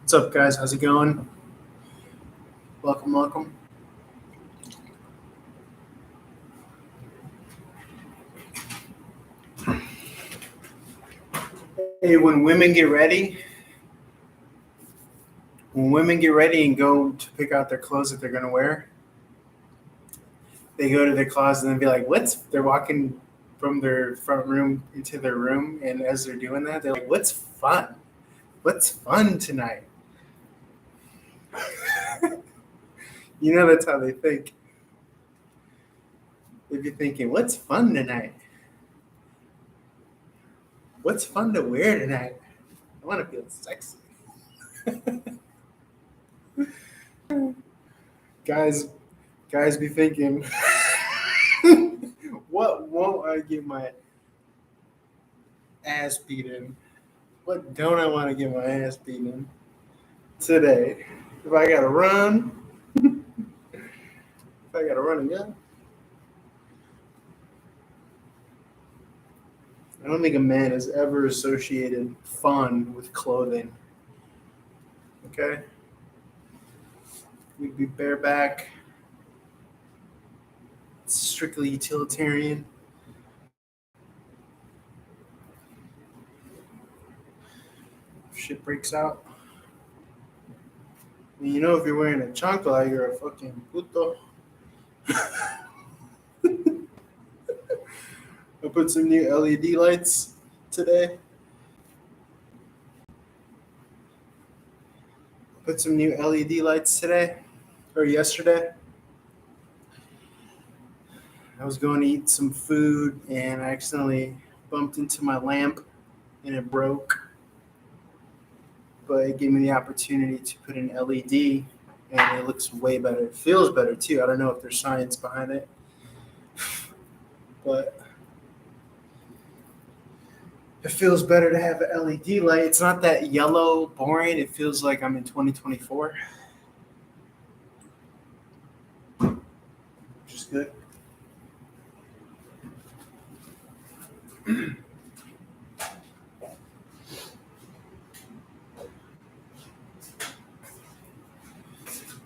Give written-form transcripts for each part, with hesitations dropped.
What's up, guys? How's it going? Welcome. Hey, when women get ready and go to pick out their clothes that they're gonna wear, they go to their closet and be like, "What's?" They're walking from their front room into their room, and as they're doing that, they're like, "What's fun? What's fun tonight?" That's how they think. They'd be thinking, "What's fun tonight? What's fun to wear tonight? I want to feel sexy." guys, guys, be thinking, "What won't I get my ass beaten? What don't I want to get my ass beaten today? If I gotta run, if I gotta run and gun." I don't think a man has ever associated fun with clothing. Okay? We'd be bareback, strictly utilitarian. If shit breaks out. If you're wearing a chancla, you're a fucking puto. I put some new LED lights today. Put some new LED lights today or yesterday. I was going to eat some food and I accidentally bumped into my lamp and it broke. But it gave me the opportunity to put an LED and it looks way better. It feels better too. I don't know if there's science behind it. But it feels better to have an LED light. It's not that yellow boring. It feels like I'm in 2024. Which is good.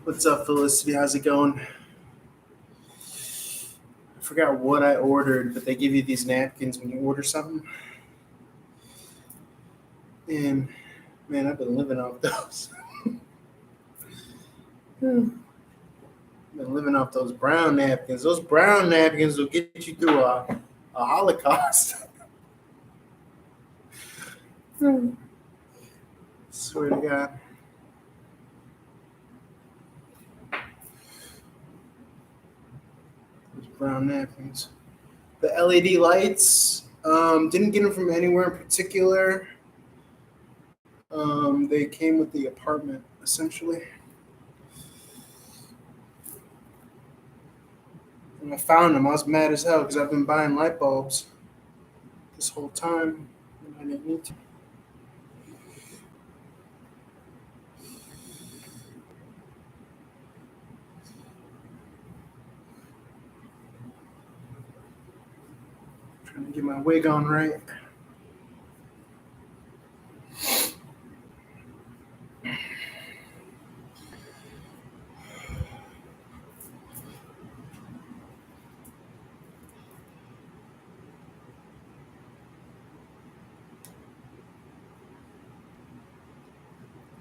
What's up, Felicity? How's it going? I forgot what I ordered, but they give you these napkins when you order something. And man, I've been living off those. Been living off those brown napkins. Those brown napkins will get you through a Holocaust. Swear to God. Those brown napkins. The LED lights, didn't get them from anywhere in particular. They came with the apartment, essentially. When I found them, I was mad as hell because I've been buying light bulbs this whole time and I didn't need to. Trying to get my wig on right.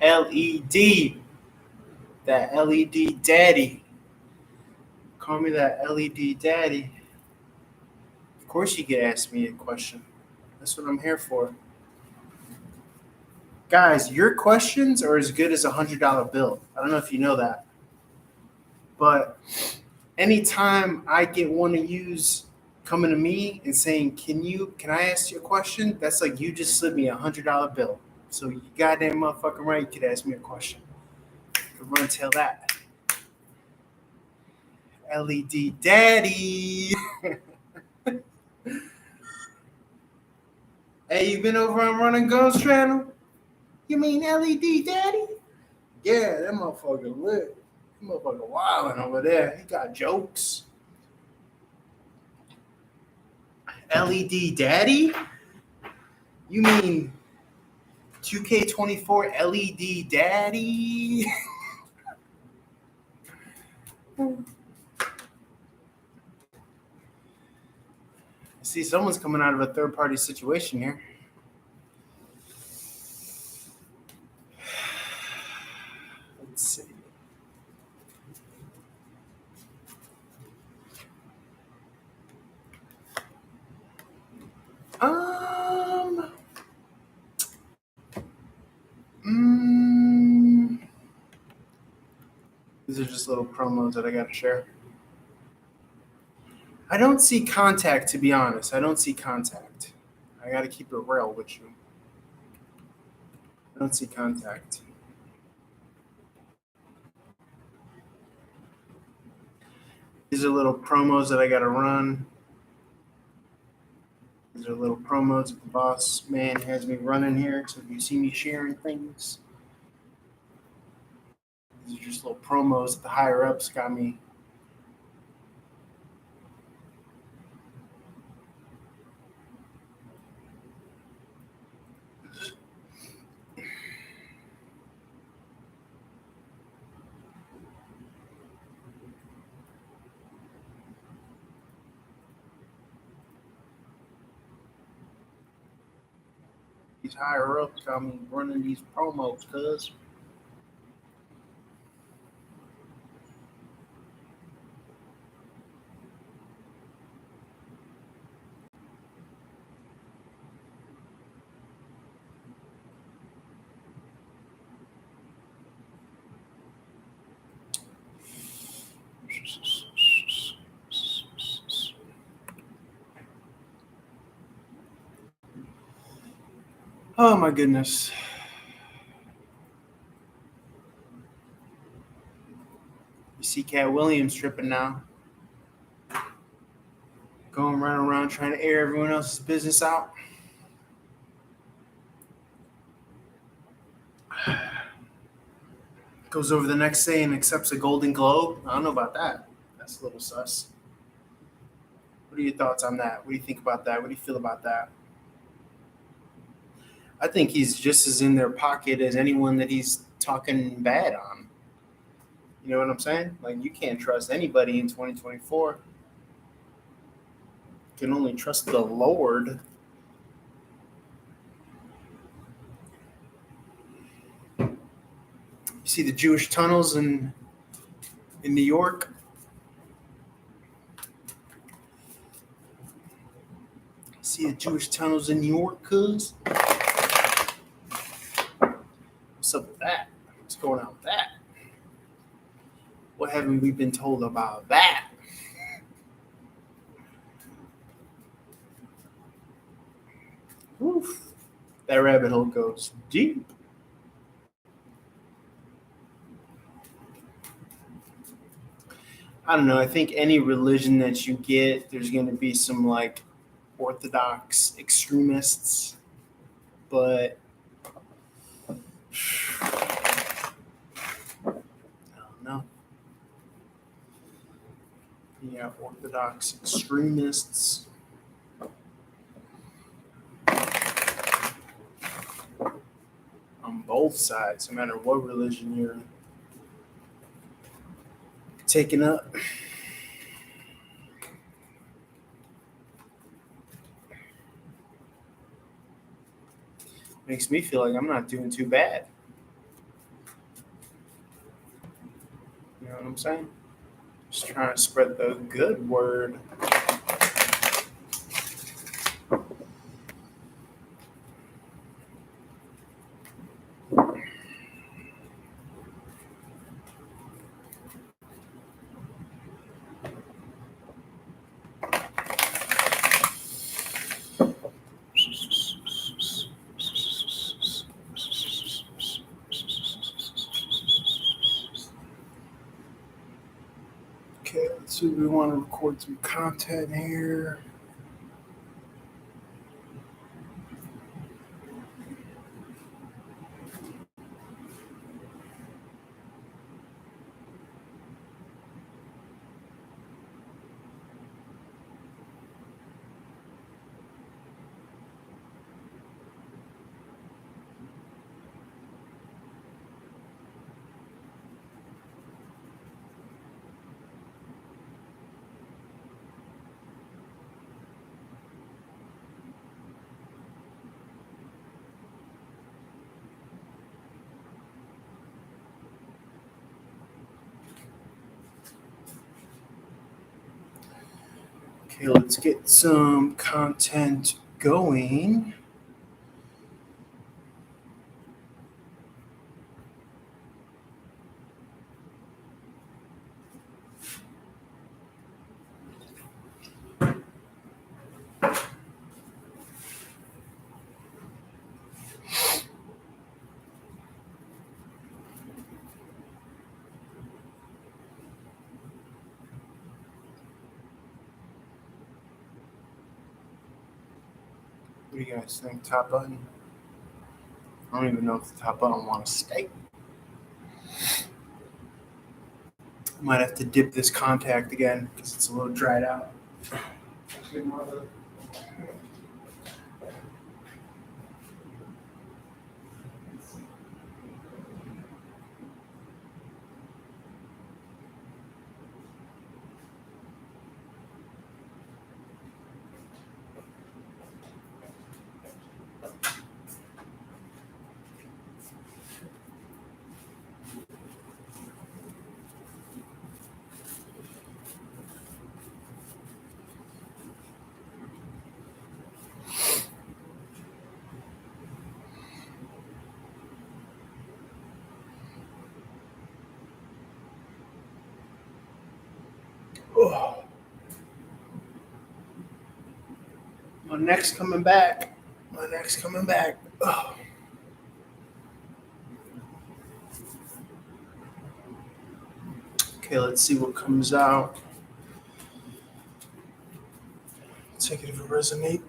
LED. That LED daddy. Call me that LED daddy. Of course you could ask me a question. That's what I'm here for. Guys, your questions are as good as $100 bill. I don't know if you know that. But anytime I get one of yous coming to me and saying, can I ask you a question? That's like you just slid me $100 bill. So you goddamn motherfucking right, you could ask me a question. Run tell that. LED daddy. Hey, you been over on Running Guns channel? You mean LED daddy? Yeah, that motherfucker lit. That motherfucker wilding over there. He got jokes. LED daddy? You mean 2K24 LED Daddy. See, someone's coming out of a third-party situation here. Let's see. These are just little promos that I got to share. I don't see contact, to be honest. I don't see contact. I got to keep it real with you. I don't see contact. These are little promos that I got to run. These are little promos that the boss man has me running here. So if you see me sharing things, these are just little promos that the higher ups got me. These higher ups got me running these promos, cuz. Oh my goodness. You see Cat Williams tripping now. Going running around trying to air everyone else's business out. Goes over the next day and accepts a Golden Globe. I don't know about that. That's a little sus. What are your thoughts on that? What do you think about that? What do you feel about that? I think he's just as in their pocket as anyone that he's talking bad on. You know what I'm saying? Like, you can't trust anybody in 2024. You can only trust the Lord. You see the Jewish tunnels in New York? See the Jewish tunnels in New York, cuz? What's up with that? What's going on with that? What haven't we been told about that? Oof. That rabbit hole goes deep. I don't know. I think any religion that you get, there's going to be some like Orthodox extremists, but I don't know. Yeah, Orthodox extremists. On both sides, no matter what religion you're taking up. Makes me feel like I'm not doing too bad. You know what I'm saying? Just trying to spread the good word. Okay, let's see. We want to record some content here. Okay, let's get some content going. What do you guys think? Top button? I don't even know if the top button wants to stay. I might have to dip this contact again because it's a little dried out. Oh, my neck's coming back. My neck's coming back. Oh. Okay, let's see what comes out. Take it if it resonates.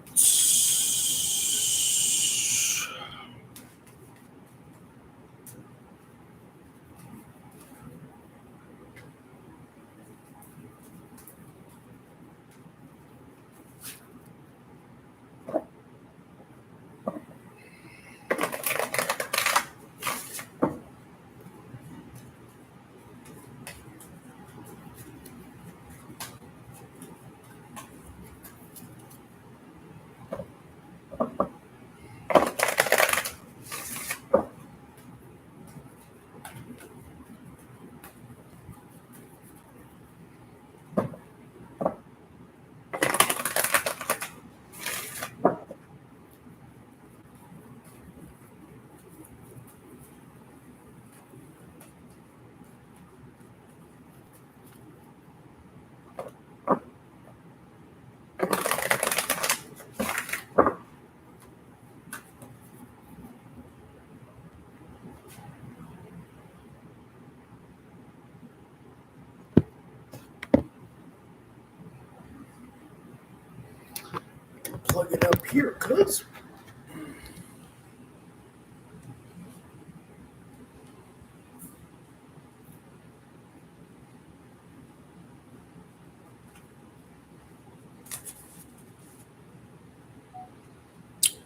Plug it up here, cuz.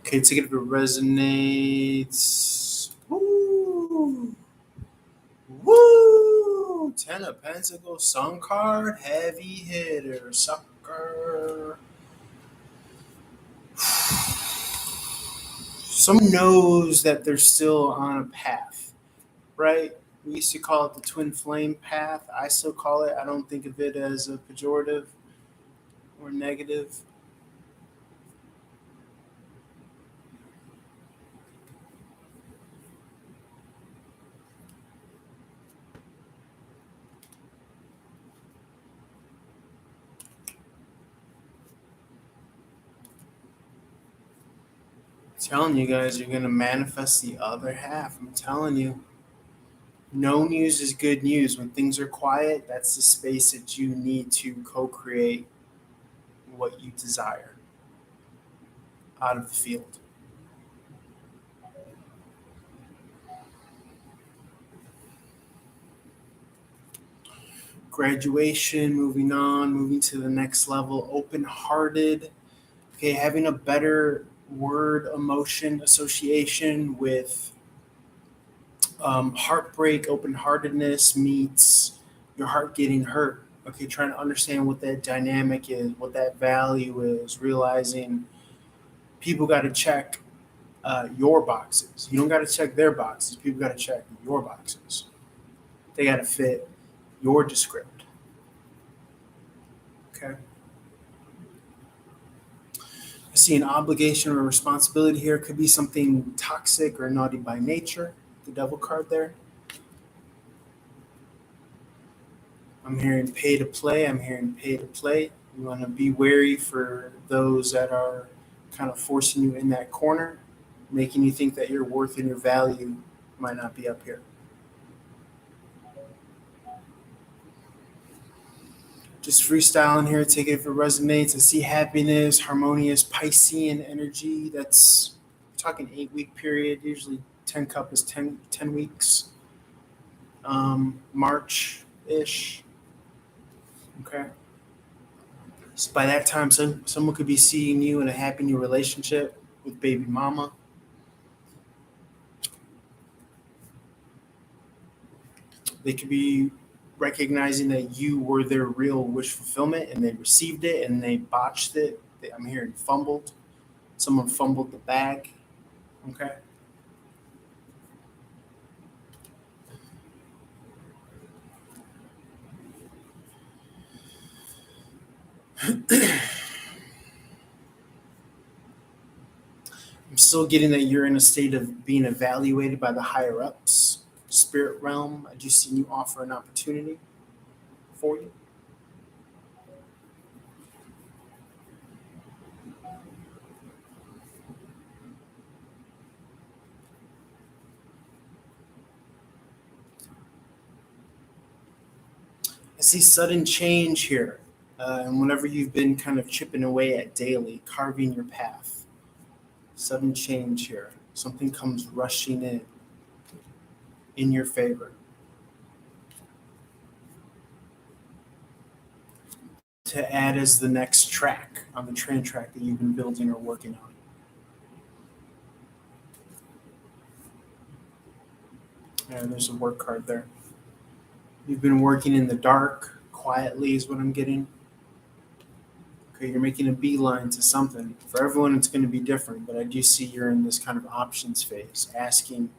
Okay, take it if it resonates. Woo! Woo! Ten of Pentacles, Sun card, heavy hitter, sucker. Someone knows that they're still on a path, right? We used to call it the twin flame path. I still call it. I don't think of it as a pejorative or negative. I'm telling you guys, you're gonna manifest the other half. I'm telling you. No news is good news. When things are quiet, that's the space that you need to co-create what you desire out of the field. Graduation, moving on, moving to the next level, open-hearted. Okay, having a better word emotion association with heartbreak, open-heartedness meets your heart getting hurt. Okay, trying to understand what that dynamic is, what that value is, realizing people got to check your boxes. You don't got to check their boxes. People got to check your boxes. They got to fit your descript. Okay. I see an obligation or responsibility here. Could be something toxic or naughty by nature. The devil card there. I'm hearing pay to play. I'm hearing pay to play. You want to be wary for those that are kind of forcing you in that corner, making you think that your worth and your value might not be up here. Just freestyling here, take it if it resonates. I see happiness, harmonious Piscean energy. That's talking 8 week period. Usually 10 cup is 10 weeks. March ish. Okay. So by that time, someone could be seeing you in a happy new relationship with baby mama. They could be recognizing that you were their real wish fulfillment and they received it and they botched it. I'm hearing fumbled. Someone fumbled the bag. Okay. I'm still getting that you're in a state of being evaluated by the higher ups, spirit realm. I just seen you offer an opportunity for you. I see sudden change here. And whenever you've been kind of chipping away at daily, carving your path, sudden change here. Something comes rushing in your favor. To add as the next track on the train track that you've been building or working on. And there's a work card there. You've been working in the dark, quietly is what I'm getting. Okay, you're making a beeline to something. For everyone, it's going to be different, but I do see you're in this kind of options phase, asking.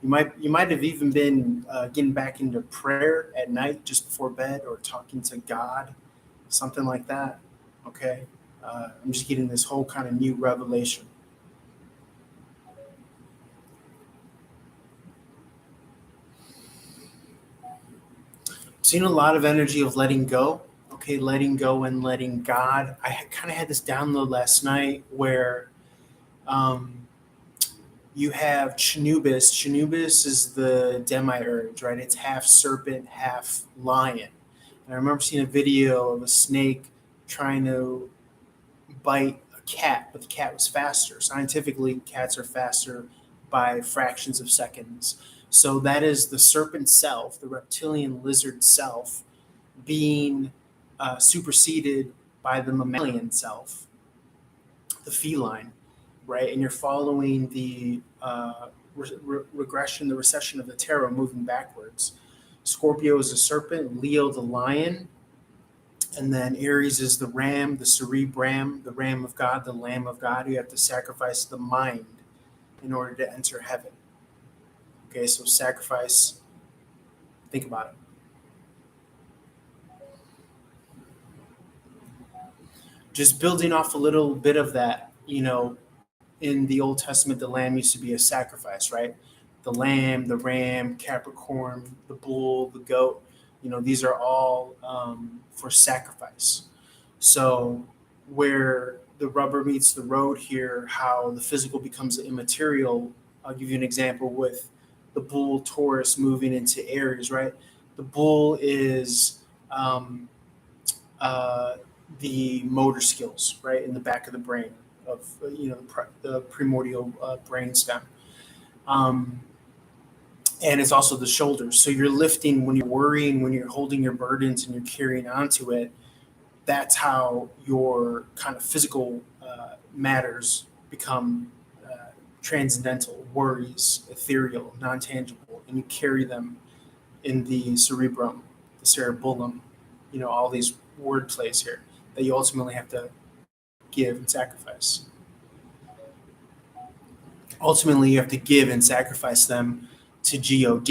You might have even been getting back into prayer at night just before bed, or talking to God, something like that. Okay, I'm just getting this whole kind of new revelation. Seeing a lot of energy of letting go. Okay, letting go and letting God. I kind of had this download last night where um, you have Chinubis. Chinubis is the demiurge, right? It's half serpent, half lion. And I remember seeing a video of a snake trying to bite a cat, but the cat was faster. Scientifically, cats are faster by fractions of seconds. So that is the serpent self, the reptilian lizard self, being superseded by the mammalian self, the feline, right? And you're following the regression, the recession of the tarot, moving backwards. Scorpio is the serpent, Leo the lion, and then Aries is the ram, the cerebram, the ram of God, the lamb of God. You have to sacrifice the mind in order to enter heaven. Okay, so sacrifice, think about it. Just building off a little bit of that, in the Old Testament, the lamb used to be a sacrifice, right? The lamb, the ram, Capricorn, the bull, the goat, these are all for sacrifice. So, where the rubber meets the road here, how the physical becomes immaterial, I'll give you an example with the bull Taurus moving into Aries, right? The bull is uh, the motor skills, right, in the back of the brain of the primordial brain stem, um, and it's also the shoulders. So you're lifting when you're worrying, when you're holding your burdens and you're carrying onto it. That's how your kind of physical matters become transcendental, worries, ethereal, non-tangible, and you carry them in the cerebrum, the cerebellum. All these word plays here that you ultimately have to give and sacrifice. Ultimately, you have to give and sacrifice them to God.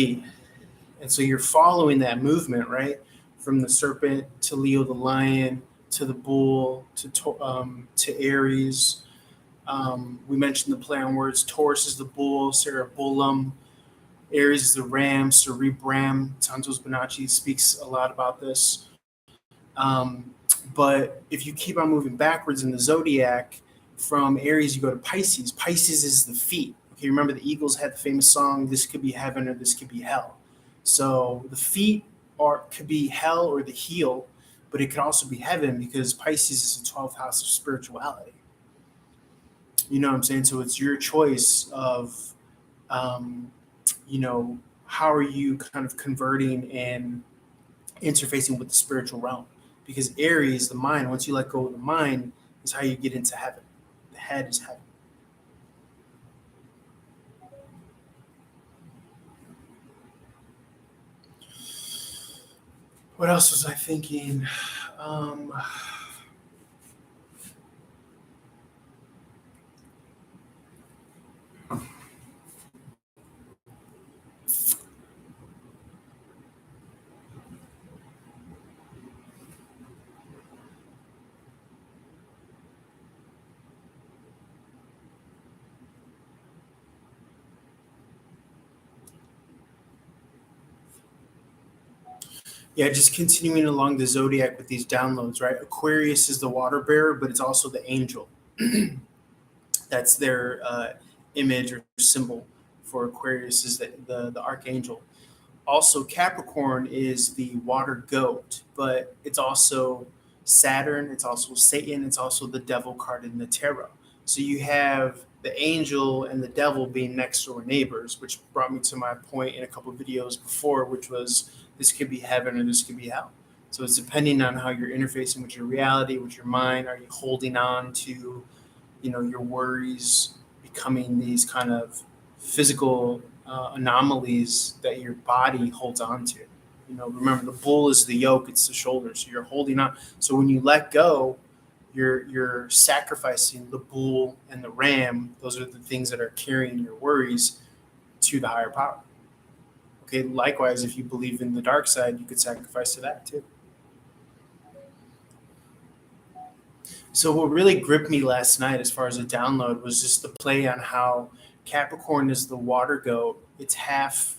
And so you're following that movement, right? From the serpent to Leo the lion to the bull to Aries. We mentioned the play on words. Taurus is the bull, cerebellum. Aries is the ram, cerebrum. Santos Bonacci speaks a lot about this. But if you keep on moving backwards in the zodiac, from Aries you go to Pisces. Pisces is the feet. Okay, remember the Eagles had the famous song, "This could be heaven or this could be hell." So the feet could be hell or the heel, but it could also be heaven because Pisces is the 12th house of spirituality. You know what I'm saying? So it's your choice of, um, how are you kind of converting and interfacing with the spiritual realm? Because Aries, the mind, once you let go of the mind, is how you get into heaven. The head is heaven. What else was I thinking? Um, yeah, just continuing along the zodiac with these downloads, right? Aquarius is the water bearer, but it's also the angel. That's their image or symbol for Aquarius is the archangel. Also, Capricorn is the water goat, but it's also Saturn, it's also Satan, it's also the devil card in the tarot. So you have the angel and the devil being next door neighbors, which brought me to my point in a couple of videos before, which was this could be heaven or this could be hell. So it's depending on how you're interfacing with your reality, with your mind. Are you holding on to, your worries becoming these kind of physical anomalies that your body holds on to? Remember the bull is the yoke, it's the shoulder, so you're holding on. So when you let go, you're sacrificing the bull and the ram. Those are the things that are carrying your worries to the higher power. Okay, likewise, if you believe in the dark side, you could sacrifice to that too. So what really gripped me last night as far as a download was just the play on how Capricorn is the water goat. It's half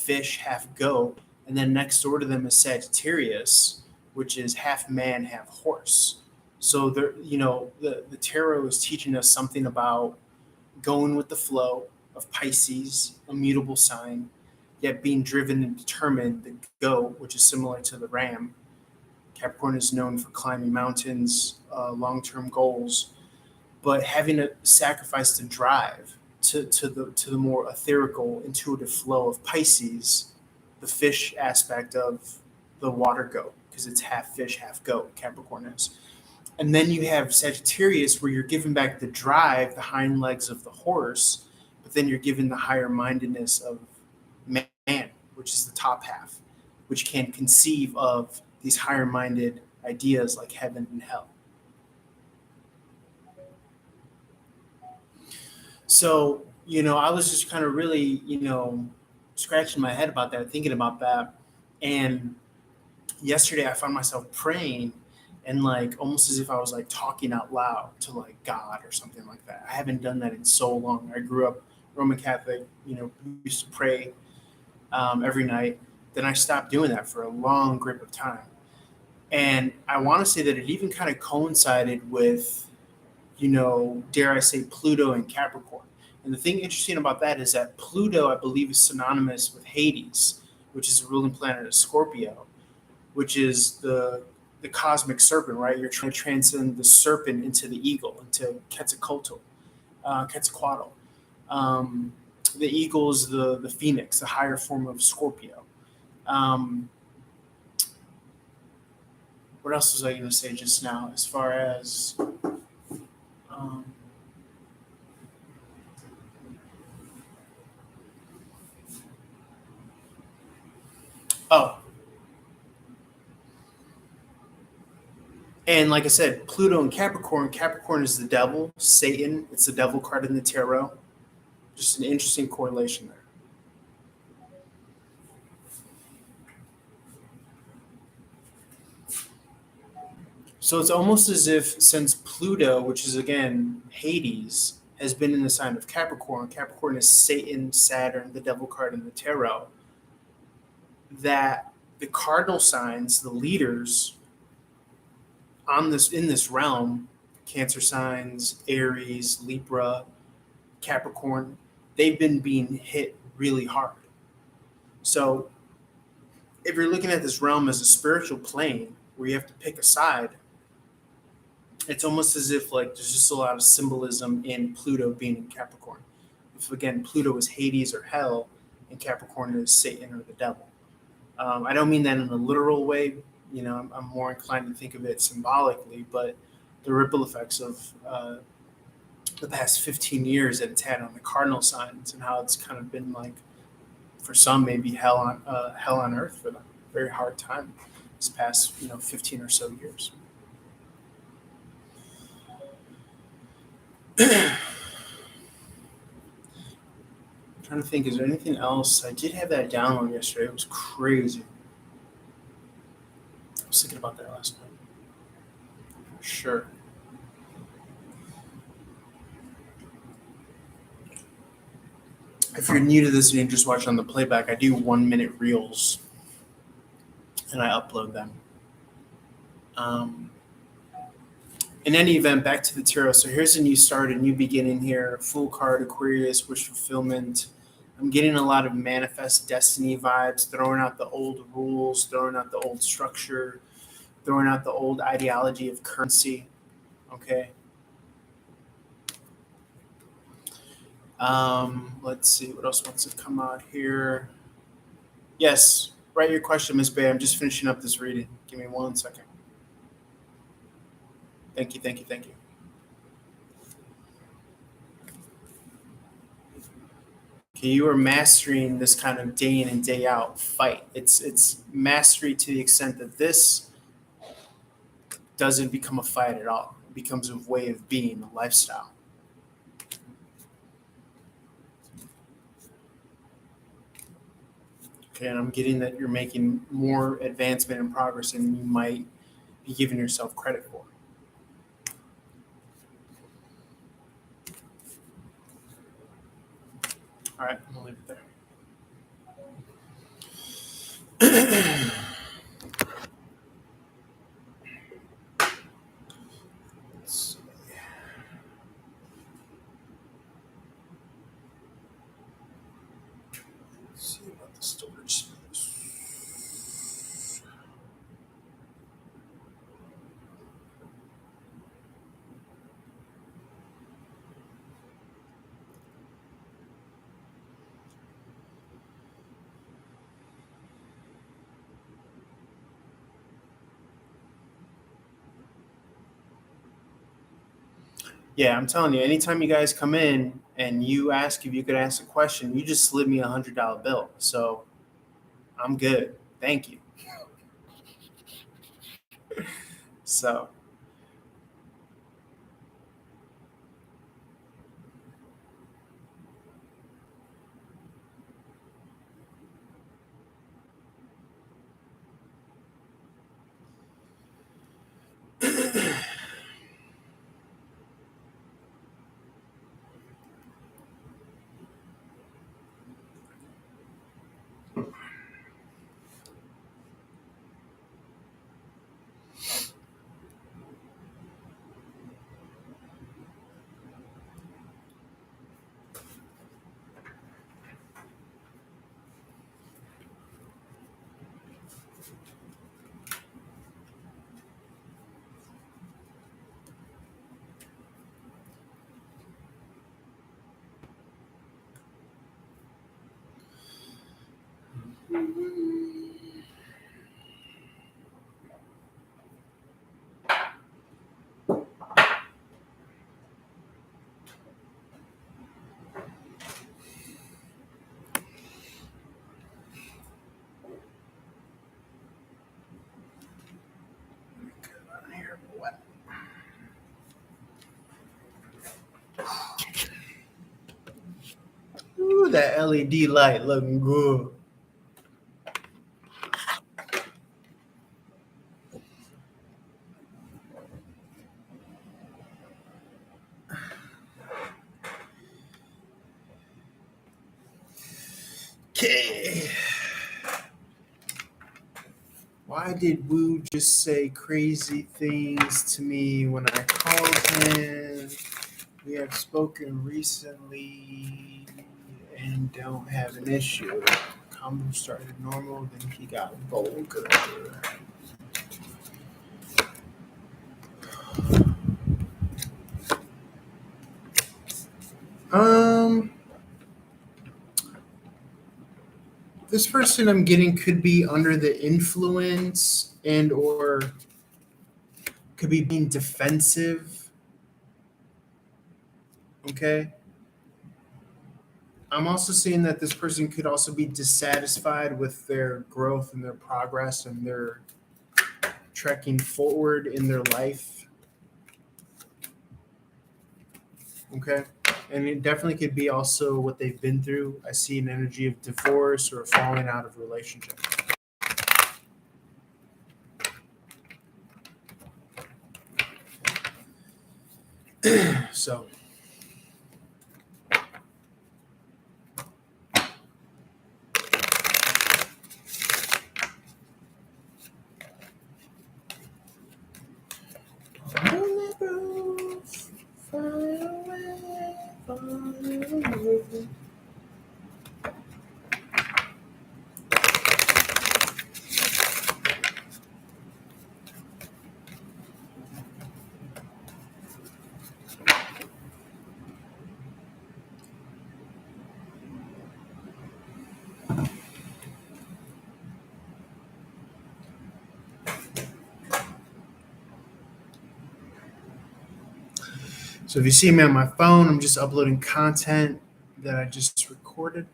fish, half goat. And then next door to them is Sagittarius, which is half man, half horse. So the tarot is teaching us something about going with the flow of Pisces, a mutable sign, yet being driven and determined, the goat, which is similar to the ram. Capricorn is known for climbing mountains, long-term goals, but having to sacrifice the drive to the more etherical, intuitive flow of Pisces, the fish aspect of the water goat, because it's half fish, half goat. Capricorn is, and then you have Sagittarius, where you're giving back the drive, the hind legs of the horse, but then you're given the higher mindedness of man, which is the top half, which can conceive of these higher minded ideas like heaven and hell. So, I was just kind of really, scratching my head about that, thinking about that. And yesterday I found myself praying and like almost as if I was like talking out loud to like God or something like that. I haven't done that in so long. I grew up Roman Catholic, used to pray every night. Then I stopped doing that for a long grip of time. And I want to say that it even kind of coincided with, dare I say, Pluto and Capricorn. And the thing interesting about that is that Pluto, I believe, is synonymous with Hades, which is the ruling planet of Scorpio, which is the cosmic serpent, right? You're trying to transcend the serpent into the eagle, into Quetzalcoatl. Um, the eagle is the phoenix, the higher form of Scorpio. Um, what else was I going to say just now as far as um, oh, and like I said, Pluto and Capricorn. Capricorn is the devil, Satan. It's the devil card in the tarot. Just an interesting correlation there. So it's almost as if since Pluto, which is again Hades, has been in the sign of Capricorn, Capricorn is Satan, Saturn, the devil card in the tarot, that the cardinal signs, the leaders on this in this realm, Cancer signs, Aries, Libra, Capricorn, they've been being hit really hard. So if you're looking at this realm as a spiritual plane where you have to pick a side, it's almost as if like there's just a lot of symbolism in Pluto being in Capricorn. If again Pluto is Hades or hell, and Capricorn is Satan or the devil. I don't mean that in a literal way. You know, I'm more inclined to think of it symbolically, but the ripple effects of the past 15 years that it's had on the cardinal signs and how it's kind of been like, for some, maybe hell on earth for them. Very hard time this past 15 or so years. I'm trying to think, is there anything else? I did have that download yesterday. It was crazy. I was thinking about that last night. For sure. If you're new to this and you just watch on the playback, I do 1-minute reels and I upload them. In any event, back to the tarot. So here's a new start, a new beginning here. Full card, Aquarius, wish fulfillment. I'm getting a lot of manifest destiny vibes, throwing out the old rules, throwing out the old structure, throwing out the old ideology of currency. Okay. Let's see what else wants to come out here. Yes, write your question, Miss Bay. I'm just finishing up this reading. Give me 1 second. Thank you. Okay, you are mastering this kind of day in and day out fight. It's mastery to the extent that this doesn't become a fight at all. It becomes a way of being, a lifestyle. Okay, and I'm getting that you're making more advancement and progress than you might be giving yourself credit for. All right, I'm gonna leave it there. Let's see about the storage space. Yeah, I'm telling you, anytime you guys come in and you ask if you could ask a question, you just slid me $100 bill. So I'm good. Thank you. So ooh, that LED light looking good. Okay. Why did Wu just say crazy things to me when I called him? We have spoken recently and don't have an issue. Combo started normal, then he got vulgar. Um, this person I'm getting could be under the influence and or could be being defensive. Okay. I'm also seeing that this person could also be dissatisfied with their growth and their progress and their trekking forward in their life. Okay. And it definitely could be also what they've been through. I see an energy of divorce or falling out of a relationship. So So if you see me on my phone, I'm just uploading content that I just recorded.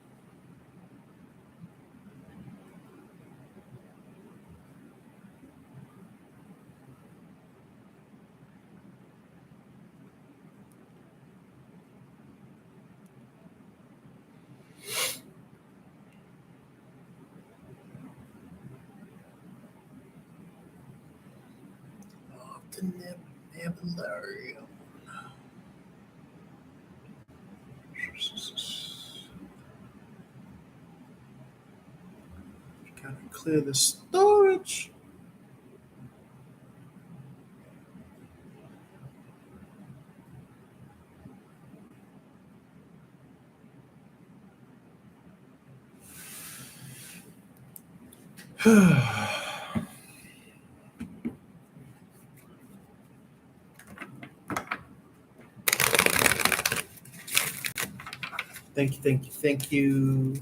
Off the nebularium. Gotta clear the storage. Thank you, thank you, thank you.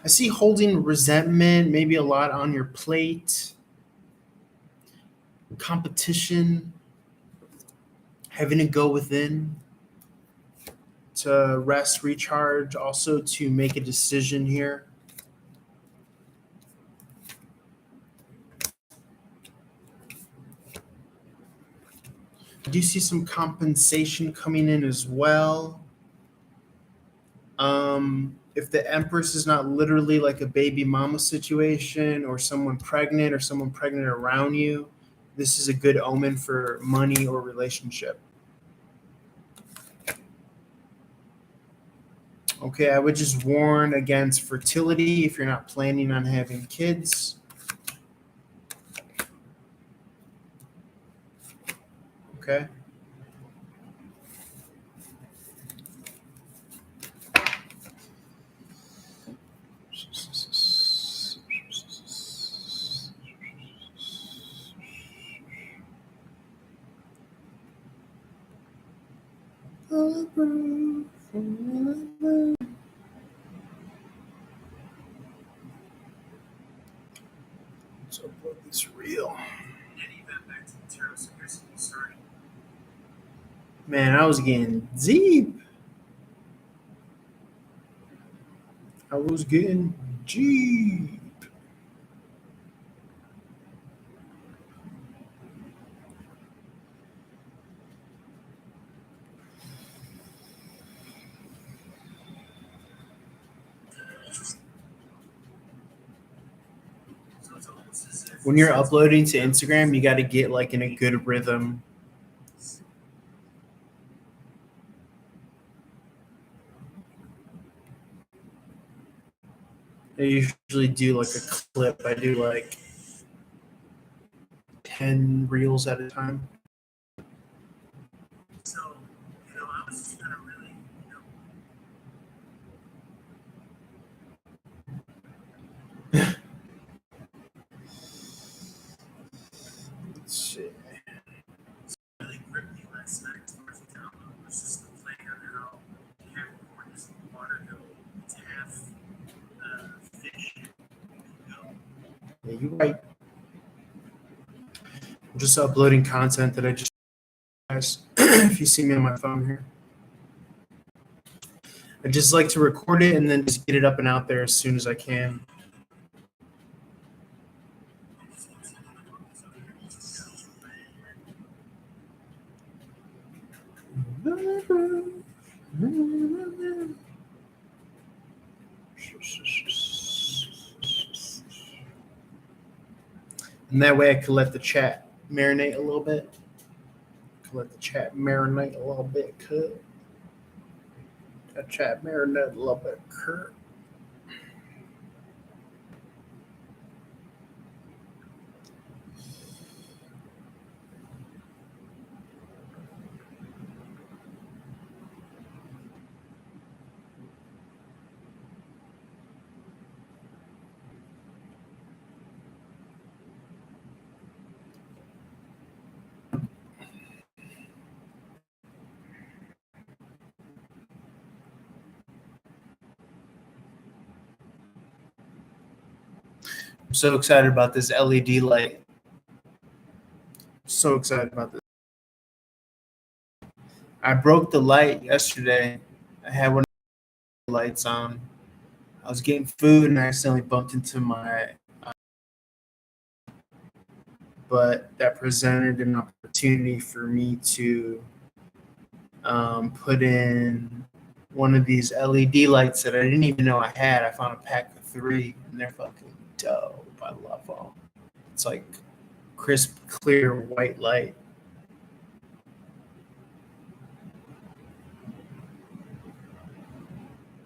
I see holding resentment, maybe a lot on your plate, competition, having to go within to rest, recharge, also to make a decision here. I do see some compensation coming in as well. If the Empress is not literally like a baby mama situation or someone pregnant around you, this is a good omen for money or relationship. Okay, I would just warn against fertility if you're not planning on having kids. Okay. So upload this reel. Man, I was getting deep. I was getting Jeep. When you're uploading to Instagram, you got to get like in a good rhythm. I usually do like a clip. I do like 10 reels at a time. So, I was just kind of really, let's see. Really gripped me last night towards the download was just the plan on how half corn is water go to half fish. Yeah, you're right. I'm just uploading content that I just guys. If you see me on my phone here, I just like to record it and then just get it up and out there as soon as I can. And that way I can let the chat marinate a little bit. Let the chat marinate a little bit, cut. That chat marinate a little bit, Kurt. I'm so excited about this LED light. So excited about this. I broke the light yesterday. I had one of the lights on. I was getting food and I accidentally bumped into my. But that presented an opportunity for me to put in one of these LED lights that I didn't even know I had. I found a pack of 3 and they're fucking dope. I love them. It's like crisp, clear, white light.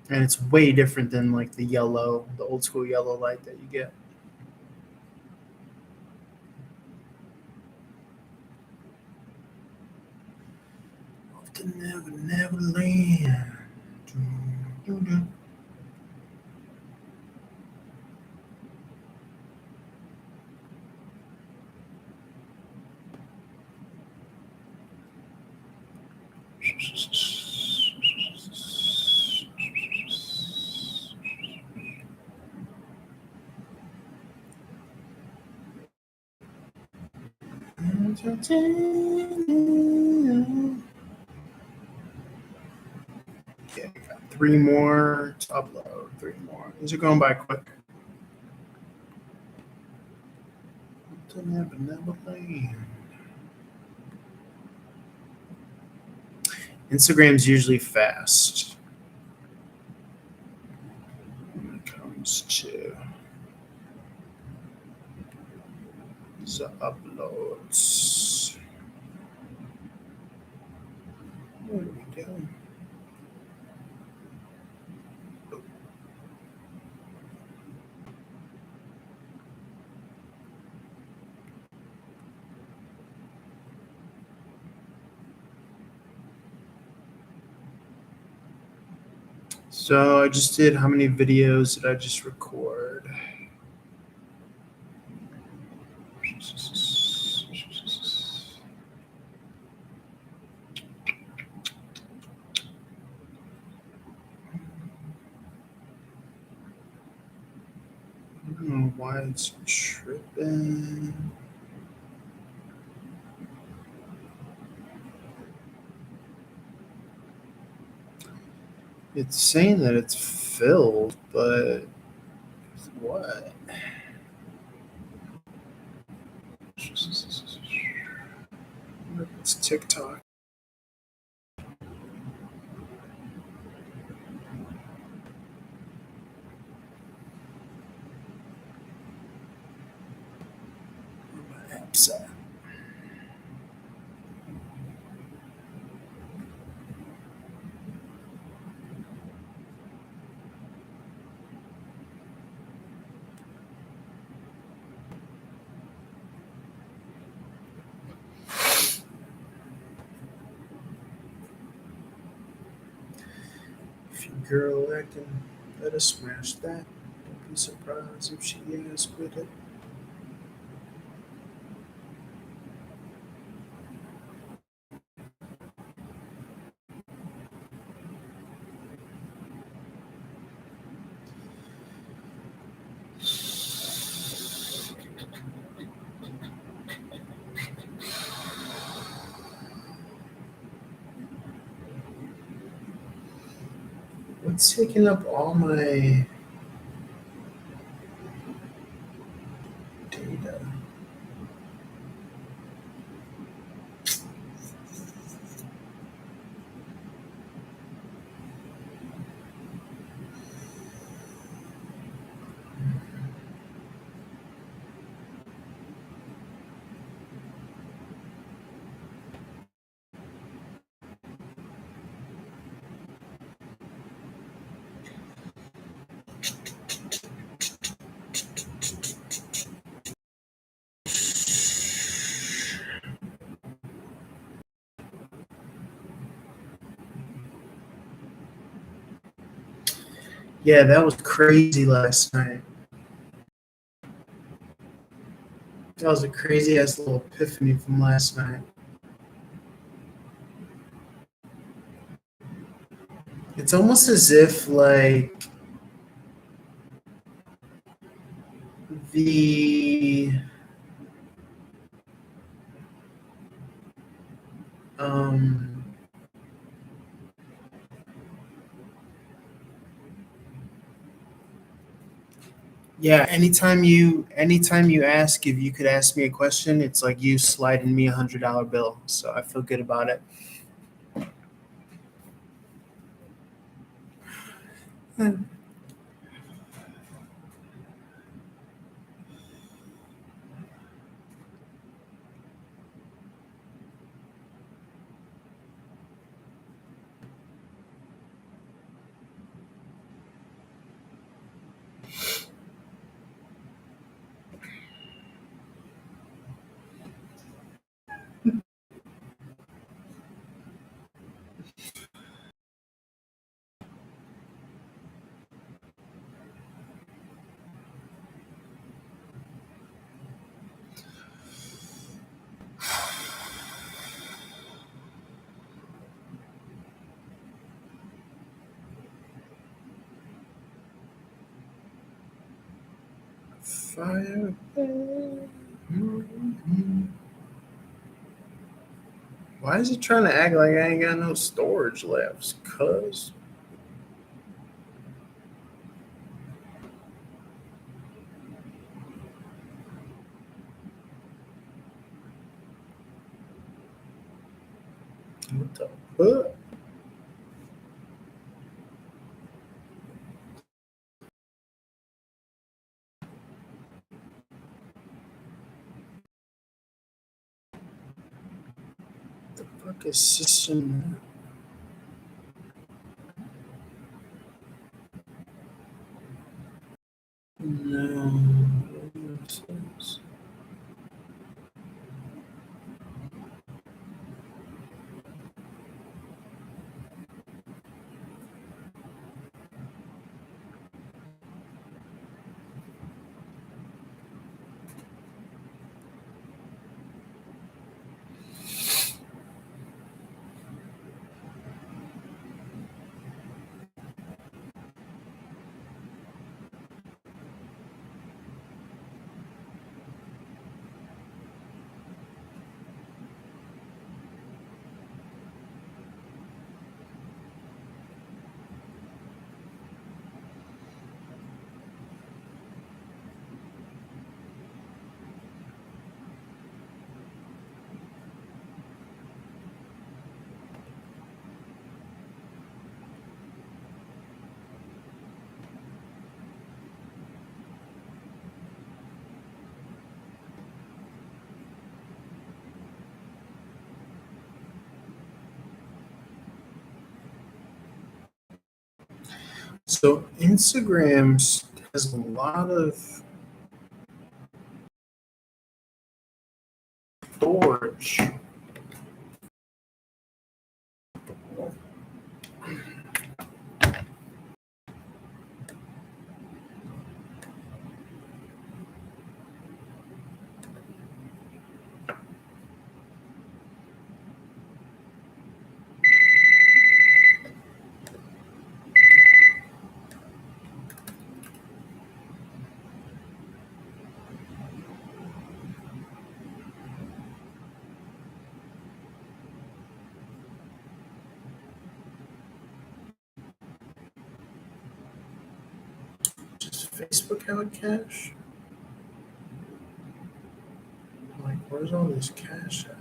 And it's way different than like the yellow, the old school yellow light that you get. Off to Neverland. Okay, got 3 more to upload. 3 more. These are going by quick. Instagram's usually fast when it comes to the uploads. What are we doing? So I just did, how many videos did I just record? I don't know why it's tripping. It's saying that it's filled, but What? It's TikTok. Where my apps at? If your girl acting, let her smash that. Don't be surprised if she is with it. What's taking up all my data? Yeah, that was crazy last night. That was a crazy ass little epiphany from last night. It's almost as if like the um yeah, anytime you ask if you could ask me a question, it's like you sliding me $100 bill. So I feel good about it. Fire. Why is it trying to act like I ain't got no storage left? Cuz what the fuck? The fuck is system? No. So Instagram has a lot of storage. Does Facebook have a cache? Like, where's all this cache at?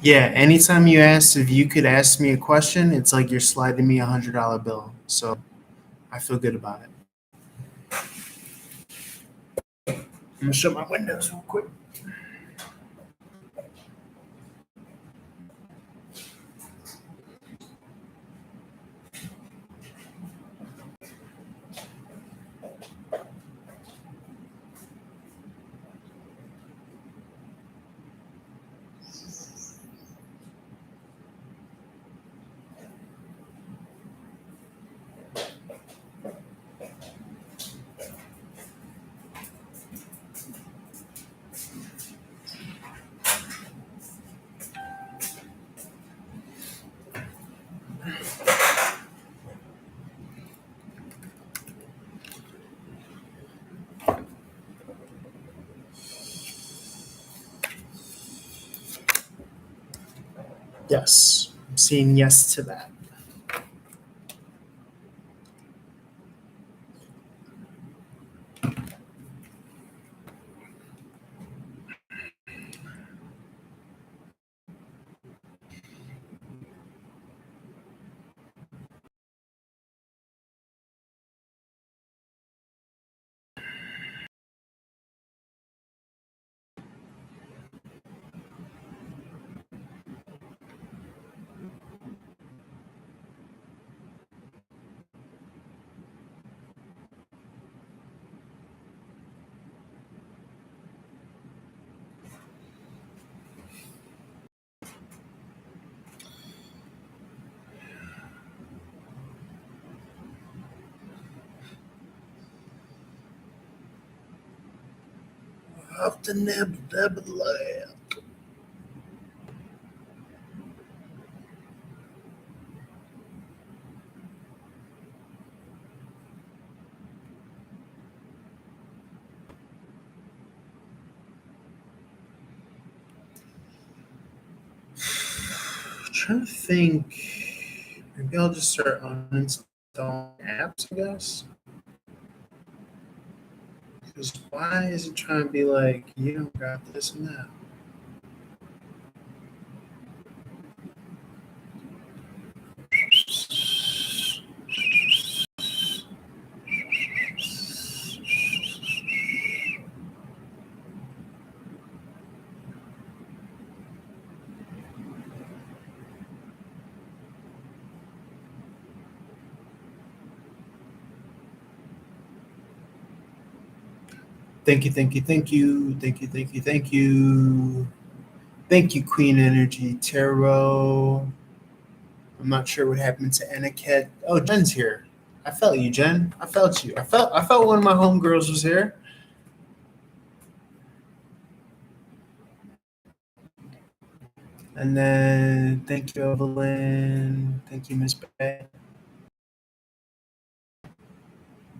Yeah, anytime you ask if you could ask me a question, it's like you're sliding me $100 bill. So I feel good about it. I'm gonna shut my windows real quick. Yes, I'm saying yes to that. Off the nib lab. trying to think. Maybe I'll just start uninstalling apps, I guess. Because why is it trying to be like, you don't got this and that? Thank you, thank you, thank you, thank you, thank you, thank you. Thank you, Queen Energy Tarot. I'm not sure what happened to Aniket. Oh, Jen's here. I felt you, Jen. I felt you. I felt one of my homegirls was here. And then thank you, Evelyn. Thank you, Miss Bay.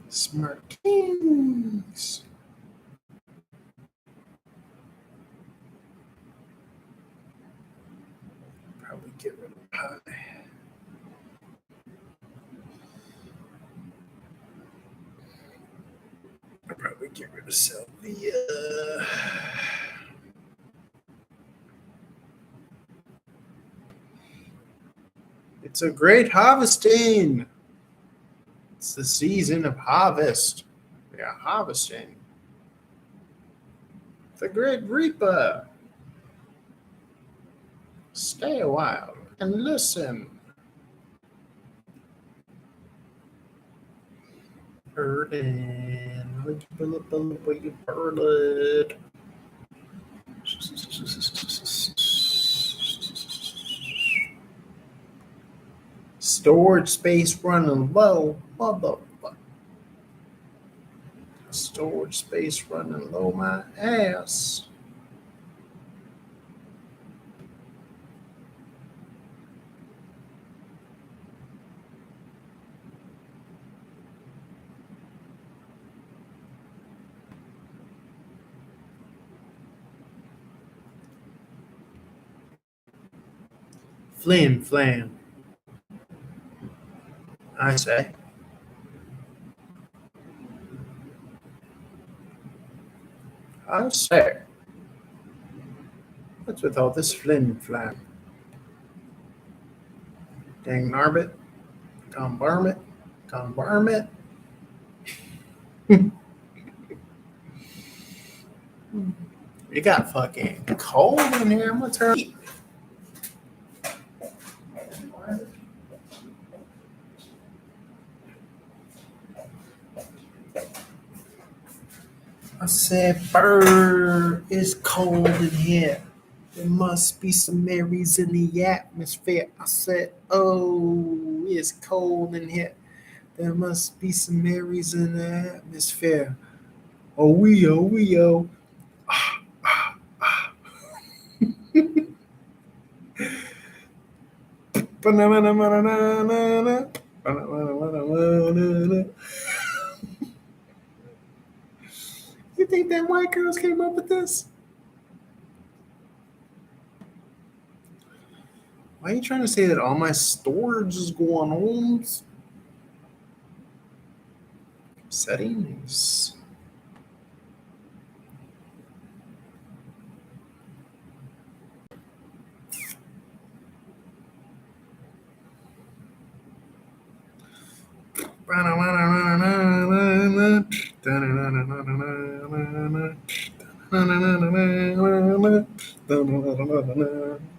Smart Kings. Probably get rid of pie. I'll probably get rid of Sylvia. It's a great harvesting. It's the season of harvest. We are harvesting. The Great Reaper. Stay a while and listen. Burden. Bullet, you burden. Storage space running low. Motherfucker. Storage space running low my ass. Flim flam. I say. I say. What's with all this flim flam? Dang narbit. Gone barmit. Gone barmit. It got fucking cold in here. I'm gonna turn. I said, "Bird, it's cold in here. There must be some Marys in the atmosphere." I said, "Oh, it's cold in here. There must be some Marys in the atmosphere." Oh, we, oh. You think that white girls came up with this? Why are you trying to say that all my storage is going on? Settings.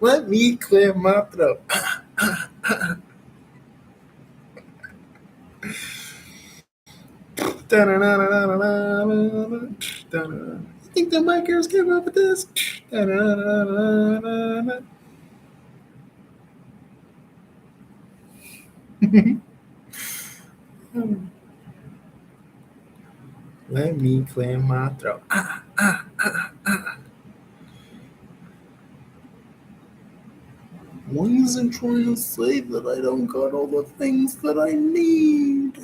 Let me clear my throat. You think the white girls came up with this? Let me clear my throat. Why isn't trying to say that I don't got all the things that I need?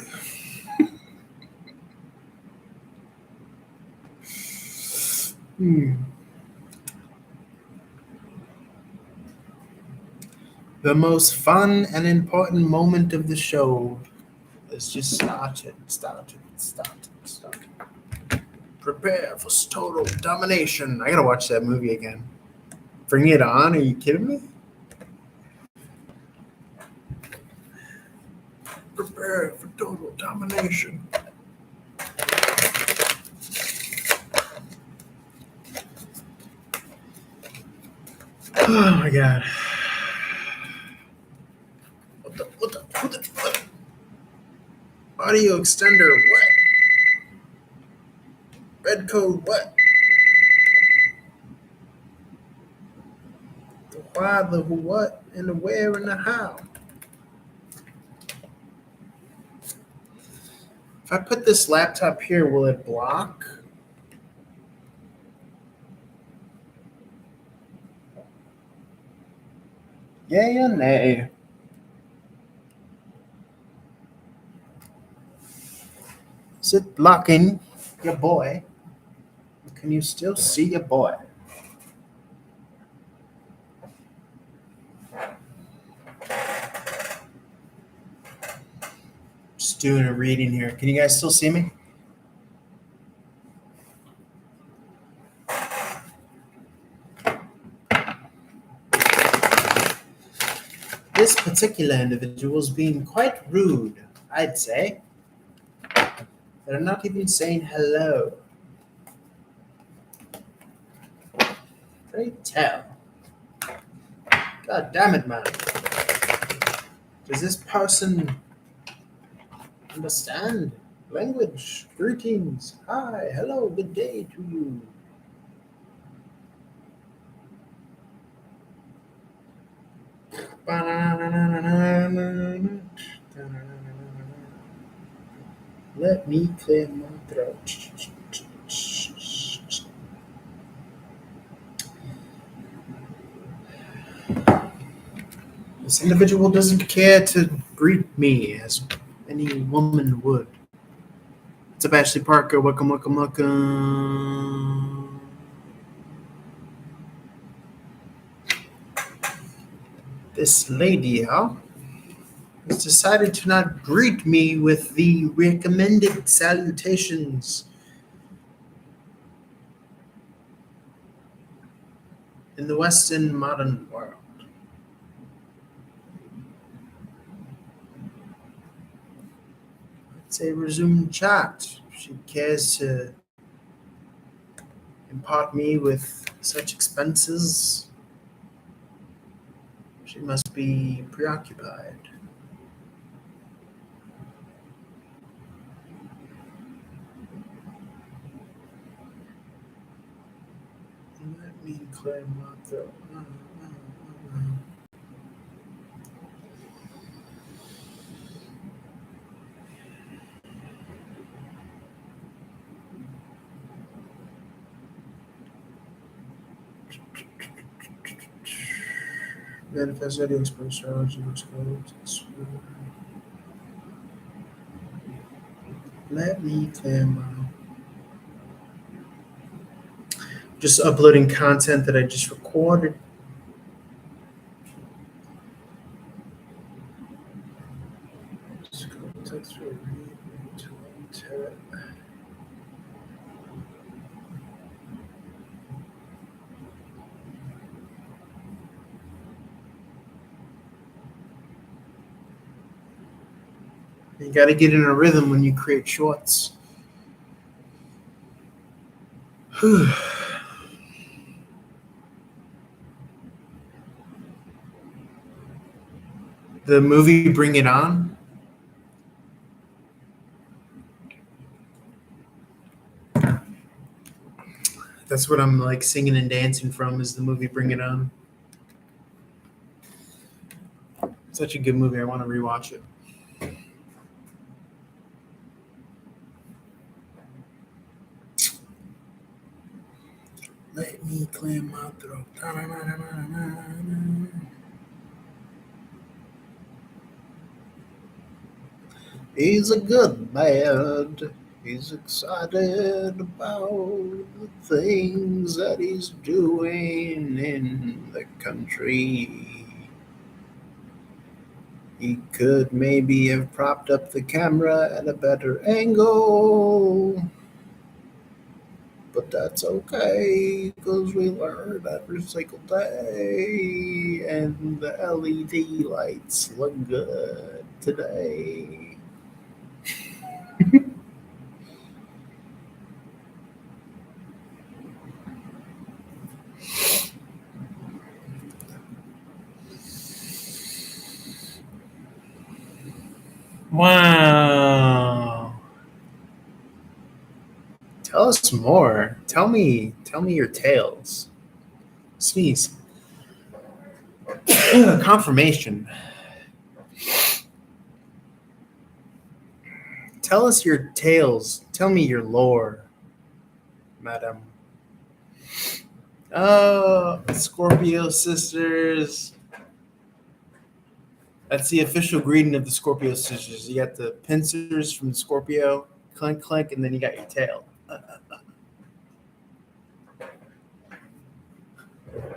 The most fun and important moment of the show. Let's just start it. Prepare for total domination. I gotta watch that movie again. Bring It On? Are you kidding me? Prepare for total domination. Oh my god. What? Audio extender, what? Red code, what? The why, the who, what, and the where, and the how. If I put this laptop here, will it block? Yay or nay? Is it blocking your boy? Can you still see your boy? Just doing a reading here. Can you guys still see me? This particular individual is being quite rude, I'd say. They're not even saying hello. Pray tell. God damn it, man. Does this person understand language? Greetings. Hi. Hello. Good day to you. Let me clear my throat. This individual doesn't care to greet me as any woman would. What's up, Ashley Parker? Welcome. This lady, has decided to not greet me with the recommended salutations in the Western modern world. Let's say resume chat. She cares to impart me with such expenses. She must be preoccupied. Let me clear my throat. Manifest audio express codes. Let me clear my. Just uploading content that I just recorded. You got to get in a rhythm when you create shorts. The movie Bring It On. That's what I'm like singing and dancing from, is the movie Bring It On. Such a good movie. I want to rewatch it. Let me clear my throat. He's a good lad. He's excited about the things that he's doing in the country. He could maybe have propped up the camera at a better angle. But that's okay, because we learn every single day, and the LED lights look good today. Wow. Tell us more. Tell me your tales. Sneeze. Confirmation. Tell us your tales. Tell me your lore, madam. Oh, Scorpio sisters. That's the official greeting of the Scorpio sisters. You got the pincers from Scorpio, clink clink, and then you got your tail.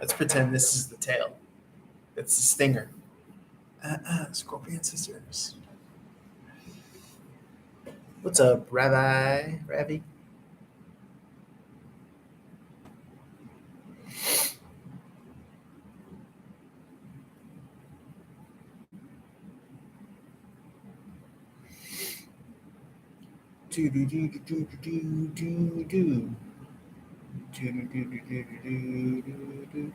Let's pretend this is the tail. It's the stinger. Scorpion sisters. What's up, Rabbi? Ravi? Do do do do do do do do. Do do do do do do do do.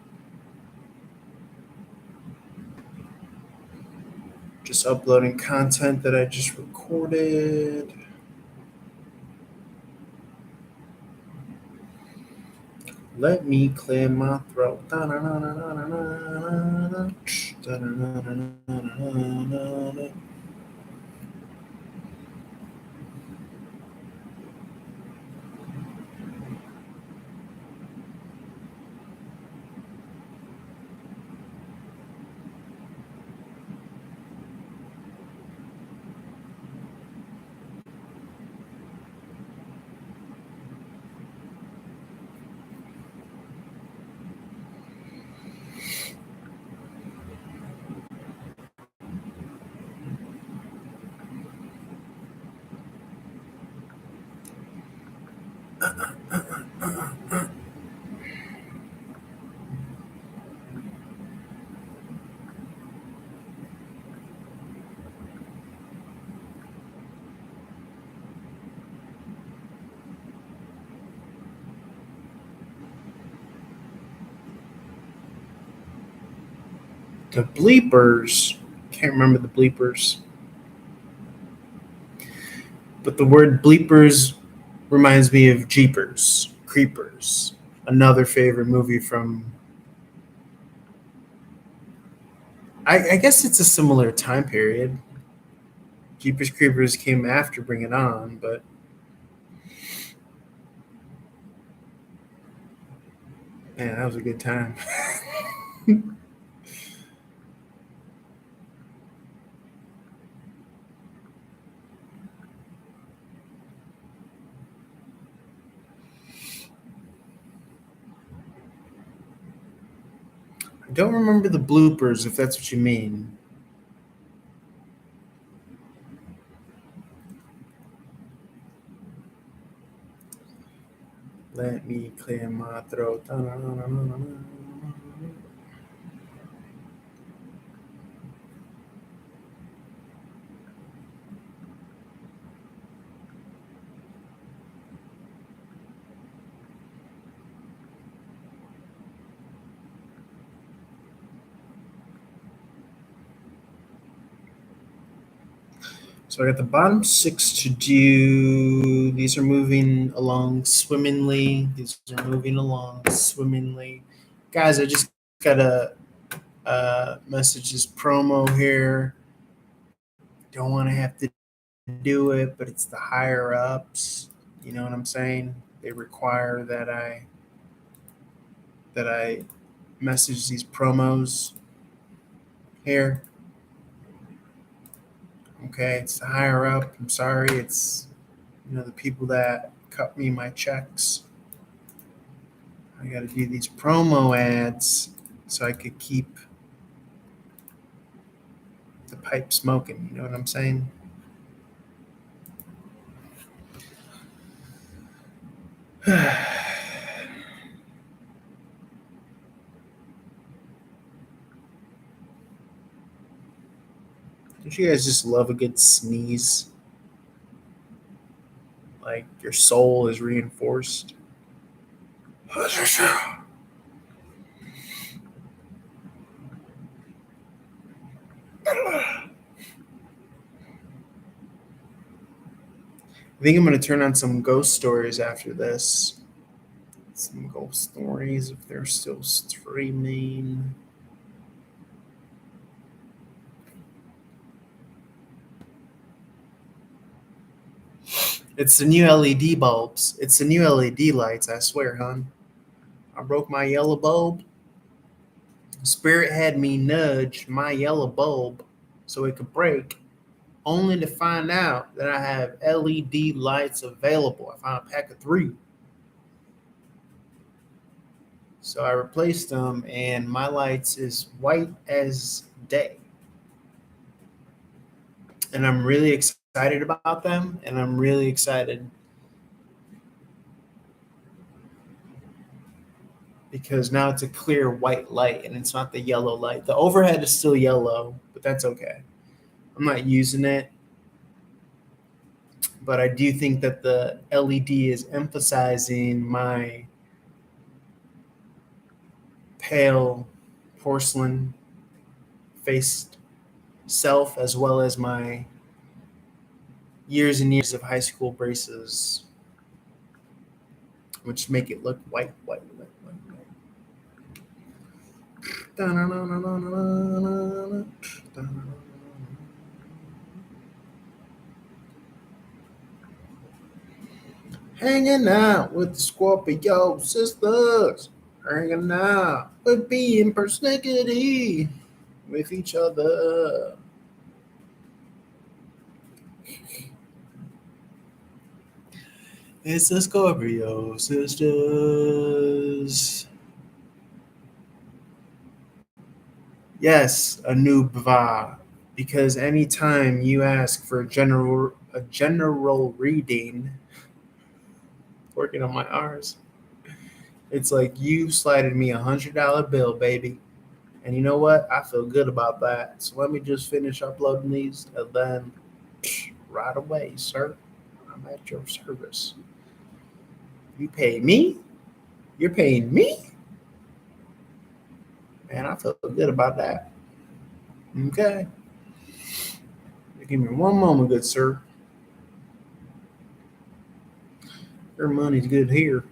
Just uploading content that I just recorded. Let me clear my throat. The bleepers. Can't remember the bleepers. But the word bleepers reminds me of Jeepers Creepers, another favorite movie from. I guess it's a similar time period. Jeepers Creepers came after Bring It On, but man, that was a good time. I don't remember the bloopers, if that's what you mean. Let me clear my throat. So I got the bottom six to do. These are moving along swimmingly. These are moving along swimmingly. Guys, I just got a message this promo here. Don't want to have to do it, but it's the higher ups. You know what I'm saying? They require that I message these promos here. Okay, it's the higher up. I'm sorry. It's the people that cut me my checks. I got to do these promo ads so I could keep the pipe smoking. You know what I'm saying? Don't you guys just love a good sneeze? Like your soul is reinforced. I think I'm going to turn on some ghost stories after this. Some ghost stories if they're still streaming. It's the new LED bulbs. It's the new LED lights, I swear, hon. I broke my yellow bulb. Spirit had me nudge my yellow bulb so it could break, only to find out that I have LED lights available. I found a pack of 3. So I replaced them, and my lights is white as day. And I'm really excited about them, and I'm really excited because now it's a clear white light, and it's not the yellow light. The overhead is still yellow, but that's okay. I'm not using it, but I do think that the LED is emphasizing my pale porcelain faced self, as well as my years and years of high school braces, which make it look white. Hanging out with the Scorpio sisters, hanging out with being persnickety with each other. It's the Scorpio sisters. Yes, Anubva, because anytime you ask for a general reading, working on my R's, it's like you slided me $100 bill, baby. And you know what? I feel good about that. So let me just finish uploading these, and then right away, sir, I'm at your service. You pay me? You're paying me? Man, I feel good about that. Okay. Give me one moment, good sir. Your money's good here.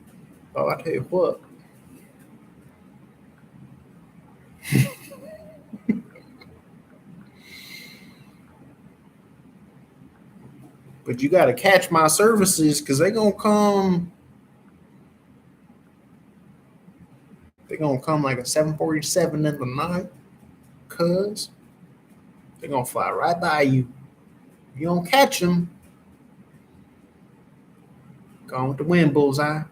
Oh, I tell you what. But you got to catch my services because they're going to come. They're going to come like a 747 in the night. Cuz they're going to fly right by you. If you don't catch them, gone with the wind, bullseye.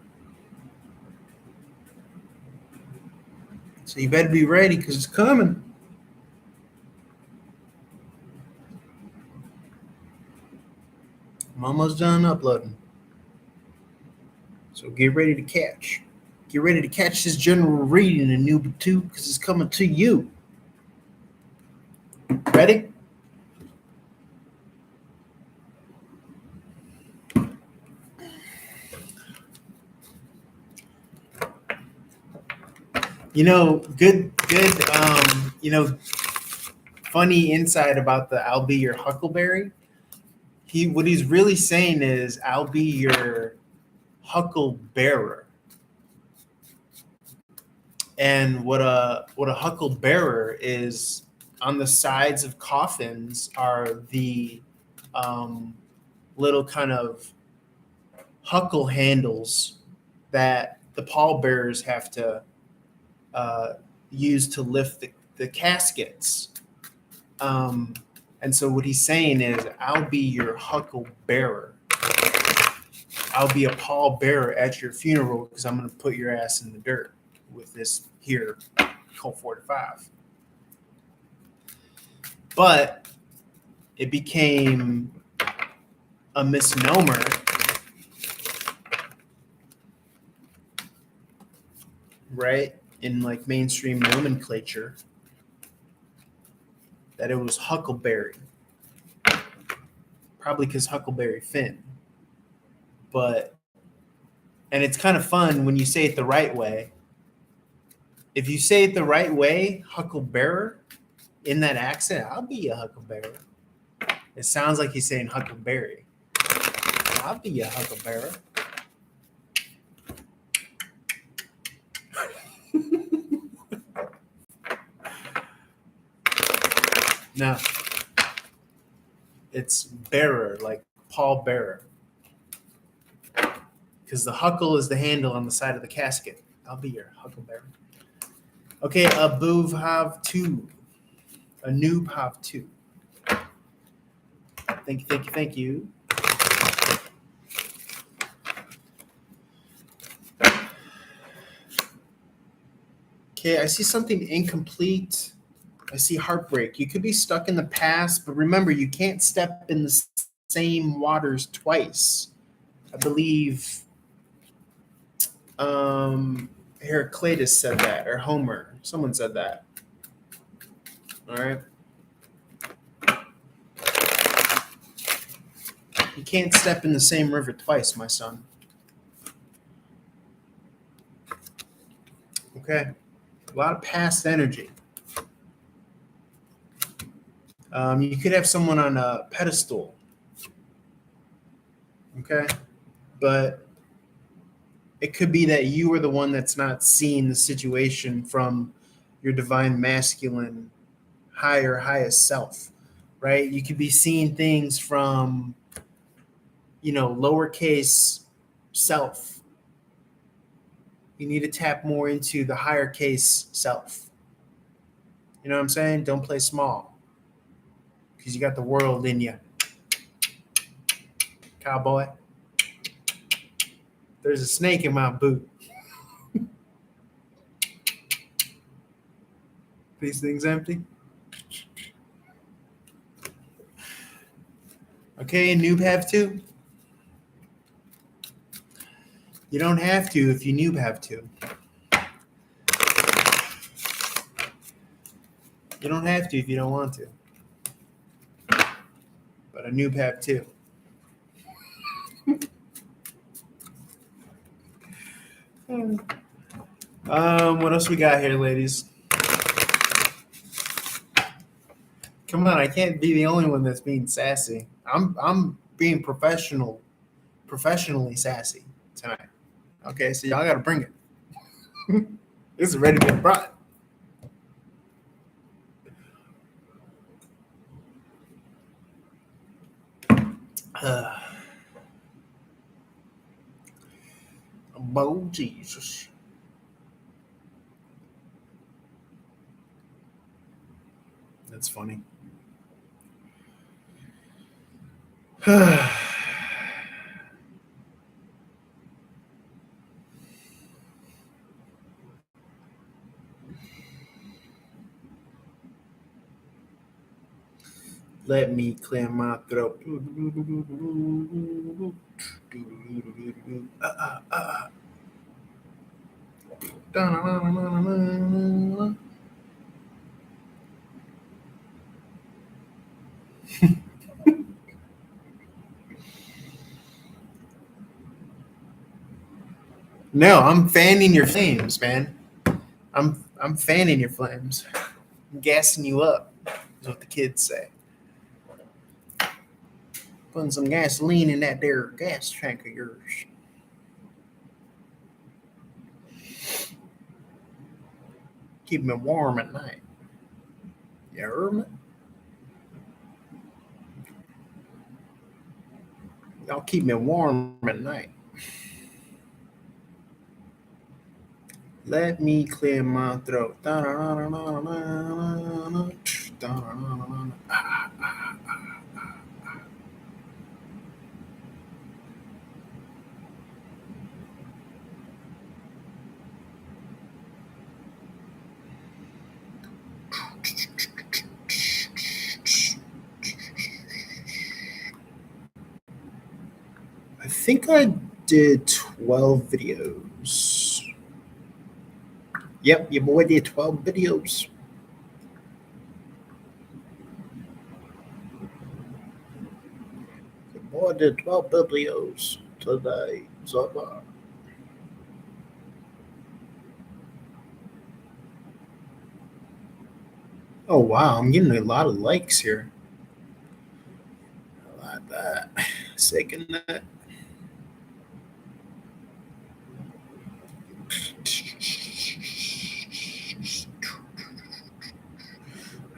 So you better be ready because it's coming. I'm almost done uploading. So get ready to catch. Get ready to catch this general reading in Nuba 2 because it's coming to you. Ready? Good, funny insight about the I'll be your huckleberry. What he's really saying is I'll be your huckle bearer. And what a huckle bearer is, on the sides of coffins are the little kind of huckle handles that the pallbearers have to use to lift the caskets. And so what he's saying is, I'll be your huckle bearer. I'll be a pallbearer at your funeral because I'm going to put your ass in the dirt with this here Colt 45. But it became a misnomer right in like mainstream nomenclature that it was Huckleberry, probably because Huckleberry Finn. But and it's kind of fun when you say it the right way. If you say it the right way, Huckleberry, in that accent, I'll be a Huckleberry. It sounds like he's saying Huckleberry. I'll be a Huckleberry. No, it's bearer, like Paul Bearer. Because the huckle is the handle on the side of the casket. I'll be your Huckleberry. Okay, a boob have two. A noob have two. Thank you, thank you, thank you. Okay, I see something incomplete. I see heartbreak. You could be stuck in the past, but remember, you can't step in the same waters twice. I believe Heraclitus said that, or Homer. Someone said that. All right. You can't step in the same river twice, my son. Okay. A lot of past energy. You could have someone on a pedestal. Okay. But it could be that you are the one that's not seeing the situation from your divine masculine higher, highest self, right? You could be seeing things from, lowercase self. You need to tap more into the higher case self. You know what I'm saying? Don't play small because you got the world in you. Cowboy. There's a snake in my boot. These things empty. Okay, noob have to. You don't have to if you noob have to. You don't have to if you don't want to. But a noob have to. What else we got here, ladies? Come on, I can't be the only one that's being sassy. I'm being professionally sassy tonight. Okay, so y'all gotta bring it. This is ready to be brought. Oh, Jesus. That's funny. Let me clear my throat. No, I'm fanning your flames, man. I'm fanning your flames. I'm gassing you up, is what the kids say. Putting some gasoline in that there gas tank of yours. Keep me warm at night. You heard me? Y'all keep me warm at night. Let me clear my throat. think I did 12 videos. Yep, your boy did 12 videos. Your boy did 12 videos today. So, oh, wow. I'm getting a lot of likes here. I like that. Second that.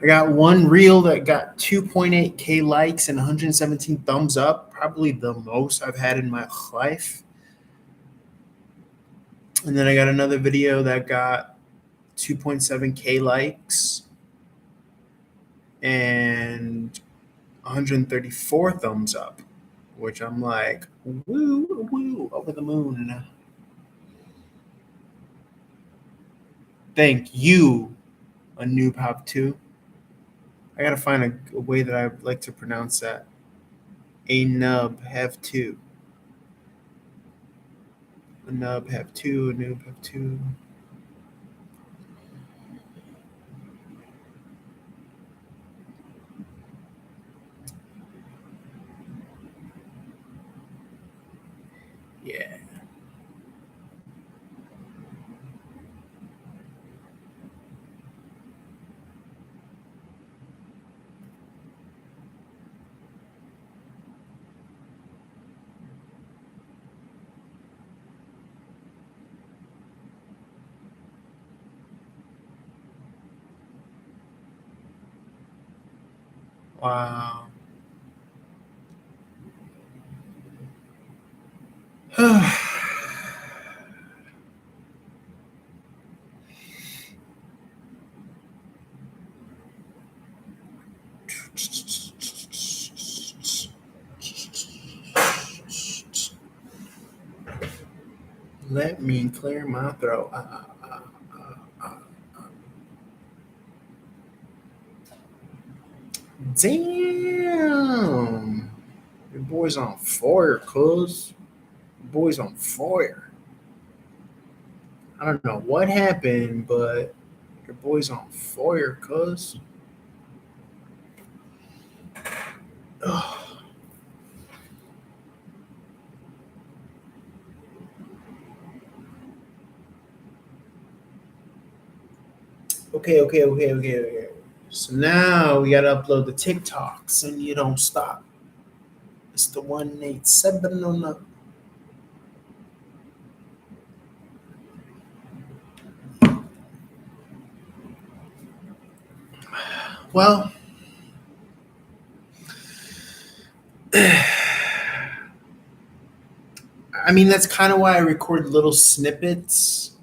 I got one reel that got 2.8K likes and 117 thumbs up, probably the most I've had in my life. And then I got another video that got 2.7K likes and 134 thumbs up, which I'm like, woo, woo, over the moon. Thank you, a noob hop 2. I gotta find a way that I like to pronounce that. A nub have 2. A nub have 2, a noob have 2. Yeah. Wow. Let me clear my throat. Damn. Your boy's on fire, cuz. Your boy's on fire. I don't know what happened, but your boy's on fire, cuz. Okay. So now we gotta upload the TikToks and you don't stop. It's the 187 on the. Well, I mean, that's kind of why I record little snippets.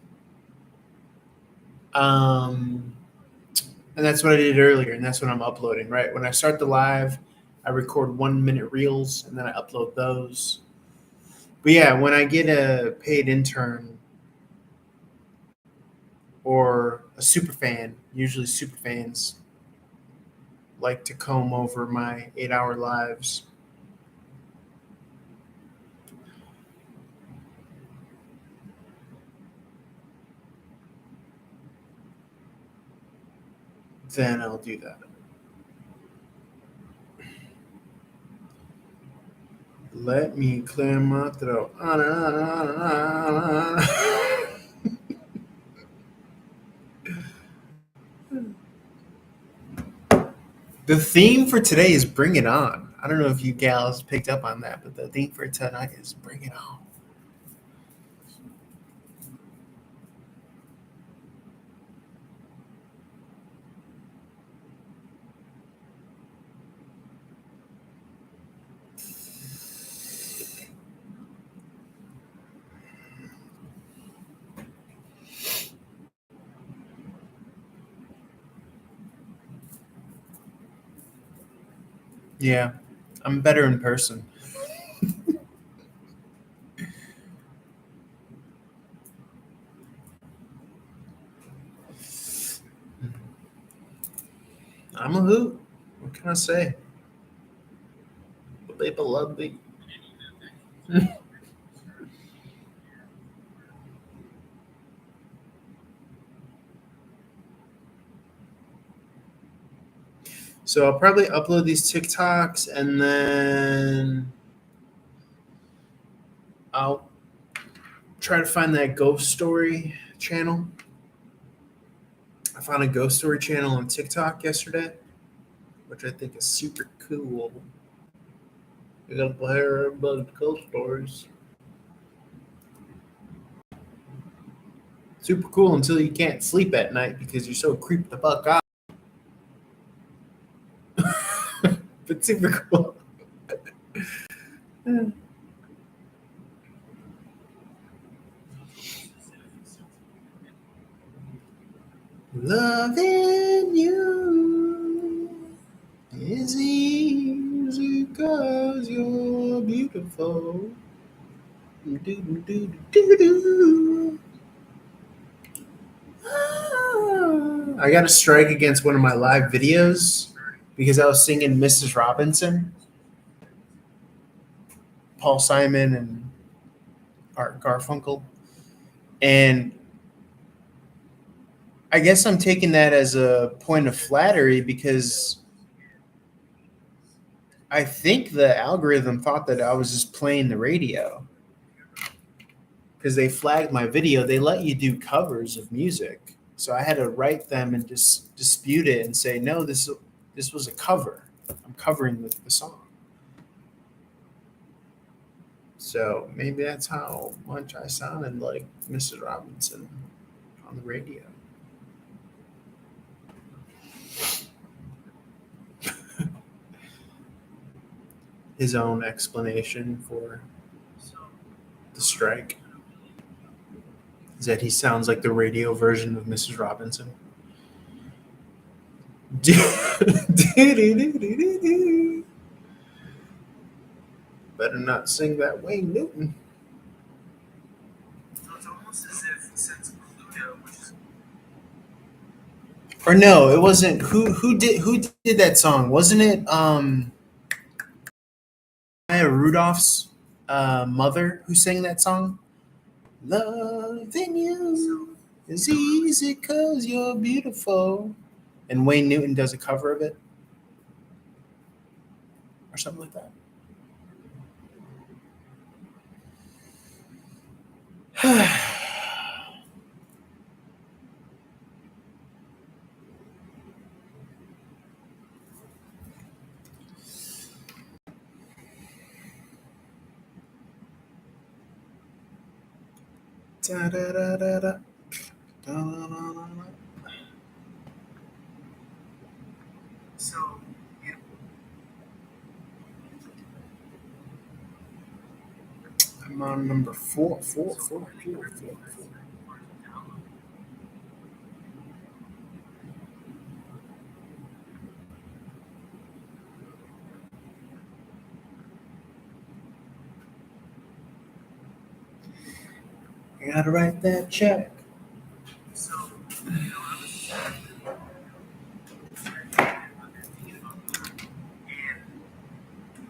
Um, and that's what I did earlier, and that's what I'm uploading, right? When I start the live, I record 1 minute reels and then I upload those. But yeah, when I get a paid intern or a super fan, usually super fans like to comb over my 8 hour lives. Then I'll do that. Let me clear my throat. The theme for today is Bring It On. I don't know if you gals picked up on that, but the theme for tonight is Bring It On. Yeah, I'm better in person. I'm a hoot. What can I say? Baby love me. So I'll probably upload these TikToks and then I'll try to find that ghost story channel. I found a ghost story channel on TikTok yesterday, which I think is super cool. You gotta hear about ghost stories. Super cool until you can't sleep at night because you're so creeped the fuck out. But super cool. Loving you is easy cause you're beautiful. Do-do-do-do-do-do. I got a strike against one of my live videos because I was singing Mrs. Robinson, Paul Simon, and Art Garfunkel. And I guess I'm taking that as a point of flattery because I think the algorithm thought that I was just playing the radio because they flagged my video. They let you do covers of music. So I had to write them and just dispute it and say, no, this was a cover. I'm covering the song. So maybe that's how much I sounded like Mrs. Robinson on the radio. His own explanation for the strike is that he sounds like the radio version of Mrs. Robinson. Better not sing that Wayne Newton. So it's almost as if since Pluto, or no, it wasn't. Who did that song? Wasn't it Maya Rudolph's mother who sang that song? Loving you is easy cause you're beautiful. And Wayne Newton does a cover of it. Or something like that. Da, da, da, da, da. Da, da, da, da. So, yeah. I'm on number four. I gotta write that check. So,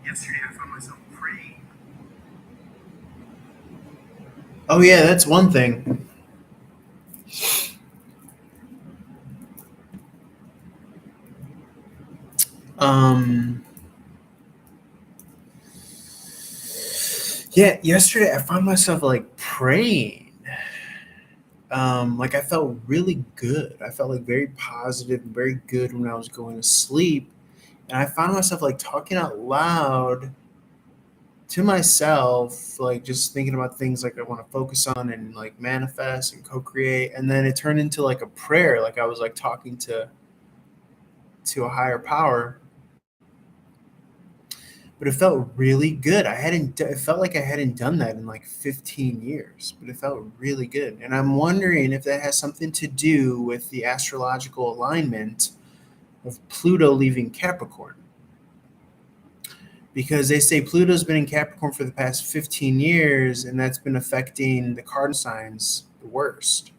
yesterday I found myself praying. Oh yeah, that's one thing. Yeah, yesterday I found myself like praying. Like I felt really good. I felt like very positive and very good when I was going to sleep. And I found myself like talking out loud to myself, like just thinking about things like I want to focus on and like manifest and co-create. And then it turned into like a prayer. Like I was like talking to a higher power. But it felt really good. It felt like I hadn't done that in like 15 years, but it felt really good. And I'm wondering if that has something to do with the astrological alignment of Pluto leaving Capricorn. Because they say Pluto's been in Capricorn for the past 15 years, and that's been affecting the cardinal signs the worst.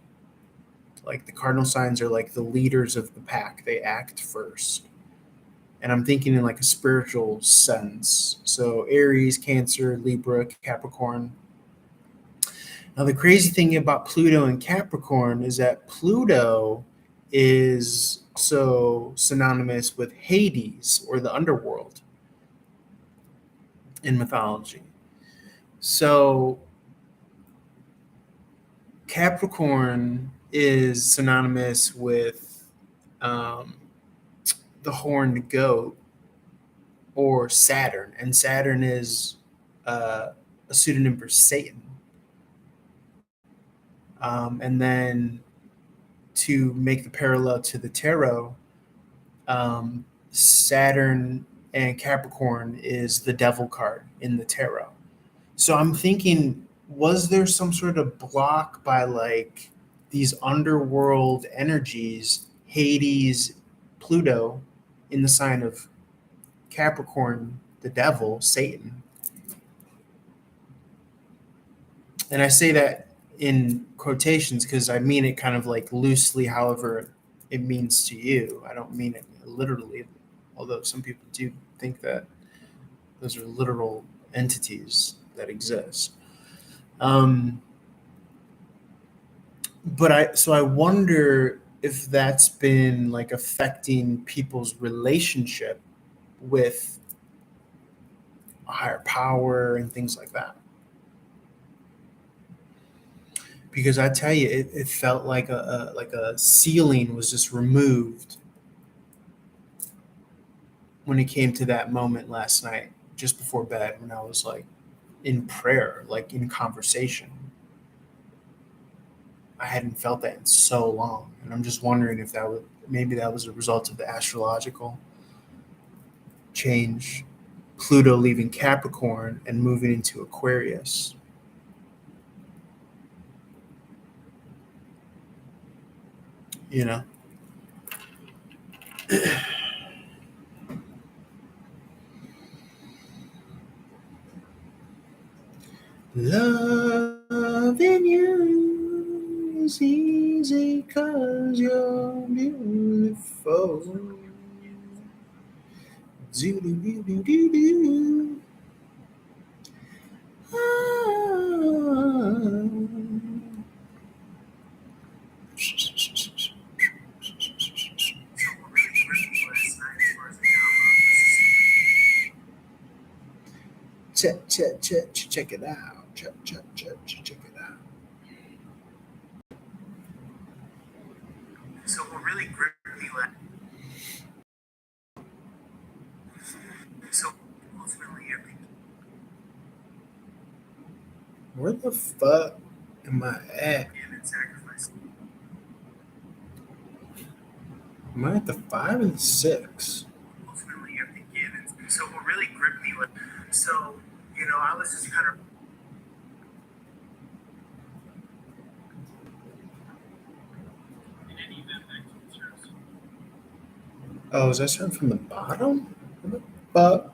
Like the cardinal signs are like the leaders of the pack, they act first. And I'm thinking in like a spiritual sense. So Aries, Cancer, Libra, Capricorn. Now the crazy thing about Pluto and Capricorn is that Pluto is so synonymous with Hades or the underworld in mythology. So Capricorn is synonymous with um, the horned goat or Saturn, and Saturn is a pseudonym for Satan. And then to make the parallel to the tarot, Saturn and Capricorn is the devil card in the tarot. So I'm thinking, was there some sort of block by like these underworld energies, Hades, Pluto, in the sign of Capricorn, the devil, Satan? And I say that in quotations because I mean it kind of like loosely, however it means to you. I don't mean it literally, although some people do think that those are literal entities that exist. Um, but I wonder if that's been like affecting people's relationship with a higher power and things like that. Because I tell you, it felt like a ceiling was just removed when it came to that moment last night, just before bed, when I was like in prayer, like in conversation. I hadn't felt that in so long, and I'm just wondering if that was maybe that was a result of the astrological change, Pluto leaving Capricorn and moving into Aquarius. You know, loving you is easy 'cause you're beautiful. Do do do do do do. Check it out. Check it out. So what really gripped me last. So ultimately, where the fuck am I at? Am I at the 5 and 6? Ultimately, you have to give it. So what really gripped me was, so I was just kind of. Oh, is that starting from the bottom? What the fuck?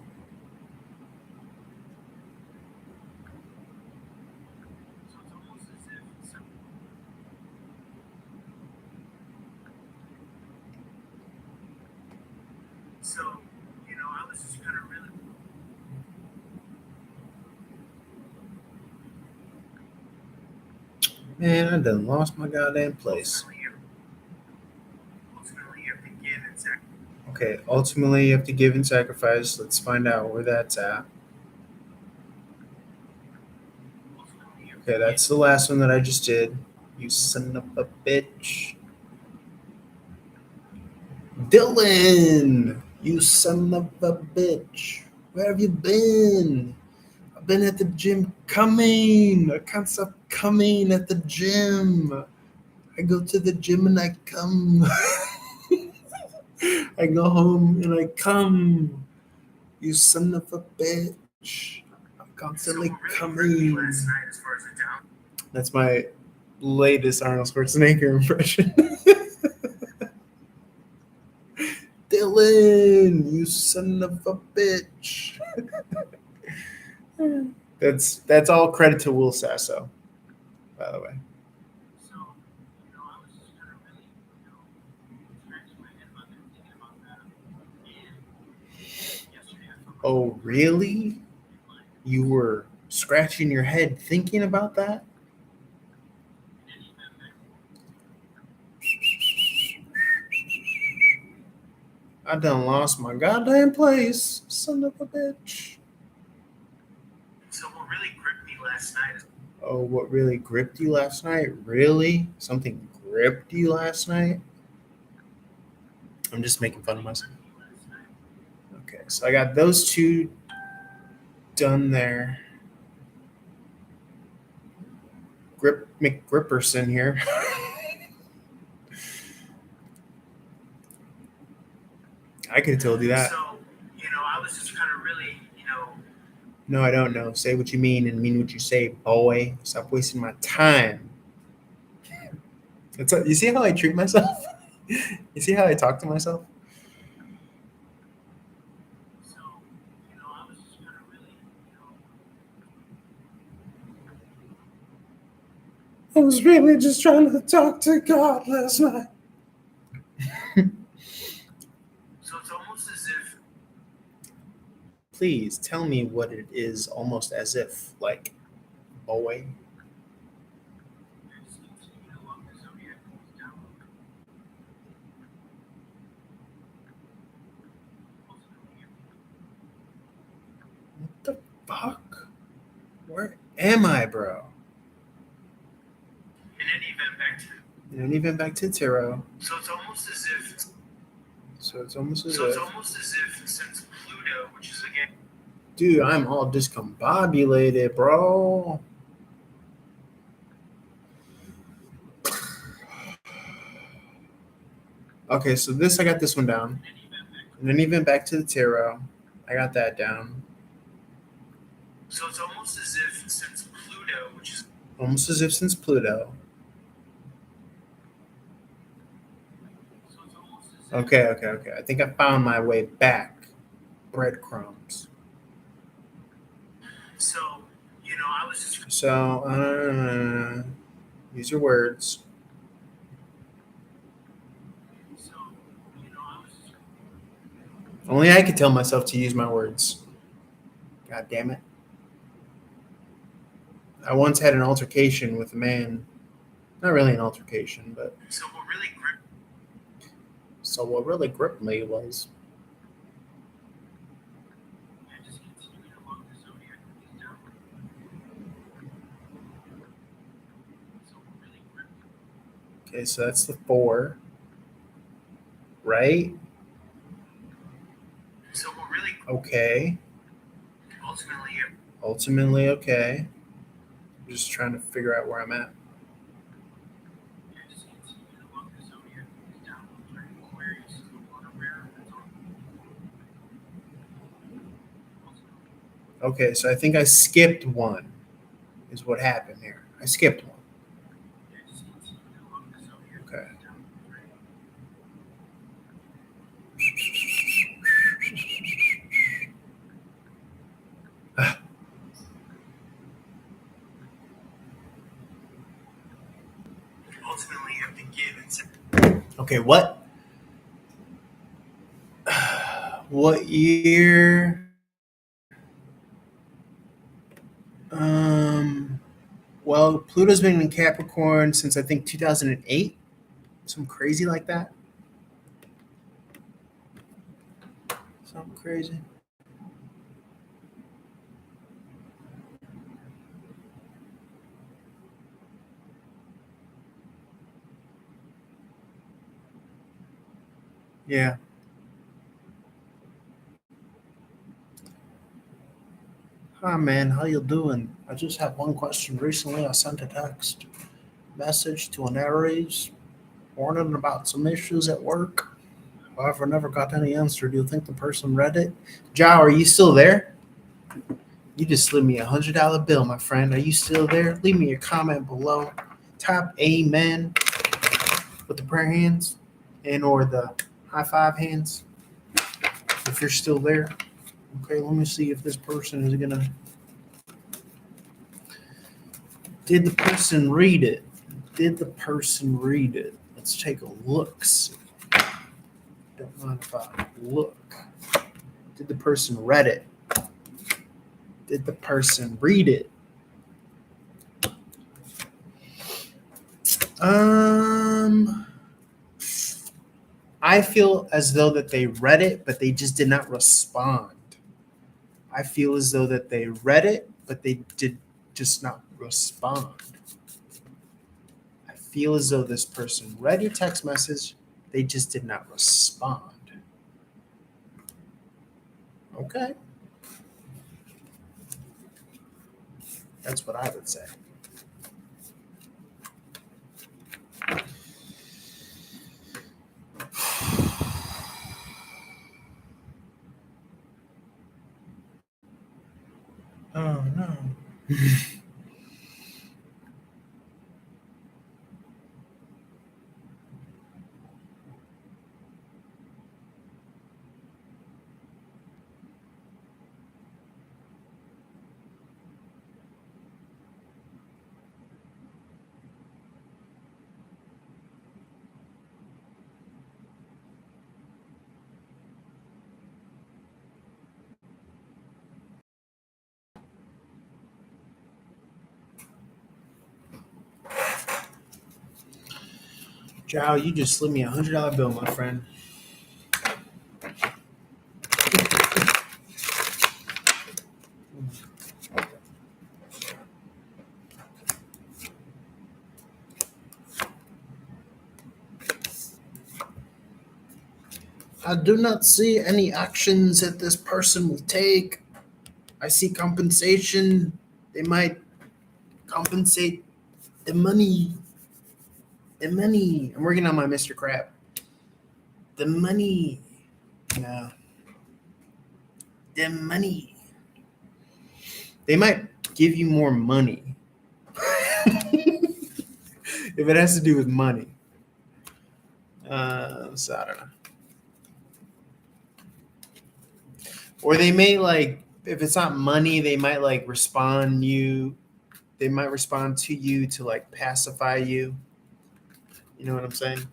So, I was just kind of really. Man, I done lost my goddamn place. Okay, ultimately you have to give and sacrifice. Let's find out where that's at. Okay, that's the last one that I just did. You son of a bitch. Dylan! You son of a bitch. Where have you been? I've been at the gym coming. I can't stop coming at the gym. I go to the gym and I come. I go home and I come. You son of a bitch. I'm constantly coming. That's my latest Arnold Schwarzenegger impression. Dylan, you son of a bitch. That's all credit to Will Sasso, by the way. Oh, really? You were scratching your head thinking about that? I done lost my goddamn place, son of a bitch. So what really gripped me last night is Oh, what really gripped you last night? Really? Something gripped you last night? I'm just making fun of myself. Okay, so I got those two done there. Grip McGripperson here. I could have told you that. So, I was just kind of really, No, I don't know. Say what you mean and mean what you say, boy. Stop wasting my time. You see how I treat myself? You see how I talk to myself? so, I was just kind of really, I was really just trying to talk to God last night. So it's almost as if. Please tell me what it is, almost as if, like, boy. What the fuck? Where am I, bro? In any event, back to Tiro. So it's almost as if. So it's almost as if since Pluto, which is again. Dude, I'm all discombobulated, bro. Okay, so I got this one down. And then even back to the tarot, I got that down. So it's almost as if since Pluto, which is. Almost as if since Pluto. Okay. I think I found my way back. Breadcrumbs. So, I was just. So, use your words. So, I was just. Only I could tell myself to use my words. God damn it. I once had an altercation with a man. Not really an altercation, but. So what really gripped me was. Okay, so that's the 4. Right? So what really. Okay. Ultimately, okay. I'm just trying to figure out where I'm at. Okay, so I think I skipped one, is what happened here. I skipped one. Okay. Ultimately, you have to give and. Okay, what? What year? Well, Pluto's been in Capricorn since I think 2008. Something crazy like that. Something crazy. Yeah. Hi, man. How you doing? I just have one question. Recently, I sent a text message to an Aries warning about some issues at work. However, never got any answer. Do you think the person read it? Jao, are you still there? You just slid me $100 bill, my friend. Are you still there? Leave me a comment below. Tap amen with the prayer hands and or the high five hands if you're still there. Okay, let me see if this person is gonna. Did the person read it? Did the person read it? Let's take a look. Don't mind if I look. Did the person read it? Did the person read it? I feel as though that they read it, but they just did not respond. I feel as though that they read it, but they did just not respond. I feel as though this person read your text message, they just did not respond. Okay. That's what I would say. Oh no. Jow, you just slid me $100 bill, my friend. I do not see any actions that this person will take. I see compensation. They might compensate the money. The money. I'm working on my Mr. Crab. The money. No. The money. They might give you more money. If it has to do with money. So I don't know. Or they may if it's not money, they might respond to you to pacify you. You know what I'm saying?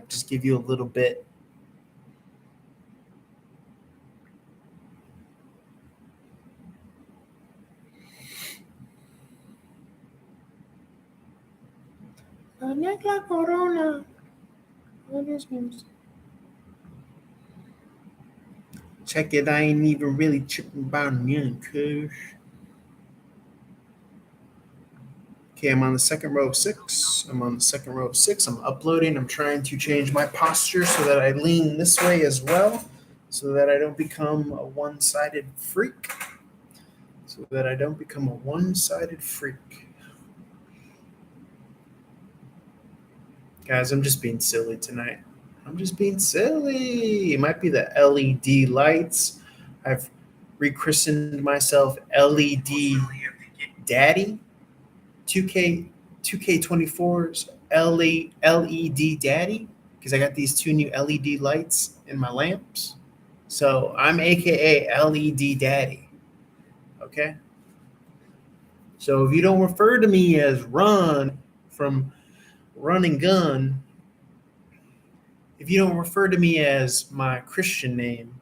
Just give you a little bit. Not like Corona. What is news? Check it, I ain't even really tripping about me, cuz. Okay, I'm on the second row of 6. I'm uploading. I'm trying to change my posture so that I lean this way as well, so that I don't become a one-sided freak. Guys, I'm just being silly tonight. I'm just being silly. It might be the LED lights. I've rechristened myself LED Daddy. 2K24's LED Daddy, because I got these 2 new LED lights in my lamps. So I'm AKA LED Daddy. Okay? So if you don't refer to me as Run from Run and Gun, if you don't refer to me as my Christian name,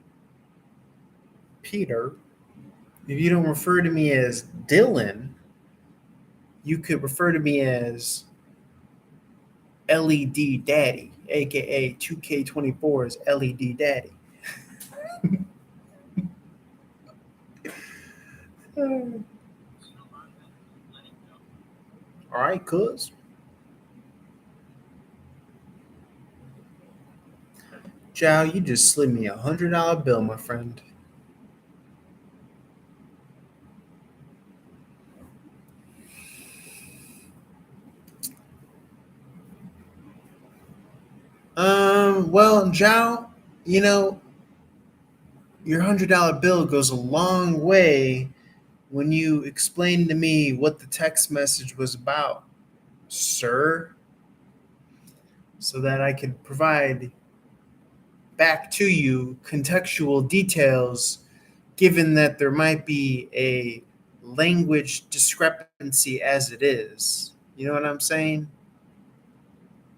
Peter, if you don't refer to me as Dylan, you could refer to me as LED Daddy, aka 2K24's LED Daddy. All right, cuz. Chow, you just slid me $100 bill, my friend. Well, Zhao, your $100 bill goes a long way when you explain to me what the text message was about, sir, so that I could provide back to you contextual details, given that there might be a language discrepancy as it is. You know what I'm saying?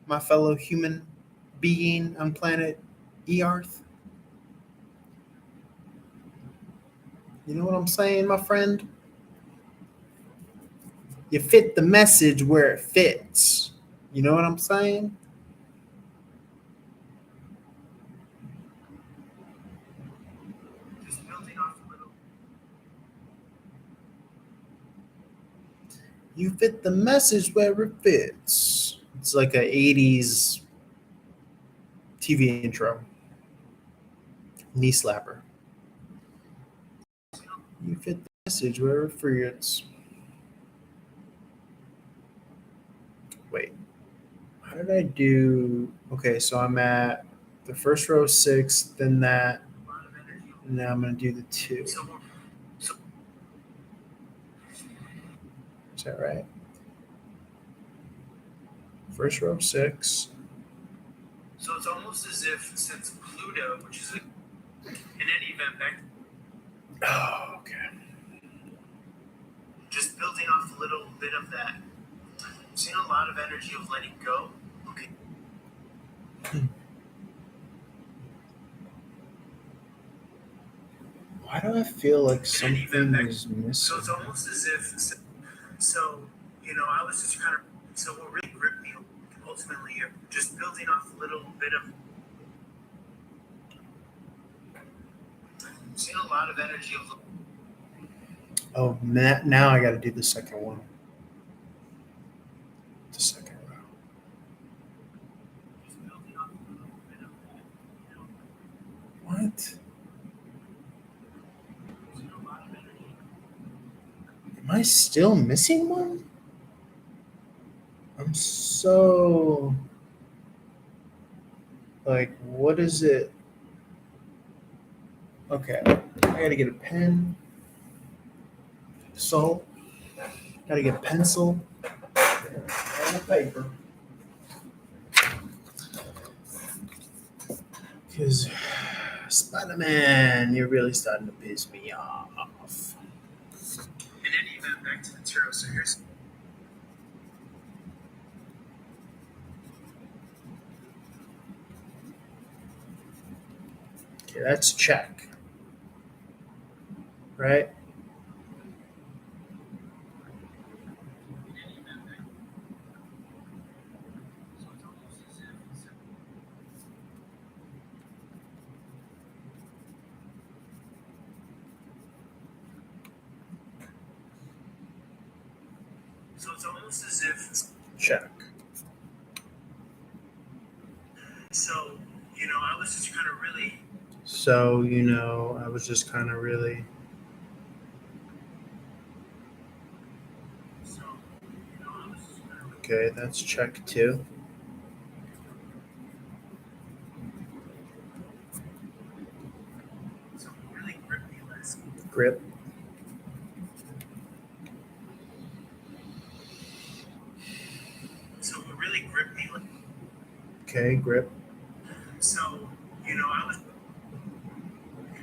My fellow human being on planet Earth. You know what I'm saying, my friend? You fit the message where it fits. You know what I'm saying? You fit the message where it fits. It's like a 80s TV intro. Knee slapper. You fit the message where it fits. Wait. How did I do? Okay, so I'm at the first row 6, then that, and now I'm going to do the 2. Is that right? First row 6. So it's almost as if since Pluto, which is in any event back, Oh, okay. just building off a little bit of that. Seen a lot of energy of letting go. Okay. Why do I feel like In any event something back, is missing? so it's almost as if I was just kind of so what really gripped me ultimately just building off a little bit of seen a lot of energy of Oh, now I got to do the second one. The second row. just building off a little bit of that. What? Seen a lot of energy. Am I still missing one? I'm so like, what is it? Okay, I gotta get a pen, salt, gotta get a pencil, and a paper. Because Spider-Man, you're really starting to piss me off. In any event, back to the tarot. So here's Okay, that's check. Right? so it's almost as if Check. so I was just kind of really So, I was just kind of really. so I was just kind of Okay, that's check 2. so what really gripped me last. Grip. So what really gripped me like Okay, grip. so I was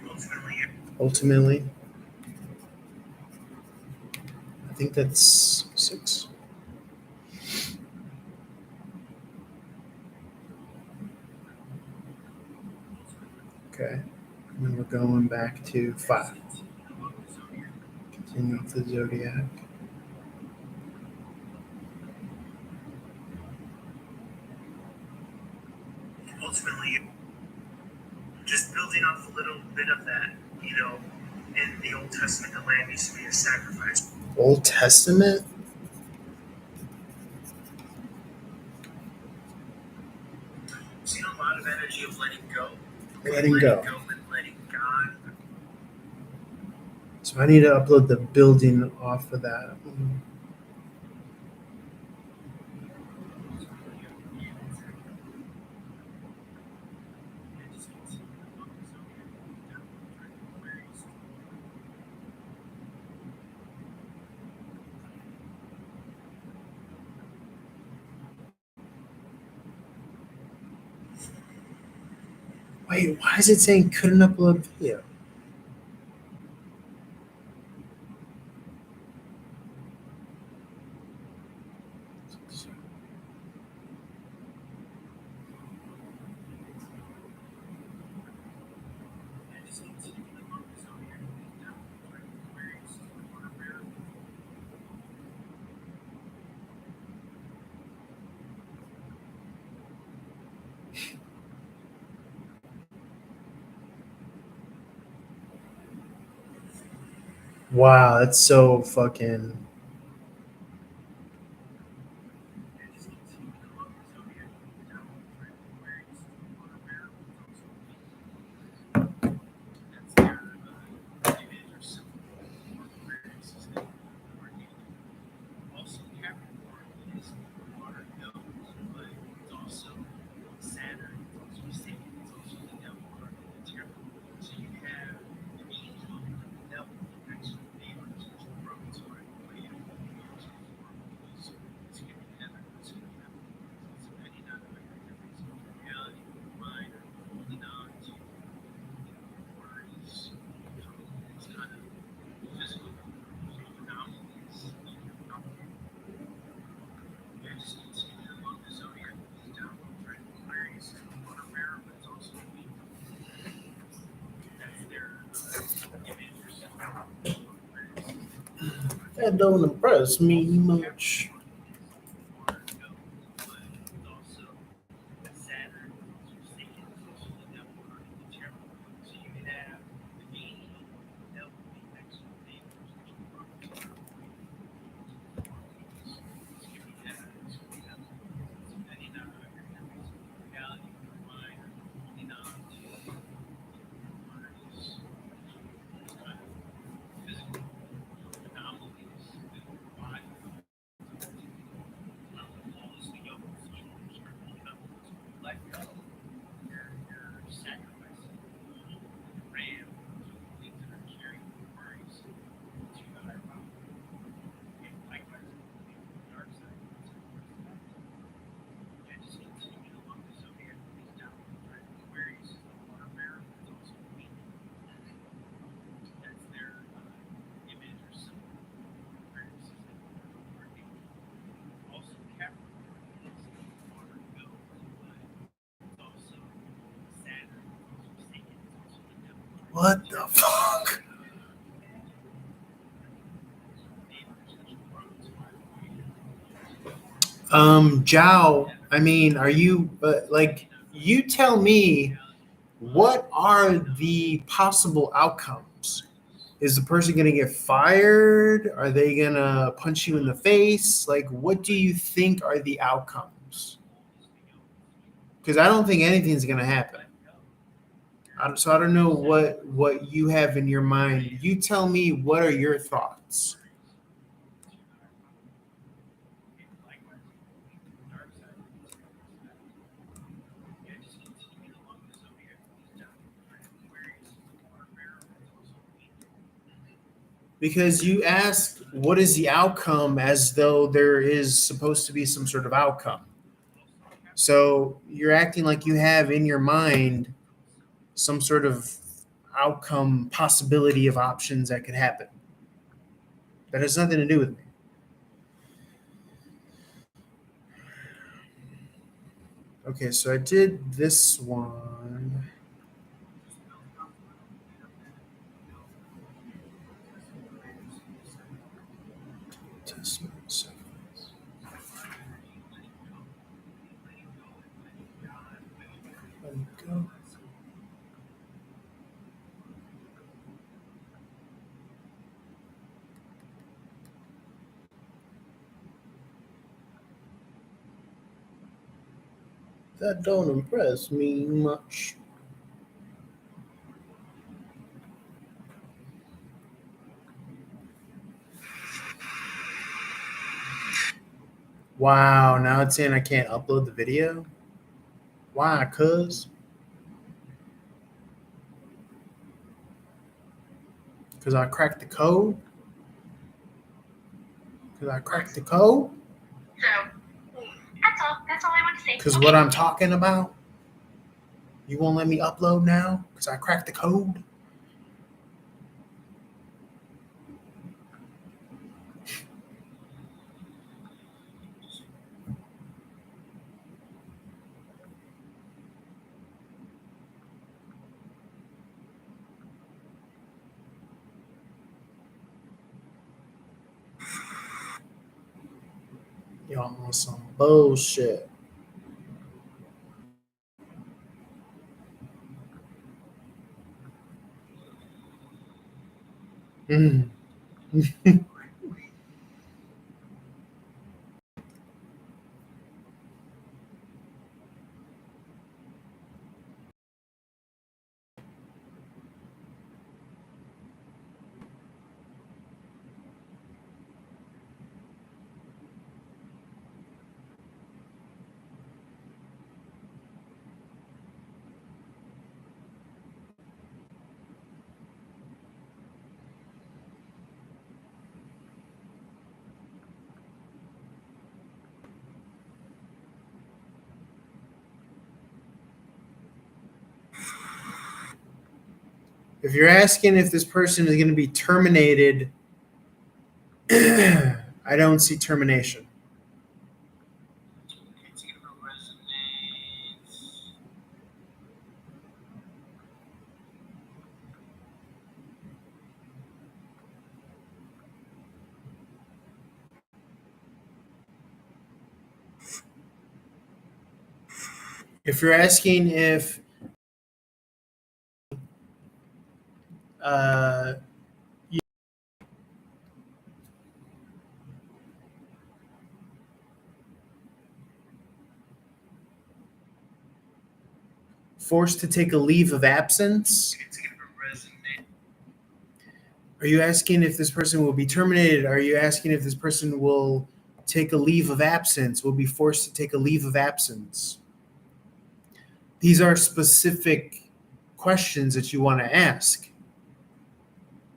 ultimately Ultimately, I think that's 6. Okay. And then we're going back to 5. Continue with the zodiac. ultimately just building off a little bit of that, in the Old Testament, the lamb used to be a sacrifice. Old Testament? Seen a lot of energy of letting go. Letting go. And letting God. So I need to upload the building off of that. Wait, why is it saying couldn't upload video? Wow, that's so fucking. That don't impress me much. What the fuck? Zhao, I mean, are you, like, you tell me, what are the possible outcomes? Is the person going to get fired? Are they going to punch you in the face? Like, what do you think are the outcomes? Because I don't think anything's going to happen. So I don't know what you have in your mind. You tell me, what are your thoughts? Because you ask, what is the outcome, as though there is supposed to be some sort of outcome. So you're acting like you have in your mind some sort of outcome, possibility of options that could happen. That has nothing to do with me. Okay, so I did this one. Let me go. That don't impress me much. Wow, now it's saying I can't upload the video? Why, cuz? Because I cracked the code? Because I cracked the code? So, that's all I want to say. Because what I'm talking about? You won't let me upload now? Because I cracked the code? Y'all on some bullshit. Mm. If you're asking if this person is going to be terminated, I don't see termination. If you're asking if uh, forced to take a leave of absence, are you asking if this person will be terminated? Are you asking if this person will take a leave of absence, will be forced to take a leave of absence? These are specific questions that you want to ask.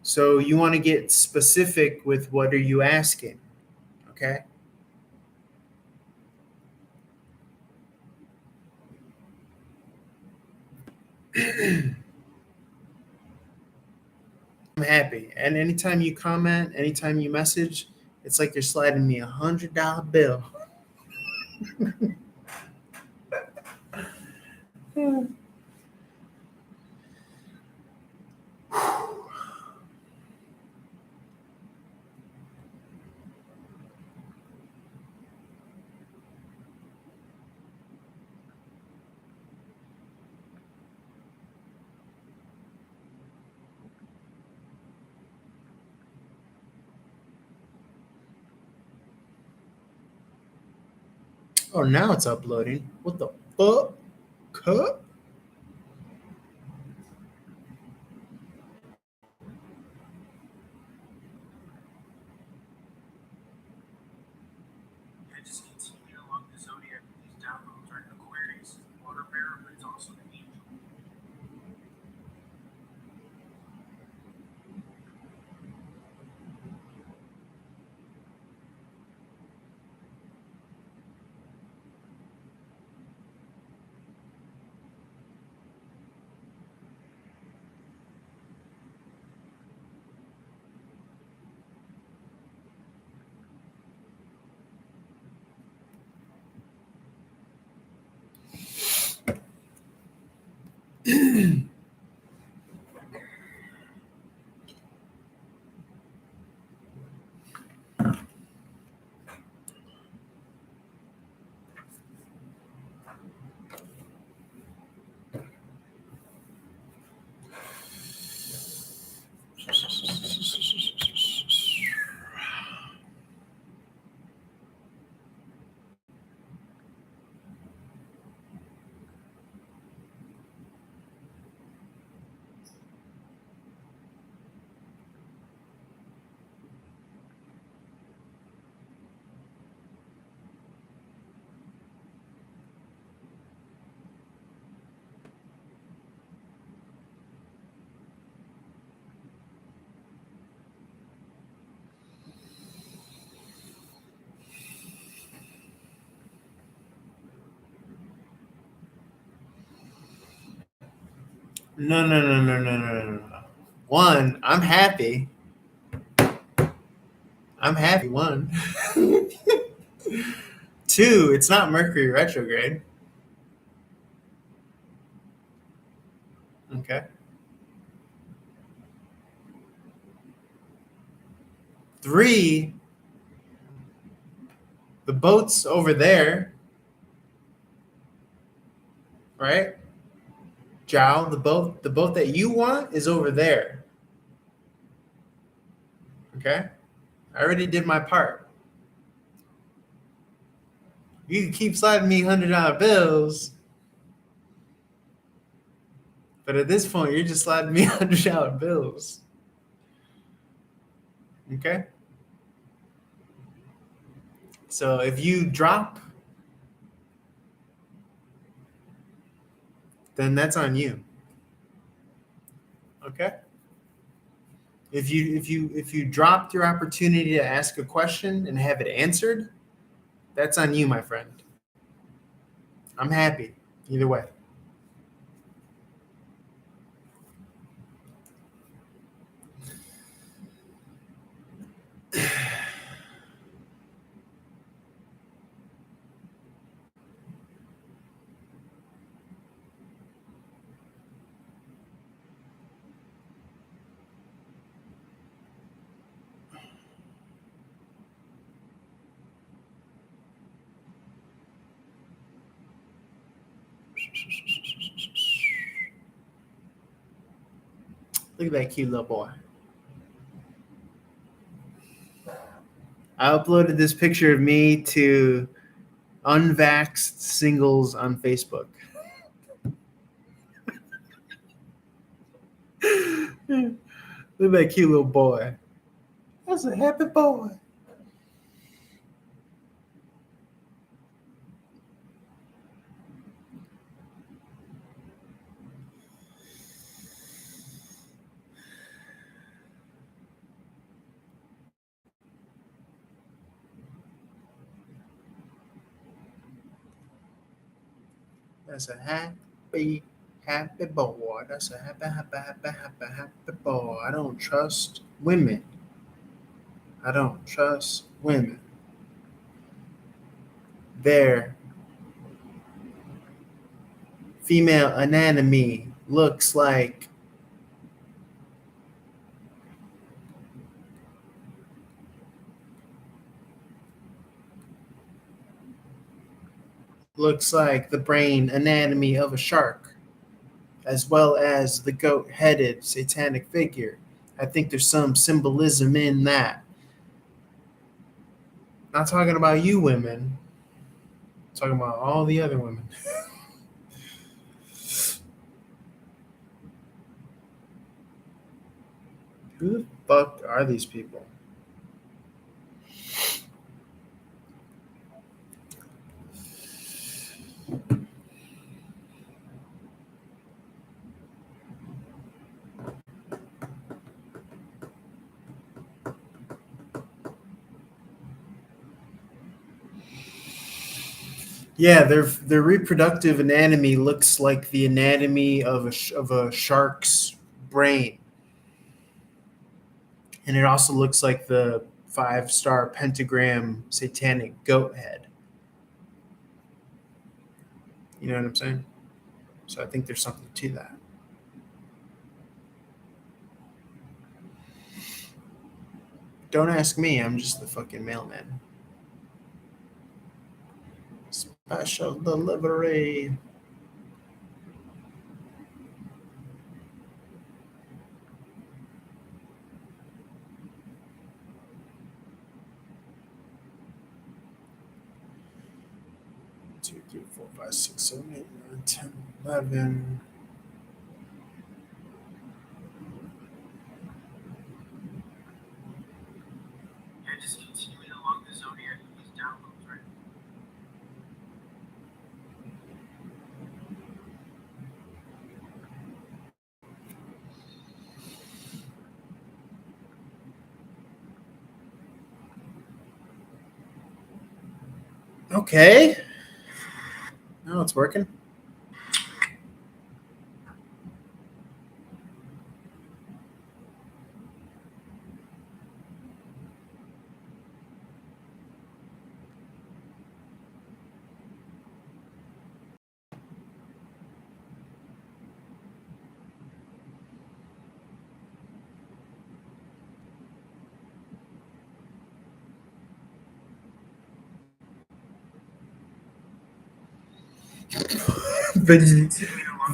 So you want to get specific with what are you asking, okay? I'm happy. And anytime you comment, anytime you message, it's like you're sliding me $100 bill. Oh, now it's uploading. What the fuck? Cut? Just continue along the zodiac with these downloads, right? Aquarius, water bearer, but it's also an angel. No, no, no, no, no, no, no, no. One, I'm happy. I'm happy. One. Two, it's not Mercury retrograde. Okay. Three, the boat's over there, right? Jow, the boat that you want is over there. Okay? I already did my part. You can keep sliding me $100 bills, but at this point, you're just sliding me $100 bills. Okay? So if you drop, then that's on you. Okay? If you dropped your opportunity to ask a question and have it answered, that's on you, my friend. I'm happy either way. Look at that cute little boy. I uploaded this picture of me to unvaxxed singles on Facebook. Look at that cute little boy. That's a happy boy. That's a happy, happy boy. That's a happy, happy, happy, happy, happy boy. I don't trust women. I don't trust women. Their female anatomy looks like the brain anatomy of a shark, as well as the goat-headed satanic figure. I think there's some symbolism in that. Not talking about you women. I'm talking about all the other women. Who the fuck are these people? Yeah, their reproductive anatomy looks like the anatomy of a shark's brain, and it also looks like the 5-star pentagram satanic goat head. You know what I'm saying? So I think there's something to that. Don't ask me. I'm just the fucking mailman. Special delivery. Two, three, 4, 5, 6, 7, 8, 9, 10, 11. Yeah, just continuing along the Zodiac with these downloads, right? Okay. Now it's working.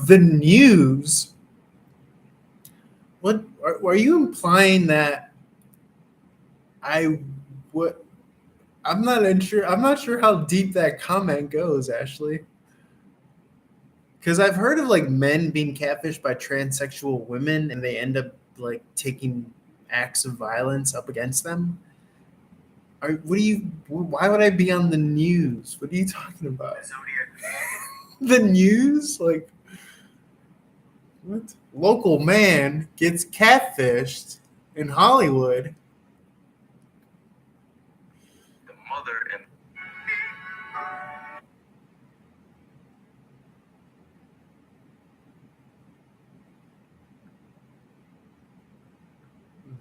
The news. What are you implying that I would? I'm not sure. I'm not sure how deep that comment goes, Ashley. Because I've heard of like men being catfished by transsexual women, and they end up like taking acts of violence up against them. What do you? Why would I be on the news? What are you talking about? The Zodiac. The news? Like what? Local man gets catfished in Hollywood. The mother and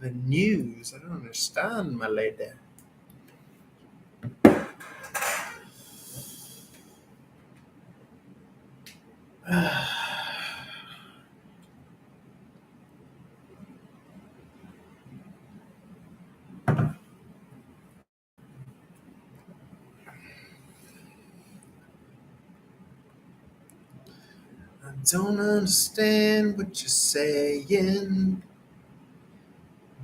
The news? I don't understand, my lady. I don't understand what you're saying.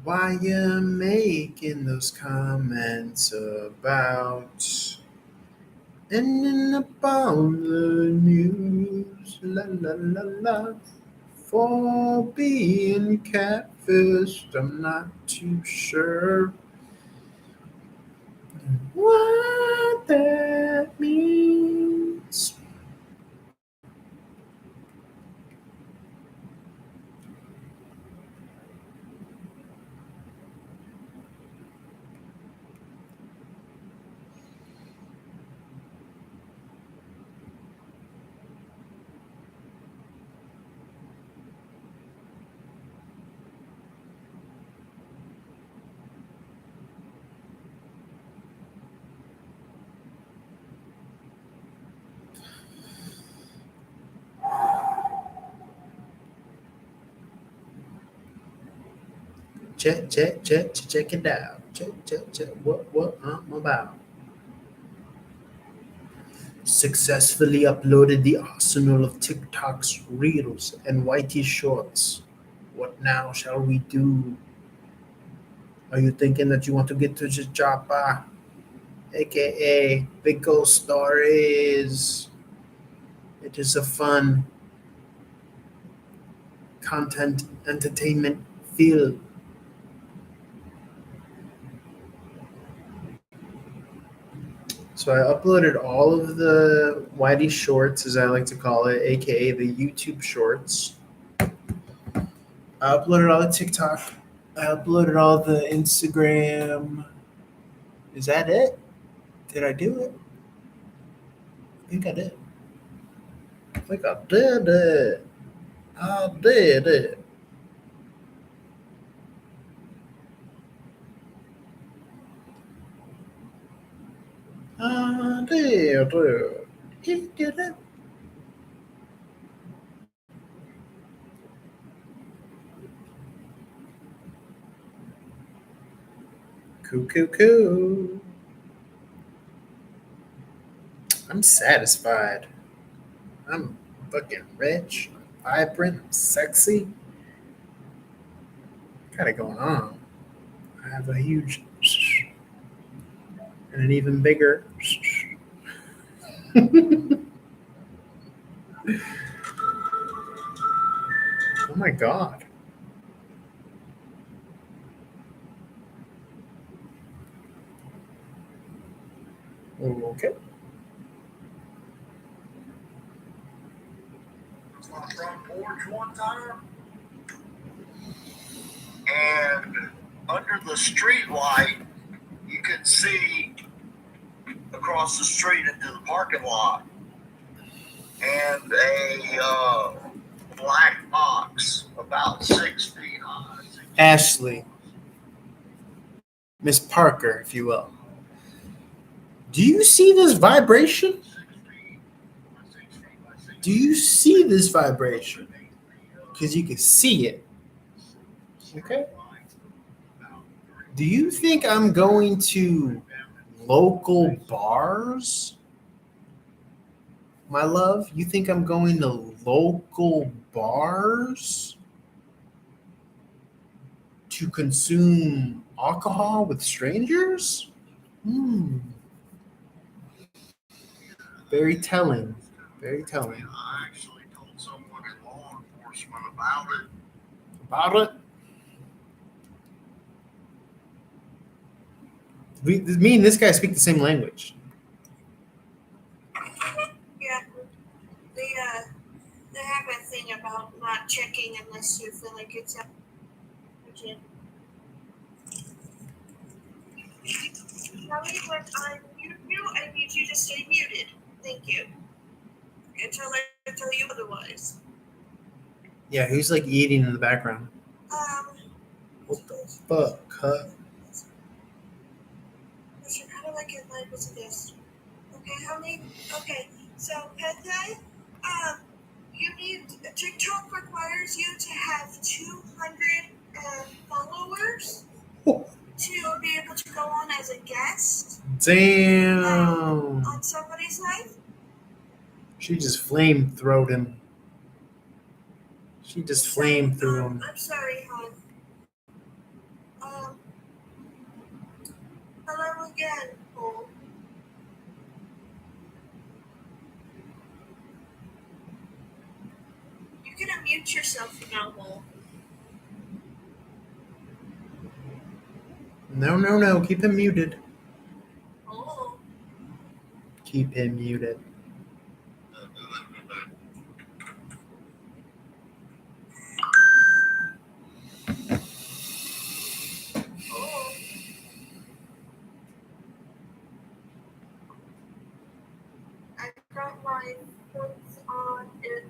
Why you making those comments about ending up on the news? La la la la. For being catfished, I'm not too sure what that means. Check it out. Check. What I'm about. Successfully uploaded the arsenal of TikToks, Reels, and YT Shorts. What now shall we do? Are you thinking that you want to get to the Japa, aka Big Ghost Stories? It is a fun content entertainment field. So I uploaded all of the Whitey shorts, as I like to call it, aka the YouTube shorts. I uploaded all the TikTok. I uploaded all the Instagram. Is that it? Did I do it? I think I did. I think I did it. I did it. I did it. He did it. Cool. I'm satisfied. I'm fucking rich, vibrant, sexy. Got it going on. I have a huge and an even bigger. Oh my god. Okay. My front porch one time, and under the street light, you could see across the street into the parking lot, and a black box about 6 feet high. Ashley, Miss Parker, if you will. Do you see this vibration? Do you see this vibration? Because you can see it. Okay. Do you think I'm going to local bars? My love, you think I'm going to local bars to consume alcohol with strangers? Very telling. Very telling. I actually told someone in law enforcement about it. About it? Me and this guy speak the same language. Yeah, they have a thing about not checking unless you feel like it's urgent. Kelly, when I mute you, I need you to stay muted. Thank you. Until I tell you otherwise. Yeah, who's like eating in the background? What the fuck, huh? Listen, how do I get live with this? Okay, honey? Okay, so Pete, you need, TikTok requires you to have 200 followers to be able to go on as a guest Damn. on somebody's live. She just flame-throwed him. She just flame threw him. I'm sorry, hon. Hello again, Cole. You can unmute yourself now, Cole. No. Keep him muted. Oh. Keep him muted. Oh. I got my foot on it.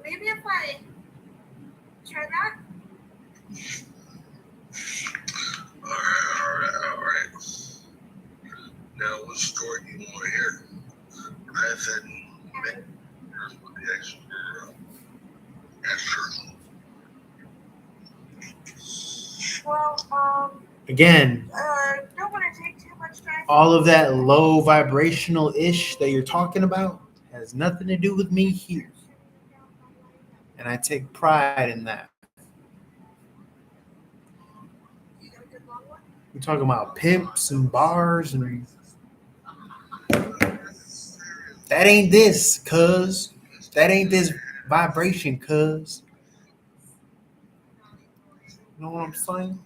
Maybe if I try that. All right. Now, what story do you want to hear? I said, here's what the extra. Well, Again, don't want to take too much time. all of that low vibrational ish that you're talking about has nothing to do with me here. And I take pride in that. We're talking about pimps and bars, and that ain't this, cuz. That ain't this vibration, cuz. You know what I'm saying?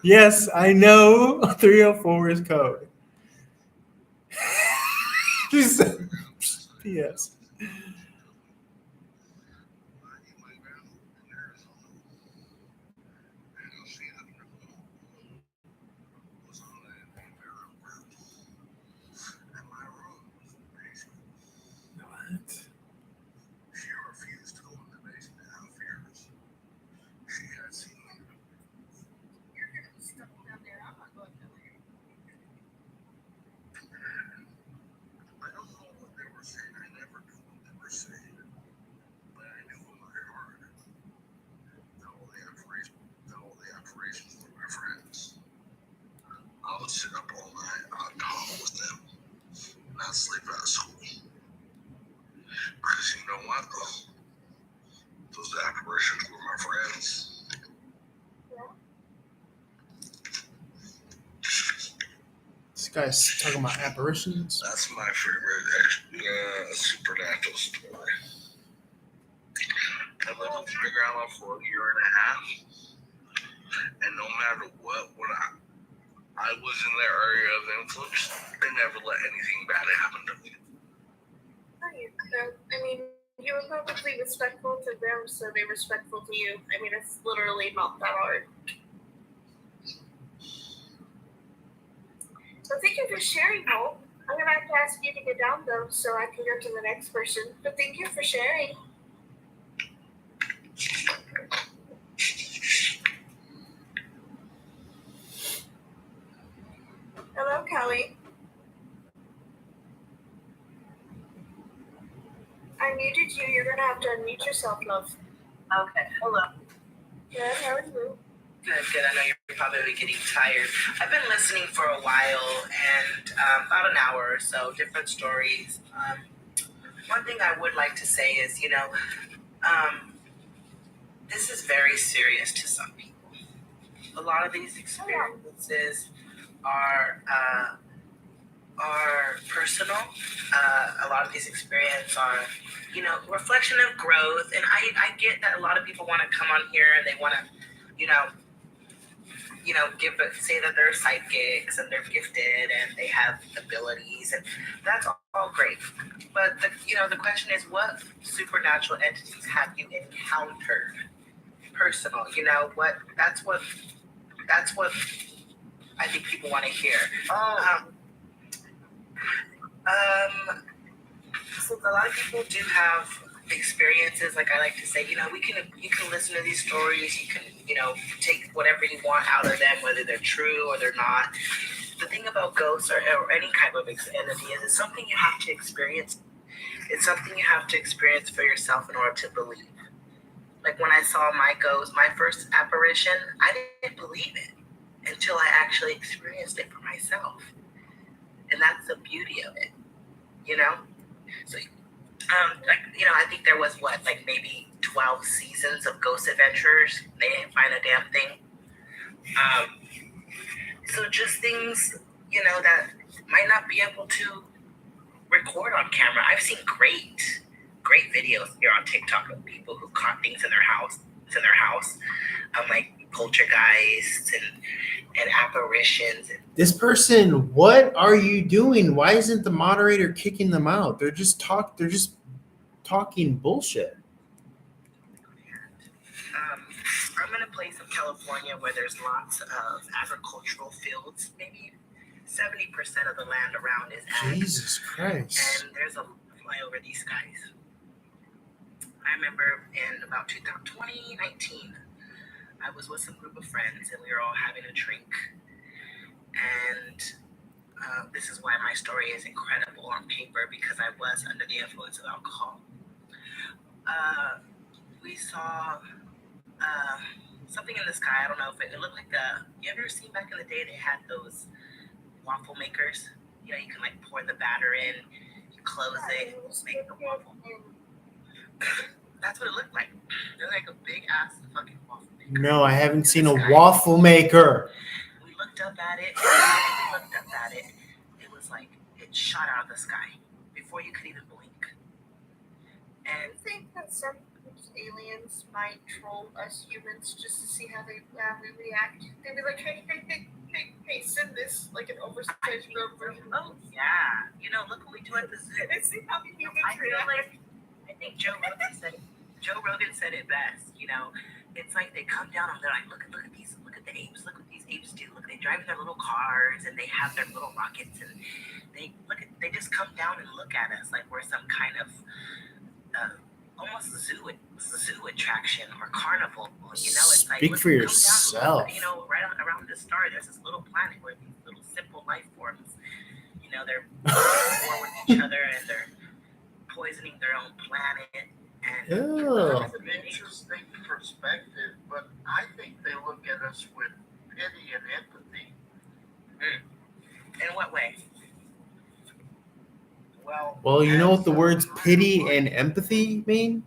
Yes, I know 304 is code. Yes. What? She refused to go in the basement out of fears. She had seen me. You're gonna be stuck down there. I'm not going down there. I don't know what they were saying. I never knew what they were saying. But I knew in my heart that all the apparitions were my friends. I would sit up all night. I'd talk with them. And I'd sleep out of school. Because you know what? Those apparitions were my friends. This guy's talking about apparitions. That's my favorite supernatural story. I lived with my grandma for a year and a half, and no matter what, when I was in their area of influence, they never let anything bad happen to me. I mean, you were probably respectful to them, so they respectful to you. I mean, it's literally not that hard. So thank you for sharing, Hope. I'm gonna have to ask you to get down though, so I can go to the next person. But thank you for sharing. Hello, Kelly. I muted you. You're gonna have to unmute yourself, love. Okay, hello. Good. How are you? Good. I know you're probably getting tired. I've been listening for a while, and about an hour or so, different stories. One thing I would like to say is, this is very serious to some people. A lot of these experiences are personal. A lot of these experiences are, reflection of growth. And I get that a lot of people want to come on here and they want to, say that they're psychics and they're gifted and they have abilities, and that's all great. But the question is, what supernatural entities have you encountered? Personal, that's what I think people want to hear. So a lot of people do have experiences, like I like to say, you can listen to these stories, you can, take whatever you want out of them, whether they're true or they're not. The thing about ghosts or any type of entity is it's something you have to experience. It's something you have to experience for yourself in order to believe. Like when I saw my ghost, my first apparition, I didn't believe it until I actually experienced it for myself. And that's the beauty of it, So I think there was maybe 12 seasons of Ghost Adventures. They didn't find a damn thing. So just things, that might not be able to record on camera. I've seen great videos here on TikTok of people who caught things in their house, like poltergeists and apparitions. This person, what are you doing? Why isn't the moderator kicking them out? They're just talking bullshit. I'm in a place in California where there's lots of agricultural fields. Maybe 70% of the land around is ag. Jesus Christ. And there's a flyover these guys. I remember in about 2019, I was with some group of friends and we were all having a drink. And this is why my story is incredible on paper, because I was under the influence of alcohol. We saw something in the sky. I don't know if it looked like you ever seen back in the day they had those waffle makers? You can pour the batter in, you close it, make the waffle. That's what it looked like. They're like a big ass fucking waffle maker. No, I haven't seen a waffle maker. We looked up at it. It was like it shot out of the sky before you could even blink. And I think that some aliens might troll us humans just to see how we react. They'd be like, hey, send this like an oversized version. oh yeah, look what we do at the zoo. And see how the humans I feel react. like I think Joe Rogan said it best. It's like they come down and they're like, look at the apes, look what these apes do. Look, they drive in their little cars and they have their little rockets and they just come down and look at us like we're some kind of almost zoo attraction or carnival. It's like Speak look, for come yourself. down and look, right around this star, there's this little planet where these little simple life forms, they're war with each other and they're poisoning their own planet. And Ew. That's an interesting perspective, but I think they look at us with pity and empathy. in what way? Well, you know what the words pity and empathy mean?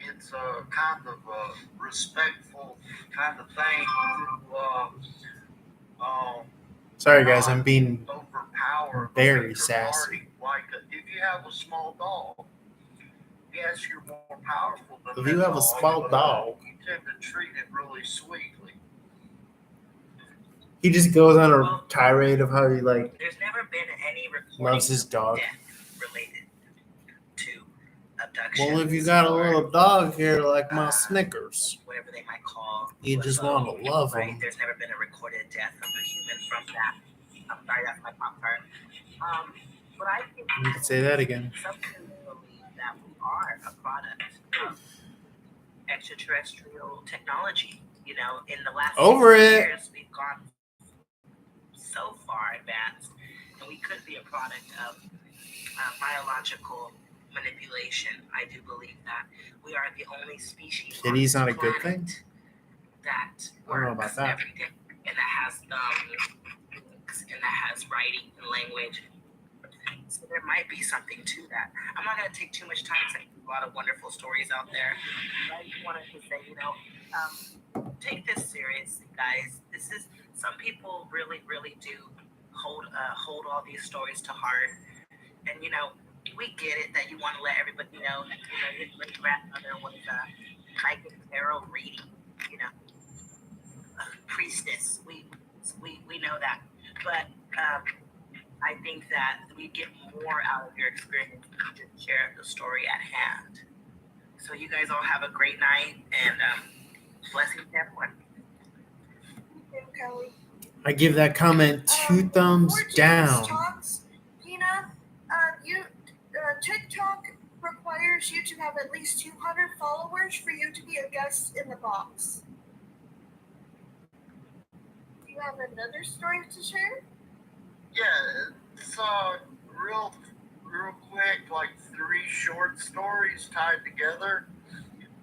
It's a kind of a respectful kind of thing to Sorry, guys, I'm being overpower very your sassy. party. Like if you have a small dog, yes, you're more powerful than If you that have a dog, small but dog. you tend to treat it really sweetly. He just goes on a tirade of how he There's never been any reporting loves his dog. of death related to abduction. Well, if you got a little dog here like my Snickers, whatever they might call, you just want to love right? him. There's never been a recorded death of a human from that. I'm sorry, that's my Pop-Tart. But I think You can say that again. some people believe that we are a product of extraterrestrial technology. In the last Over 60 it. years, we've gone so far advanced, and we could be a product of biological manipulation. I do believe that we are the only species on Kitty's this not a good planet thing? that I don't know works about that. every day, and that has books, and that has writing and language. So there might be something to that. I'm not going to take too much time saying a lot of wonderful stories out there. But I just wanted to say, take this serious, guys. Some people really, really do hold all these stories to heart. And we get it that you want to let everybody know that your great grandmother was a psychic tarot reading, a priestess. We know that, but I think that we get more out of your experience to share the story at hand. So you guys all have a great night and blessings to everyone. Kelly. I give that comment 2 thumbs Before Jesus down. Talks, Tina, TikTok requires you to have at least 200 followers for you to be a guest in the box. Do you have another story to share? Yeah, it's real quick, like 3 short stories tied together.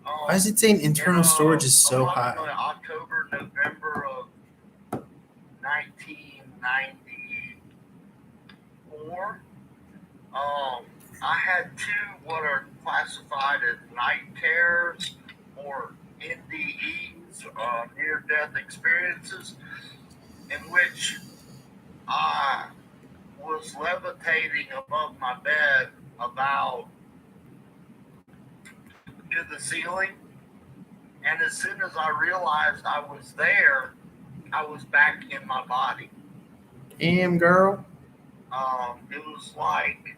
Why is it saying internal storage is so high? October, November of 1994. I had two what are classified as night terrors or NDEs, near-death experiences, in which I was levitating above my bed about to the ceiling, and as soon as I realized I was there, I was back in my body. Damn, girl. It was like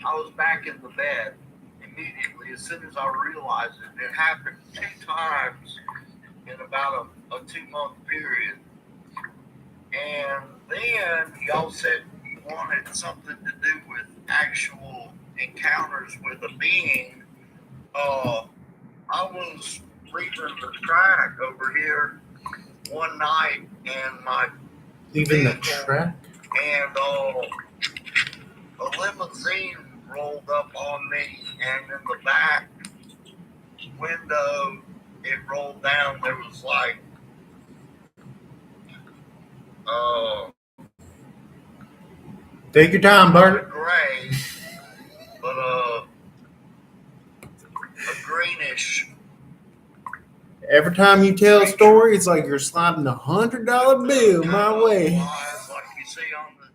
I was back in the bed immediately as soon as I realized it. It happened 2 times in about a 2-month period. And then y'all said you wanted something to do with actual encounters with a being. I was leaving the track over here one night, and my Leaving the vehicle, track. and a limousine rolled up on me, and in the back window it rolled down. There was like Take your time, Bart. gray, but a greenish. Every time you tell a story, it's like you're sliding $100 bill my way. Eyes like you see on the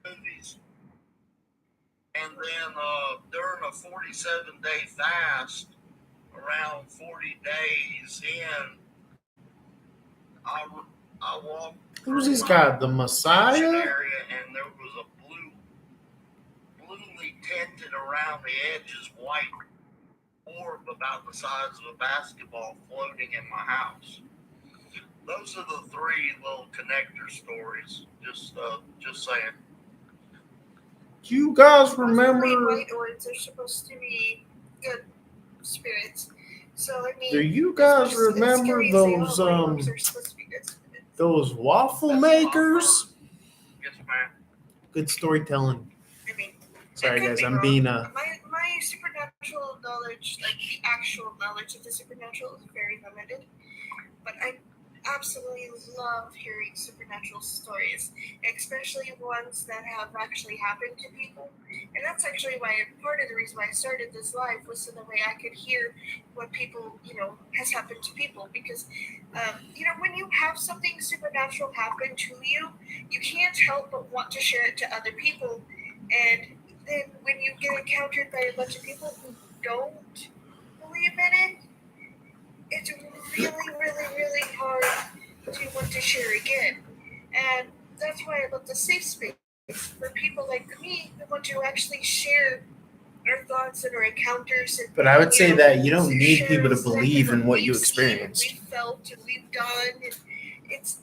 movies. And then during a 47-day fast, around 40 days in, I walked Who's this through guy? The my Messiah? area, and there was a bluely tinted around the edges white orb about the size of a basketball floating in my house. Those are the 3 little connector stories. Just saying. Do you guys Possibly remember? white orbs are supposed to be good spirits. So I mean, Do you guys as remember scary as they are, those white orbs are supposed to be good spirits. those waffle makers? Yes, ma'am. Good storytelling. I mean, Sorry I could guys, be I'm wrong. being My supernatural knowledge, like the actual knowledge of the supernatural, is very limited. But I absolutely love hearing supernatural stories, especially ones that have actually happened to people. And that's actually why part of the reason why I started this live was so that way I could hear what people, has happened to people. Because, when you have something supernatural happen to you, you can't help but want to share it to other people. And then when you get encountered by a bunch of people who don't believe in it, it's really, really, really hard to want to share again. And that's why I love the safe space for people like me who want to actually share our thoughts and our encounters. And, But I would say that you don't to need share people to exactly believe in what you we've seen and experienced. we've felt and we've done. And it's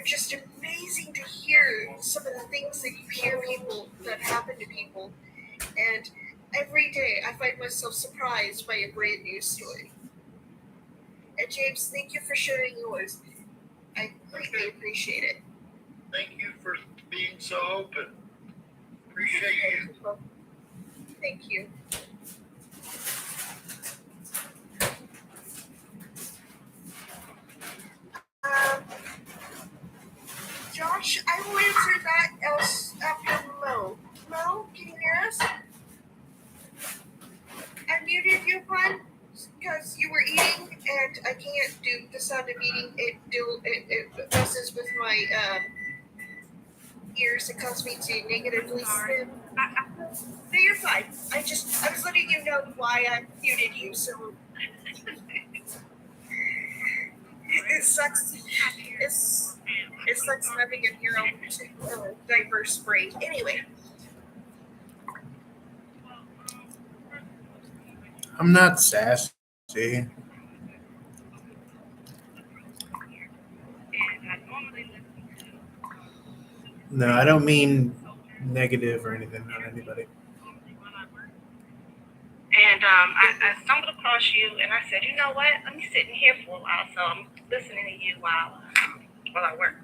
just amazing to hear some of the things that you hear people that happen to people. And every day I find myself surprised by a brand new story. And James, thank you for sharing yours. I greatly appreciate it. Thank you for being so open. Appreciate you. Thank you. Josh, I will answer that else after Mo. Mo, can you hear us? I muted you, Glenn, because you were eating, and I can't do the sound of eating. It messes with my ears. It causes me to negatively spin. No, you're fine. I was letting you know why I muted you. So it sucks. It sucks having a neuro diverse brain. Anyway. I'm not sassy. No, I don't mean negative or anything on anybody. And I stumbled across you, and I said, you know what? Let me sit in here for a while. So I'm listening to you while I work.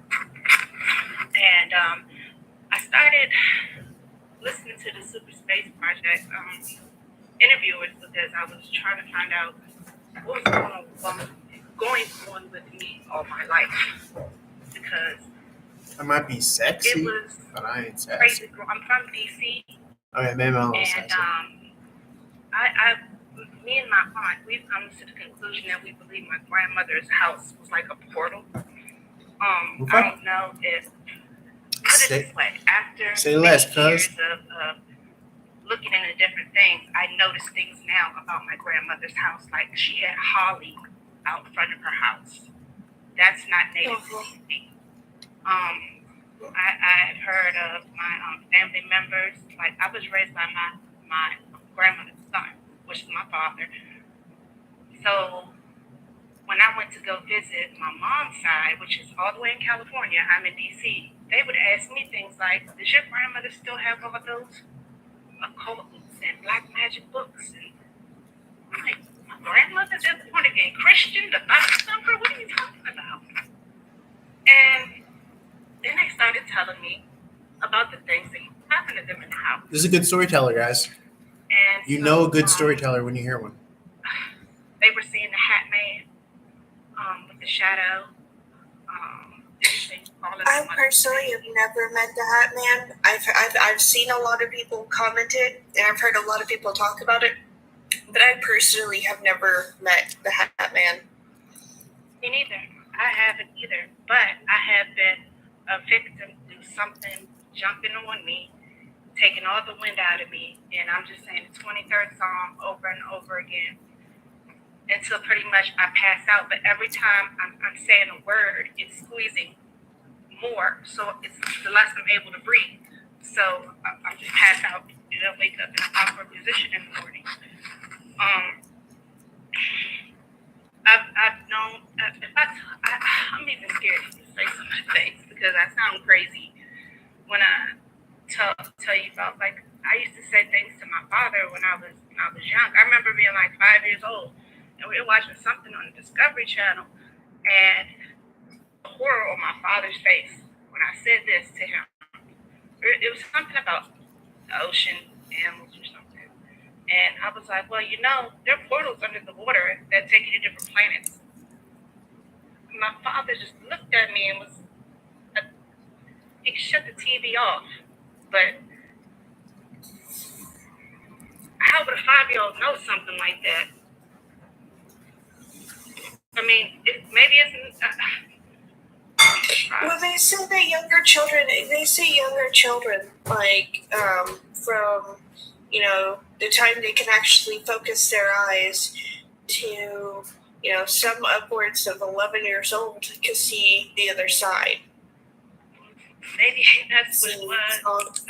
And I started listening to the Super Space Project interviewers because I was trying to find out what was going on with me all my life. Because I might be it sexy, was but I ain't sassy. crazy. I'm from DC, Okay, maybe my little And sister. me and my aunt, we've come to the conclusion that we believe my grandmother's house was like a portal. Okay. I don't know if, put it this way, after Say less, many years cuz. of looking into different things, I notice things now about my grandmother's house. Like she had holly out front of her house. That's not native to DC. I had heard of my family members. Like I was raised by my grandmother's son, which is my father. So when I went to go visit my mom's side, which is all the way in California, I'm in DC, they would ask me things like, does your grandmother still have all those occult and black magic books? And I'm like, my grandmother just born again Christian, the Bible thumper? What are you talking about? And then they started telling me about the things that happened to them in the house. This is a good storyteller, guys. And You so, know a good storyteller when you hear one. They were seeing the Hat Man with the shadow. I personally have never met the Hat Man. I've seen a lot of people comment it, and I've heard a lot of people talk about it, but I personally have never met the Hat Man. Me neither. I haven't either. But I have been a victim to something jumping on me, taking all the wind out of me, and I'm just saying the 23rd Psalm over and over again until pretty much I pass out. But every time I'm saying a word, it's squeezing more, so it's the less I'm able to breathe. So I'm just pass out, wake up in an awkward position in the morning. I've known, I'm even scared to say some of the things because I sound crazy when I tell you about, like, I used to say things to my father when I was young. I remember being like 5 years old and we were watching something on the Discovery Channel, and the horror on my father's face when I said this to him. It was something about the ocean, animals or something. And I was like, well, there are portals under the water that take you to different planets. My father just looked at me and he shut the TV off. But how would a 5-year-old know something like that? I mean, maybe it's... Well, they say that younger children, like, from, the time they can actually focus their eyes to, some upwards of 11 years old can see the other side. Maybe that's what it was.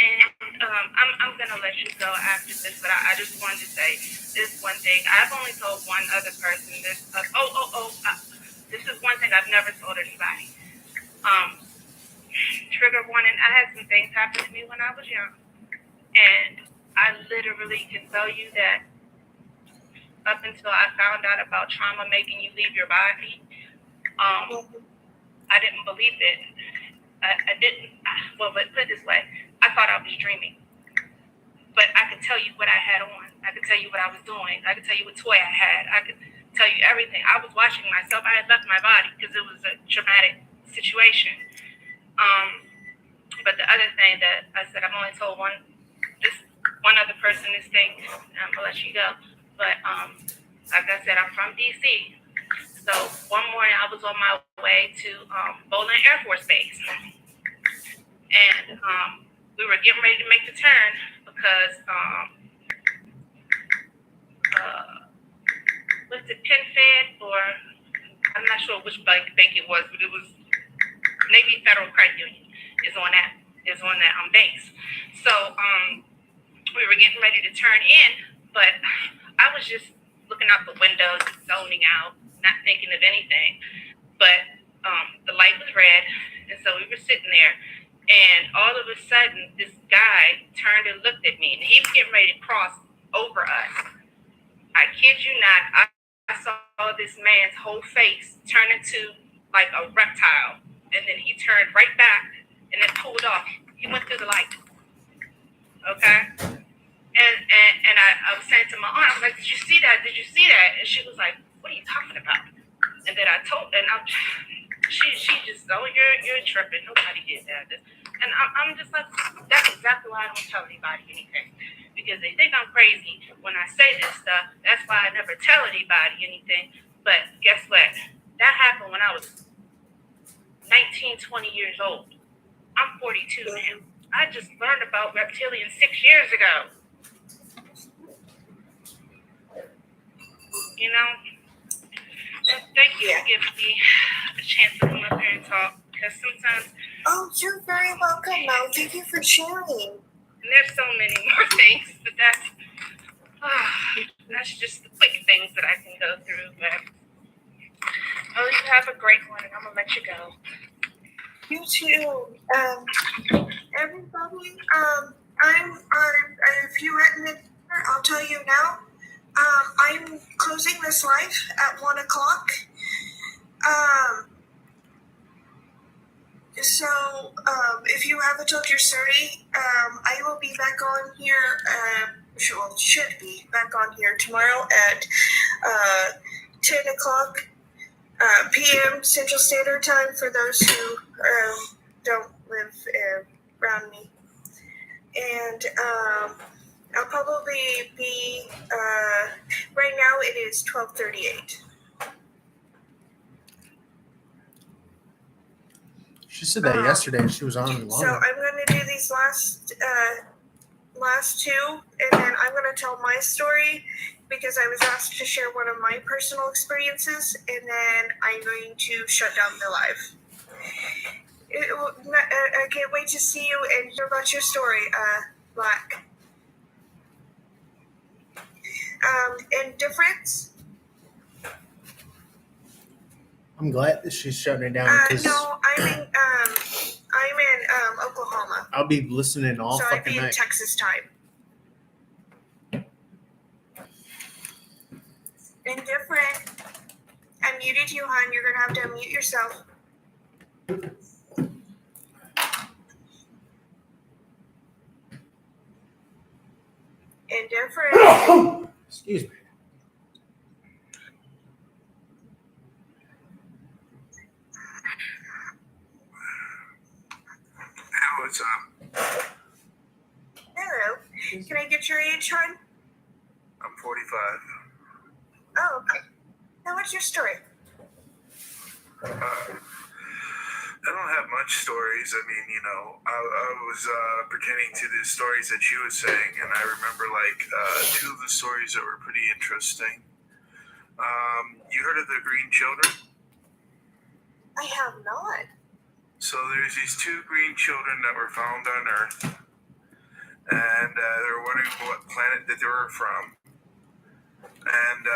And I'm going to let you go after this, but I just wanted to say this one thing. I've only told one other person this. This is one thing I've never told anybody. Trigger warning, I had some things happen to me when I was young. And I literally can tell you that up until I found out about trauma making you leave your body, I didn't believe it. I didn't, but put it this way, I thought I was dreaming. But I could tell you what I had on. I could tell you what I was doing. I could tell you what toy I had. I could tell you everything. I was watching myself. I had left my body because it was a traumatic situation. But the other thing that I said, I've only told one other person this thing. I'm going to let you go. But like I said, I'm from DC. So one morning I was on my way to Bolin Air Force Base. And we were getting ready to make the turn because was it PenFed, or I'm not sure which bank it was, but it was Navy Federal Credit Union is on that base. So we were getting ready to turn in, but I was just looking out the windows, zoning out, not thinking of anything. But the light was red, and so we were sitting there, and all of a sudden, this guy turned and looked at me, and he was getting ready to cross over us. I kid you not, I saw this man's whole face turn into like a reptile, and then he turned right back and then pulled off. He went through the light. Okay? And I was saying to my aunt, I was like, did you see that? Did you see that? And she was like, what are you talking about? And then she just, oh, you're tripping. Nobody did that. And I'm just like, that's exactly why I don't tell anybody anything. Because they think I'm crazy when I say this stuff. That's why I never tell anybody anything. But guess what? That happened when I was 19, 20 years old. I'm 42 now. I just learned about reptilians 6 years ago. You know? And thank you for giving me a chance to come up here and talk. Because sometimes, Oh, you're very welcome, Mo. Thank you for sharing. and there's so many more things, but that's just the quick things that I can go through. But you have a great one, and I'm gonna let you go. You too. Everybody, if you hadn't been here, I'll tell you now. I'm closing this live at 1 o'clock. So, if you haven't told your story, I will be back on here, should be back on here tomorrow at 10 o'clock p.m. Central Standard Time for those who don't live around me. And I'll probably be, right now it is 12:38. She said that yesterday. She was on So longer. I'm going to do these last two, and then I'm going to tell my story because I was asked to share one of my personal experiences, and then I'm going to shut down the live. I can't wait to see you and hear about your story, Black. Indifference? I'm glad that she's shutting it down because No, I'm in Oklahoma, I'll be listening all so I'd fucking be in night. Texas time. Indifferent. I muted you, hon. You're gonna have to unmute yourself. Indifferent. Excuse me. What's up? Hello. Can I get your age, hon? I'm 45. Oh, okay. Now, what's your story? I don't have much stories. I mean, you know, I was pertaining to the stories that she was saying, and I remember like two of the stories that were pretty interesting. You heard of the Green Children? I have not. So there's these two green children that were found on Earth, and they were wondering what planet that they were from. And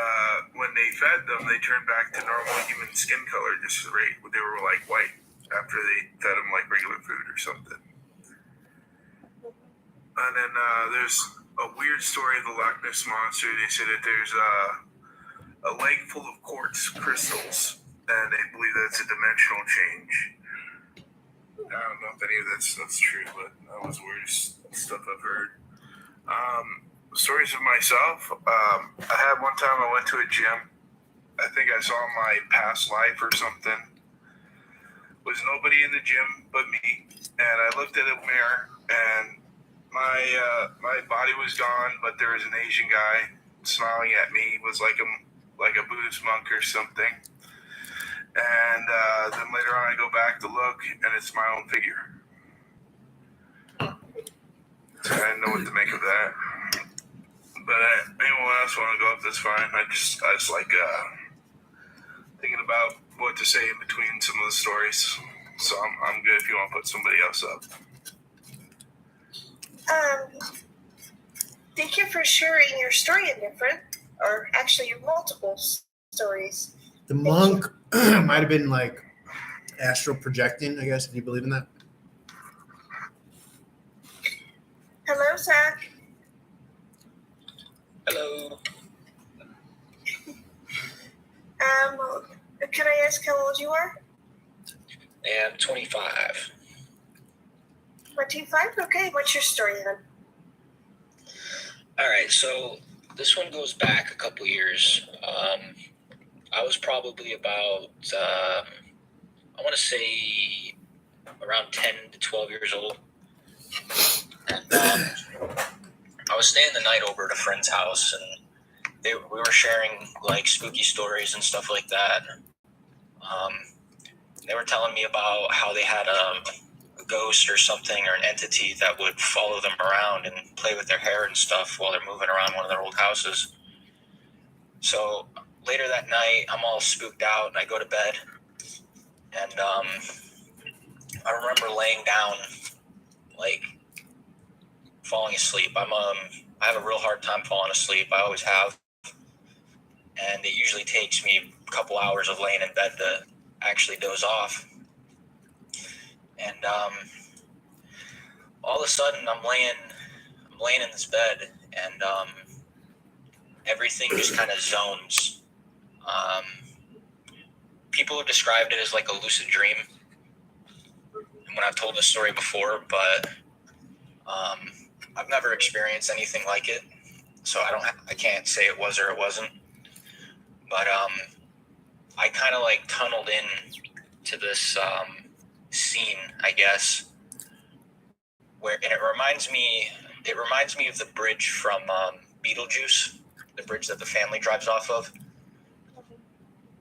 when they fed them, they turned back to normal human skin color, just right. They were like white after they fed them like regular food or something. And then there's a weird story of the Loch Ness Monster. They say that there's a lake full of quartz crystals, and they believe that's a dimensional change. I don't know if any of that stuff's true, but that was the weirdest stuff I've heard. Stories of myself. I had one time I went to a gym. I think I saw my past life or something. Was nobody in the gym but me, and I looked at a mirror, and my body was gone, but there was an Asian guy smiling at me. He was like a Buddhist monk or something. And then later on, I go back to look, and it's my own figure. So I didn't know what to make of that. But anyone else want to go up, that's fine. I just like thinking about what to say in between some of the stories. So I'm good if you want to put somebody else up. Thank you for sharing your story, Indifferent, or actually your multiple stories. The monk might have been like astral projecting, I guess, if you believe in that. Hello, Zach. Hello. Can I ask how old you are? And 25. 25? Okay, what's your story then? All right, so this one goes back a couple years. I was probably about, I want to say around 10 to 12 years old. And I was staying the night over at a friend's house, and we were sharing like spooky stories and stuff like that. They were telling me about how they had a ghost or something, or an entity that would follow them around and play with their hair and stuff while they're moving around one of their old houses. So later that night, I'm all spooked out and I go to bed, and I remember laying down, like falling asleep. I have a real hard time falling asleep. I always have, and it usually takes me a couple hours of laying in bed to actually doze off. And all of a sudden, I'm laying in this bed, and everything just kind of zones. People have described it as like a lucid dream when I've told this story before, but I've never experienced anything like it, so I can't say it was or it wasn't. But I kind of like tunneled in to this scene, I guess, and it reminds me of the bridge from Beetlejuice, the bridge that the family drives off of.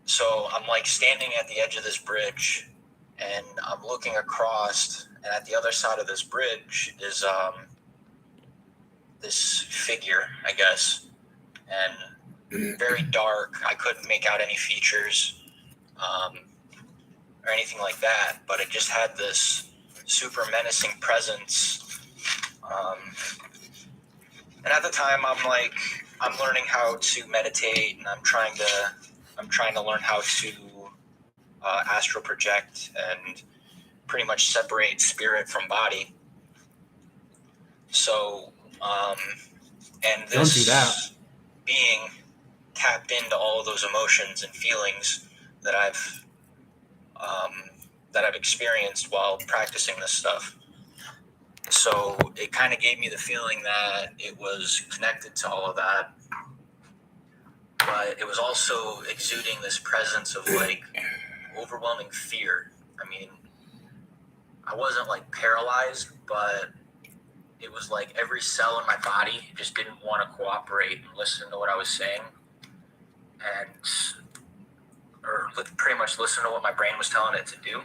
So I'm like standing at the edge of this bridge, and I'm looking across, and at the other side of this bridge is this figure, I guess, and very dark. I couldn't make out any features or anything like that, but it just had this super menacing presence. And at the time, I'm learning how to meditate, and I'm trying to learn how to astral project and pretty much separate spirit from body. So, and this Don't do that. being tapped into all of those emotions and feelings that I've experienced while practicing this stuff. So it kind of gave me the feeling that it was connected to all of that, but it was also exuding this presence of like overwhelming fear. I mean, I wasn't like paralyzed, but it was like every cell in my body just didn't want to cooperate and listen to what I was saying, or pretty much listen to what my brain was telling it to do.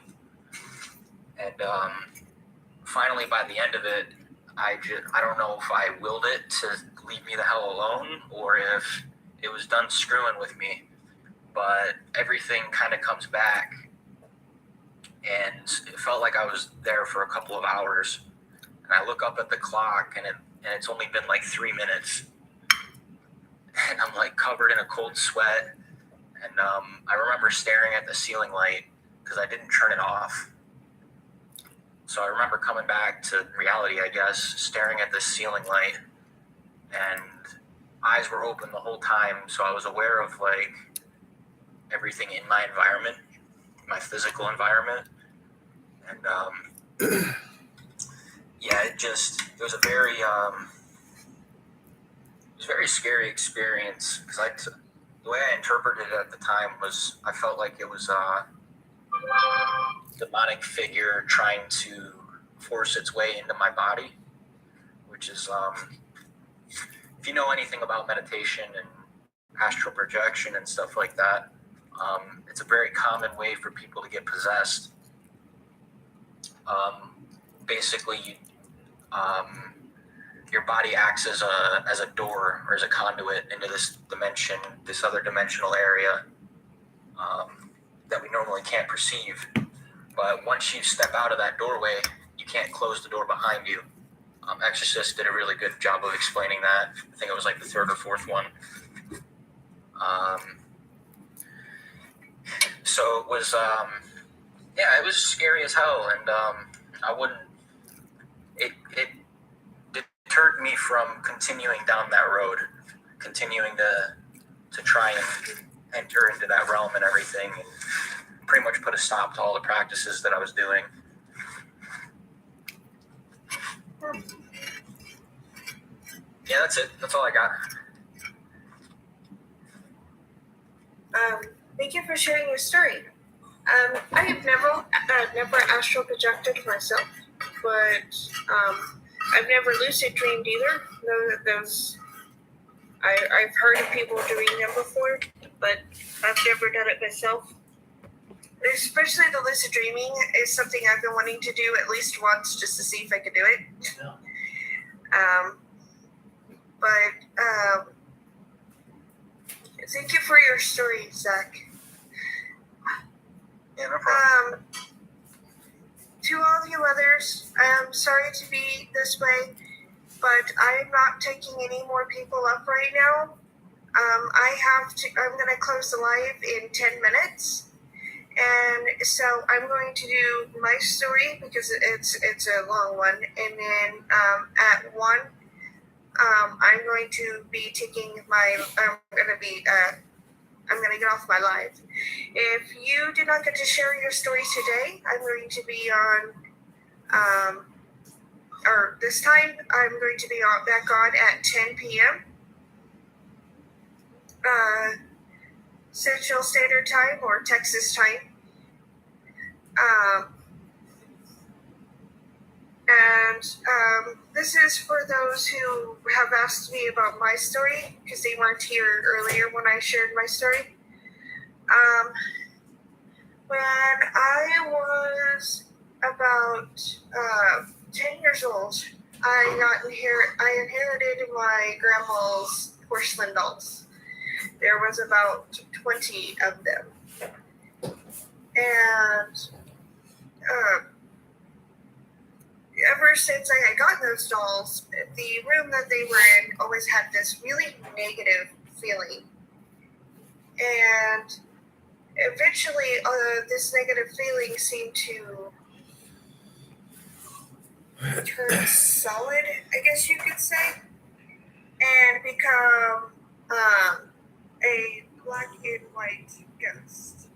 And finally, by the end of it, I don't know if I willed it to leave me the hell alone or if it was done screwing with me, but everything kind of comes back, and it felt like I was there for a couple of hours. And I look up at the clock, and it's only been like 3 minutes, and I'm like covered in a cold sweat. And I remember staring at the ceiling light because I didn't turn it off. So I remember coming back to reality, I guess, staring at the ceiling light, and eyes were open the whole time. So I was aware of like everything in my environment, my physical environment. And yeah, it was a very scary experience, because the way I interpreted it at the time was I felt like it was a demonic figure trying to force its way into my body, which is, if you know anything about meditation and astral projection and stuff like that, it's a very common way for people to get possessed. Basically, your body acts as a door or as a conduit into this dimension, this other dimensional area that we normally can't perceive. But once you step out of that doorway, you can't close the door behind you. Exorcist did a really good job of explaining that. I think it was like the third or fourth one. So it was, it was scary as hell, and it deterred me from continuing down that road, continuing to try and enter into that realm and everything, and pretty much put a stop to all the practices that I was doing. Yeah, that's it. That's all I got. Thank you for sharing your story. I have never astral projected myself, but I've never lucid dreamed either. I've heard of people doing them before, but I've never done it myself. Especially the lucid dreaming is something I've been wanting to do at least once just to see if I could do it. Thank you for your story, Zach. Yeah, no problem. To all you others, I'm sorry to be this way, but I'm not taking any more people up right now. I'm going to close the live in 10 minutes. And so I'm going to do my story because it's a long one. And then at 1, I'm going to be taking I'm going to get off my live. If you did not get to share your story today, I'm going to be on, this time, I'm going to be back on at 10 p.m. Central Standard Time or Texas time. This is for those who have asked me about my story because they weren't here earlier when I shared my story. When I was about 10 years old, I inherited my grandma's porcelain dolls. There was about 20 of them. And ever since I had gotten those dolls, the room that they were in always had this really negative feeling. And eventually, this negative feeling seemed to turn solid, I guess you could say, and become a black and white ghost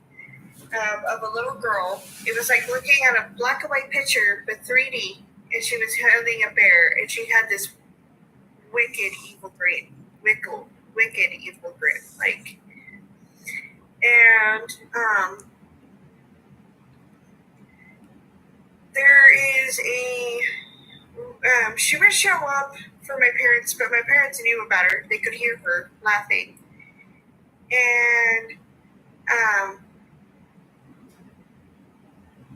of a little girl. It was like looking at a black and white picture, but 3D, and she was holding a bear, and she had this wicked evil grin, like. And there is she would show up for my parents, but my parents knew about her. They could hear her laughing. And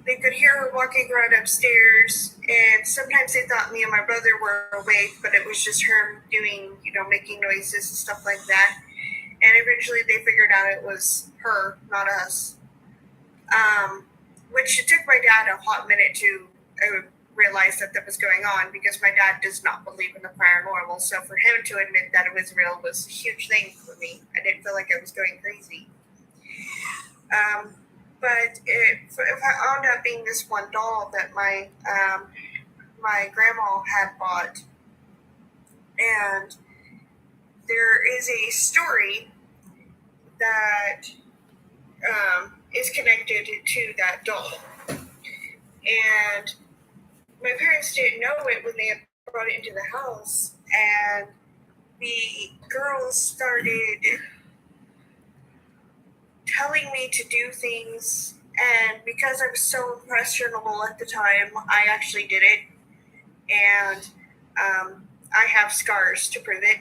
they could hear her walking around upstairs, and sometimes they thought me and my brother were awake, but it was just her doing, making noises and stuff like that. And eventually they figured out it was her, not us. Which it took my dad a hot minute to realize that was going on, because my dad does not believe in the paranormal. So for him to admit that it was real was a huge thing for me. I didn't feel like I was going crazy. But it wound up being this one doll that my grandma had bought. And there is a story that is connected to that doll. And my parents didn't know it when they had brought it into the house. And the girls started telling me to do things. And because I was so impressionable at the time, I actually did it. And I have scars to prove it.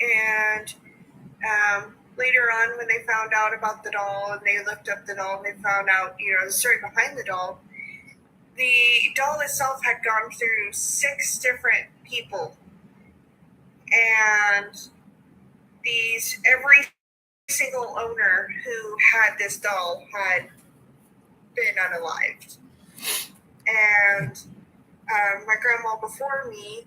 And later on, when they found out about the doll and they looked up the doll and they found out, the story behind the doll itself had gone through 6 different people. And every single owner who had this doll had been unalived. And my grandma before me,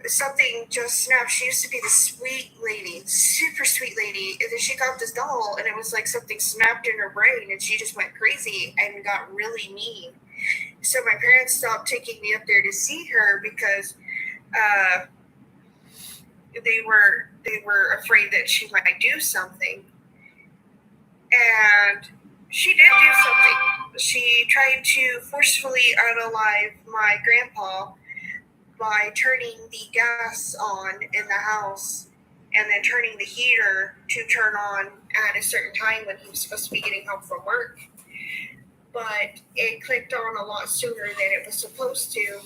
something just snapped. She used to be this sweet lady, super sweet lady, and then she got this doll, and it was like something snapped in her brain, and she just went crazy and got really mean. So my parents stopped taking me up there to see her because they were afraid that she might do something. And she did do something. She tried to forcefully unalive my grandpa by turning the gas on in the house and then turning the heater to turn on at a certain time when he was supposed to be getting home from work. but it clicked on a lot sooner than it was supposed to,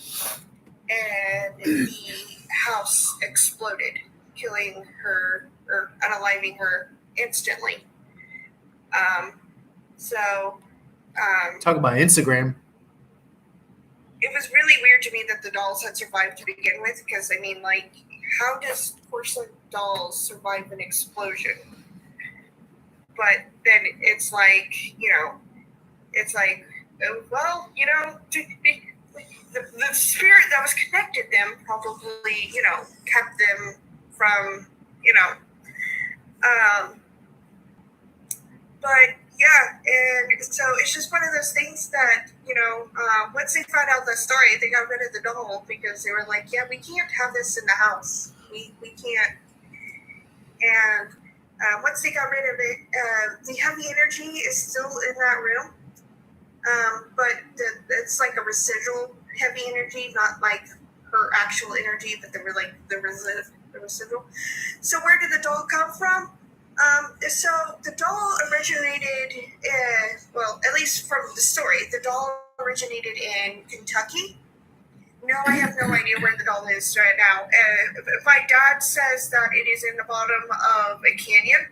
and the house exploded, killing her or unaliving her instantly. Talk about Instagram. It was really weird to me that the dolls had survived to begin with, because I mean, like, how does porcelain dolls survive an explosion? But then it's like, well, the spirit that was connected them probably, kept them from, but yeah, and so it's just one of those things that, once they found out the story, they got rid of the doll because they were like, yeah, we can't have this in the house. We can't. And once they got rid of it, the heavy energy is still in that room. But it's like a residual heavy energy, not like her actual energy, but the residual. So where did the doll come from? So the doll originated, at least from the story, the doll originated in Kentucky. No, I have no idea where the doll is right now. My dad says that it is in the bottom of a canyon.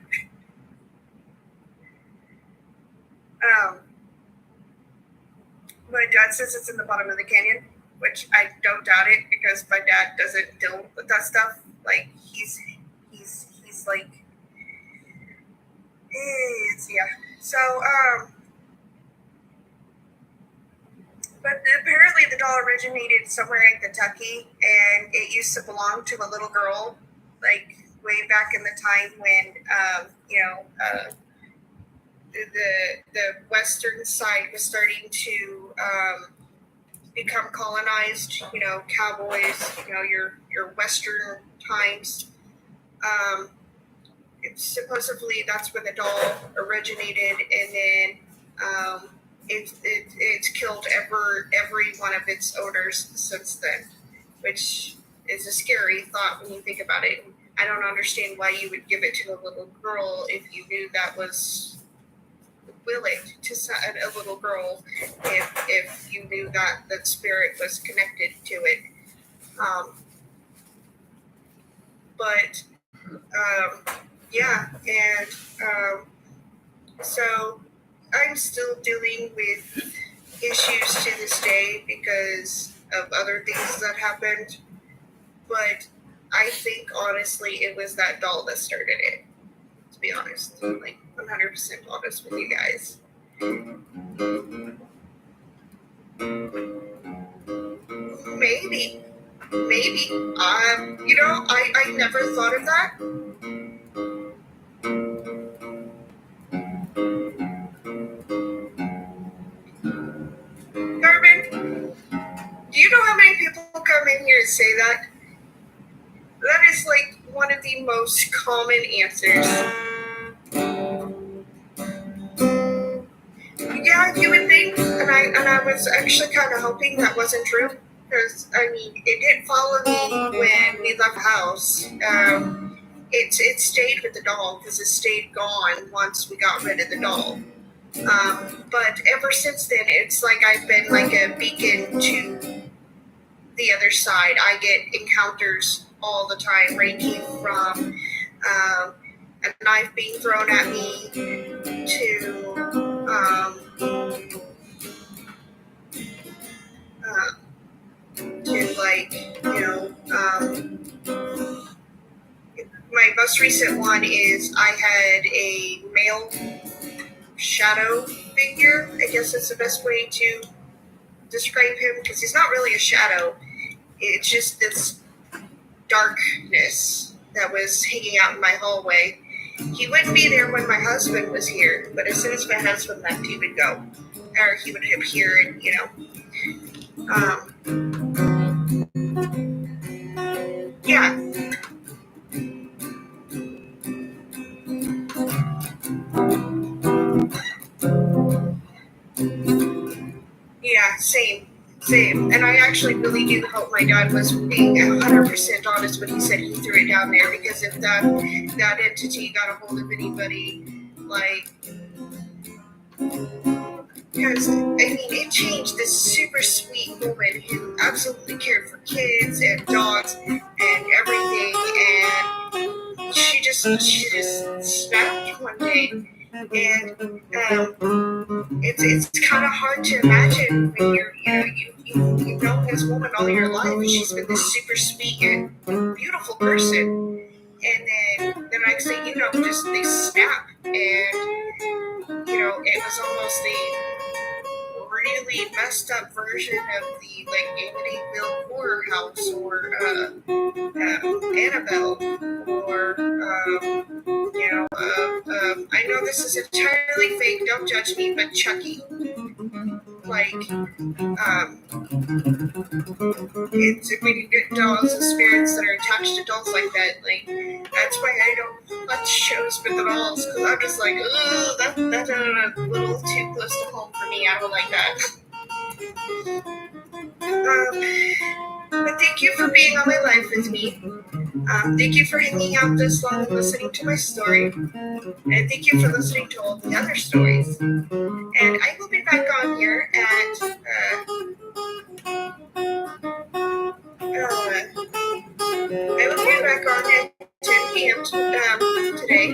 My dad says it's in the bottom of the canyon, which I don't doubt it, because my dad doesn't deal with that stuff. Like, he's like, yeah. So, but apparently the doll originated somewhere in Kentucky, and it used to belong to a little girl, like way back in the time when, the western side was starting to become colonized. Cowboys. Your western times. Supposedly that's where the doll originated, and then it's killed every one of its owners since then, which is a scary thought when you think about it. I don't understand why you would give it to a little girl if you knew that was willing to set a little girl, if you knew that spirit was connected to it. Yeah, and so I'm still dealing with issues to this day because of other things that happened, but I think honestly it was that doll that started it, to be honest. Like, 100% honest with you guys. Maybe. I never thought of that. Garvin, do you know how many people come in here and say that? That is like one of the most common answers. Yeah, you would think, and I was actually kind of hoping that wasn't true, because it did follow me when we left the house. It stayed with the doll because it stayed gone once we got rid of the doll. But ever since then, it's like I've been like a beacon to the other side. I get encounters all the time, ranging from a knife being thrown at me to my most recent one is I had a male shadow figure. I guess that's the best way to describe him, because he's not really a shadow. It's just this darkness that was hanging out in my hallway. He wouldn't be there when my husband was here, but as soon as my husband left, he would go, or he would appear, and yeah. Yeah, same. And I actually really do hope my dad was being 100% honest when he said he threw it down there, because if that entity got a hold of anybody, like, because I mean, it changed this super sweet woman who absolutely cared for kids and dogs and everything, and she just snapped one day, and it's kind of hard to imagine when you've known this woman all your life, and she's been this super sweet and beautiful person, and then the next thing you know, just they snap, and it was almost the really messed up version of the like Amityville Horror House or Annabelle or I know this is entirely fake, don't judge me, but Chucky. Like it's when you get dolls and spirits that are attached to dolls like that, like that's why I don't watch shows with the dolls, because I'm just like, ugh, that's a little too close to home for me. I don't like that. But thank you for being on my life with me. Thank you for hanging out this long and listening to my story. And thank you for listening to all the other stories. And I will be back on here at I will be back on at 10 p.m. Today.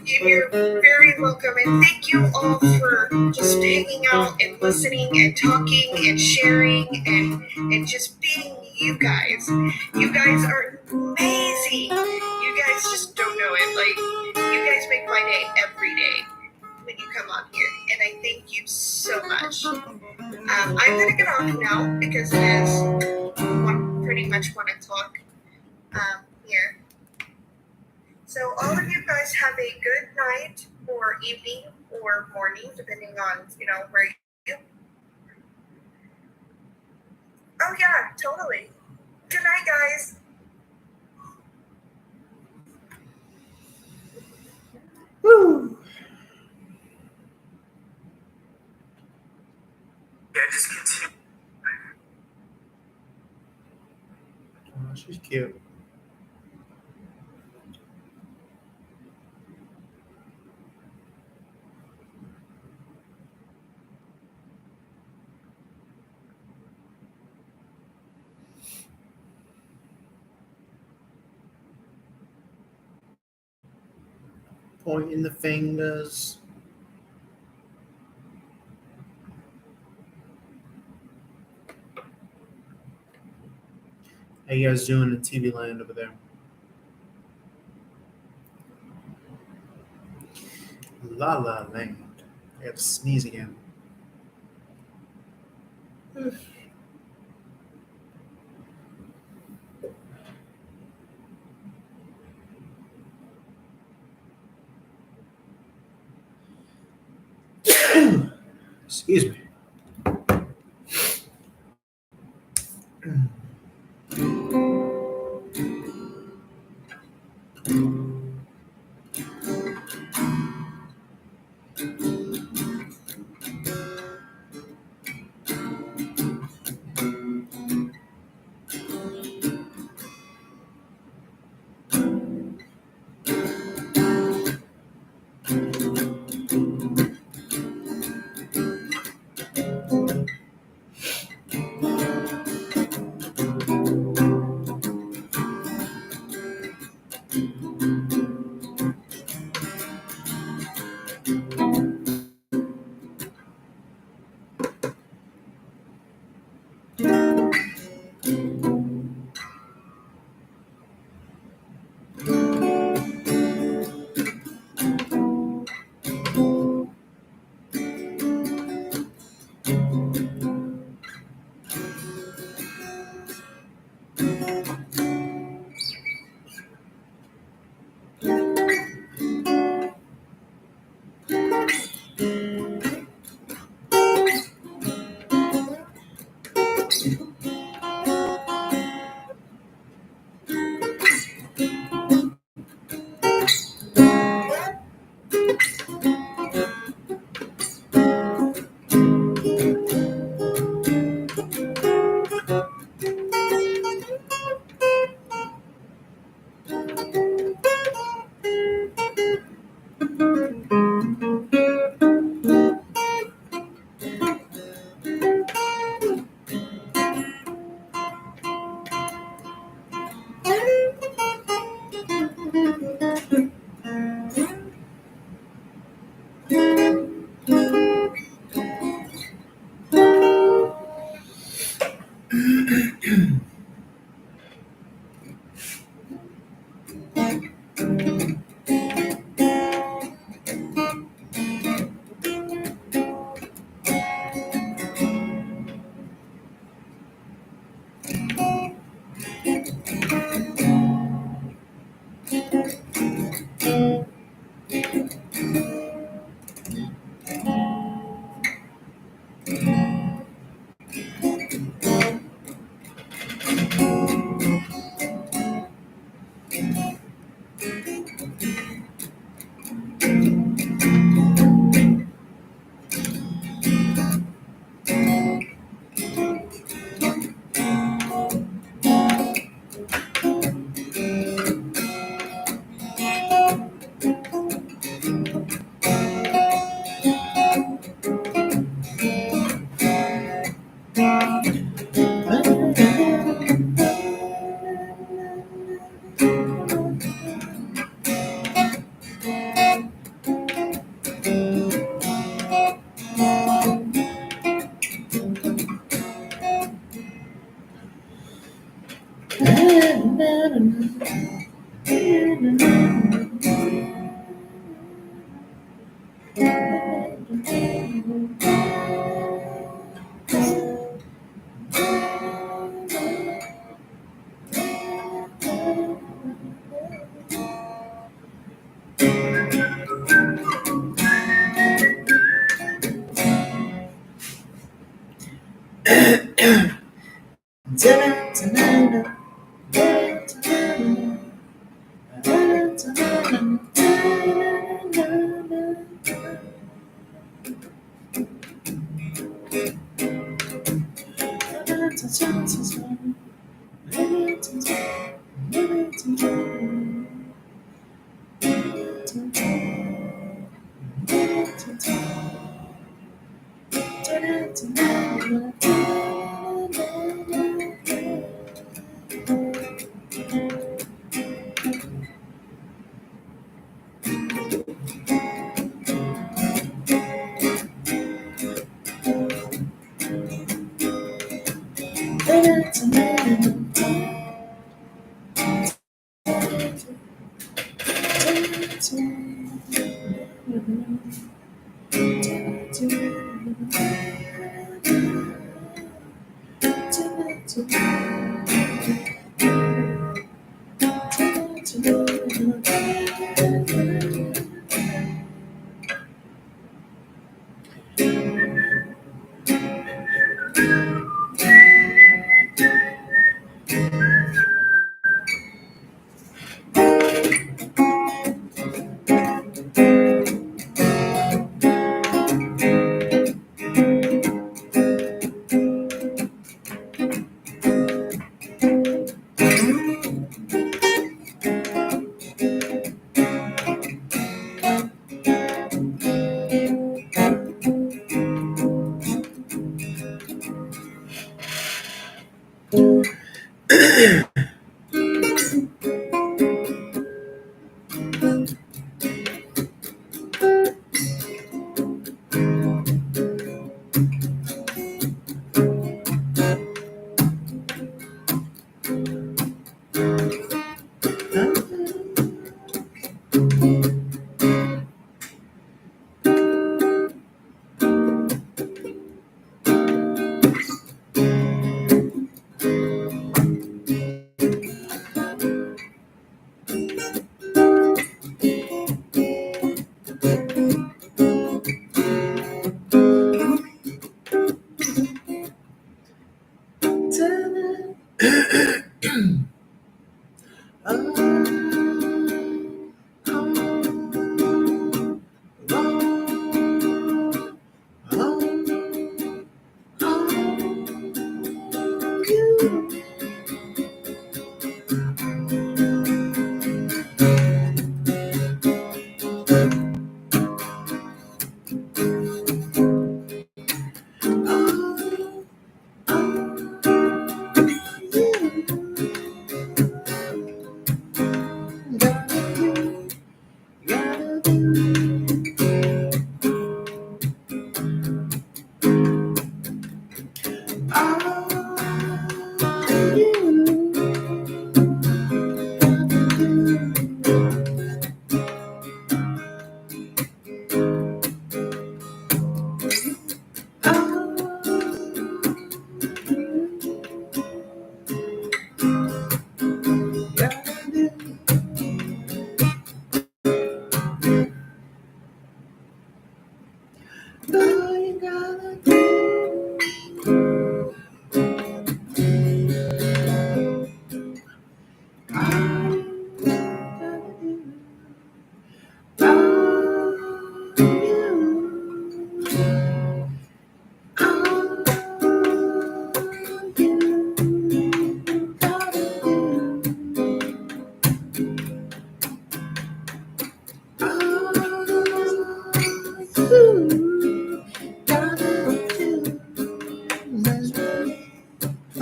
You're very welcome, and thank you all for just hanging out and listening and talking and sharing and just being you guys. You guys are amazing. You guys just don't know it. Like, you guys make my day every day when you come on here, and I thank you so much. I'm gonna get off now because it is pretty much 1 o'clock here. So all of you guys have a good night or evening or morning, depending on, where you. Oh yeah, totally. Good night, guys. Woo! Yeah, just continue. Oh, she's cute. Pointing the fingers. How you guys doing in TV land over there? La La Land. I got to sneeze again. Excuse me.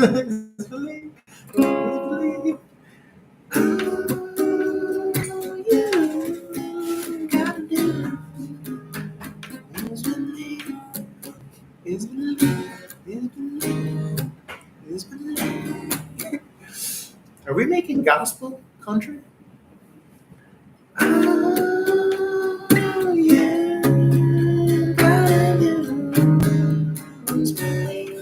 believe. Believe. You gotta do is believe. Is believe. Is believe. Is believe. Are we making gospel country? Oh, yeah. Gotta do is believe.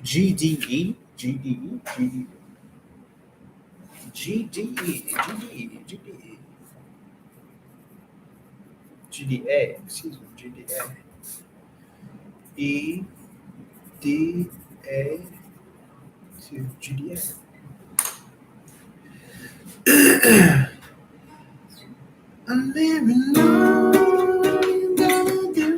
GDE, GDE, GDE, GDE, GDE, GDE, GDA, excuse me, GDA, E, D, A, to GDA. I'm living on, gotta do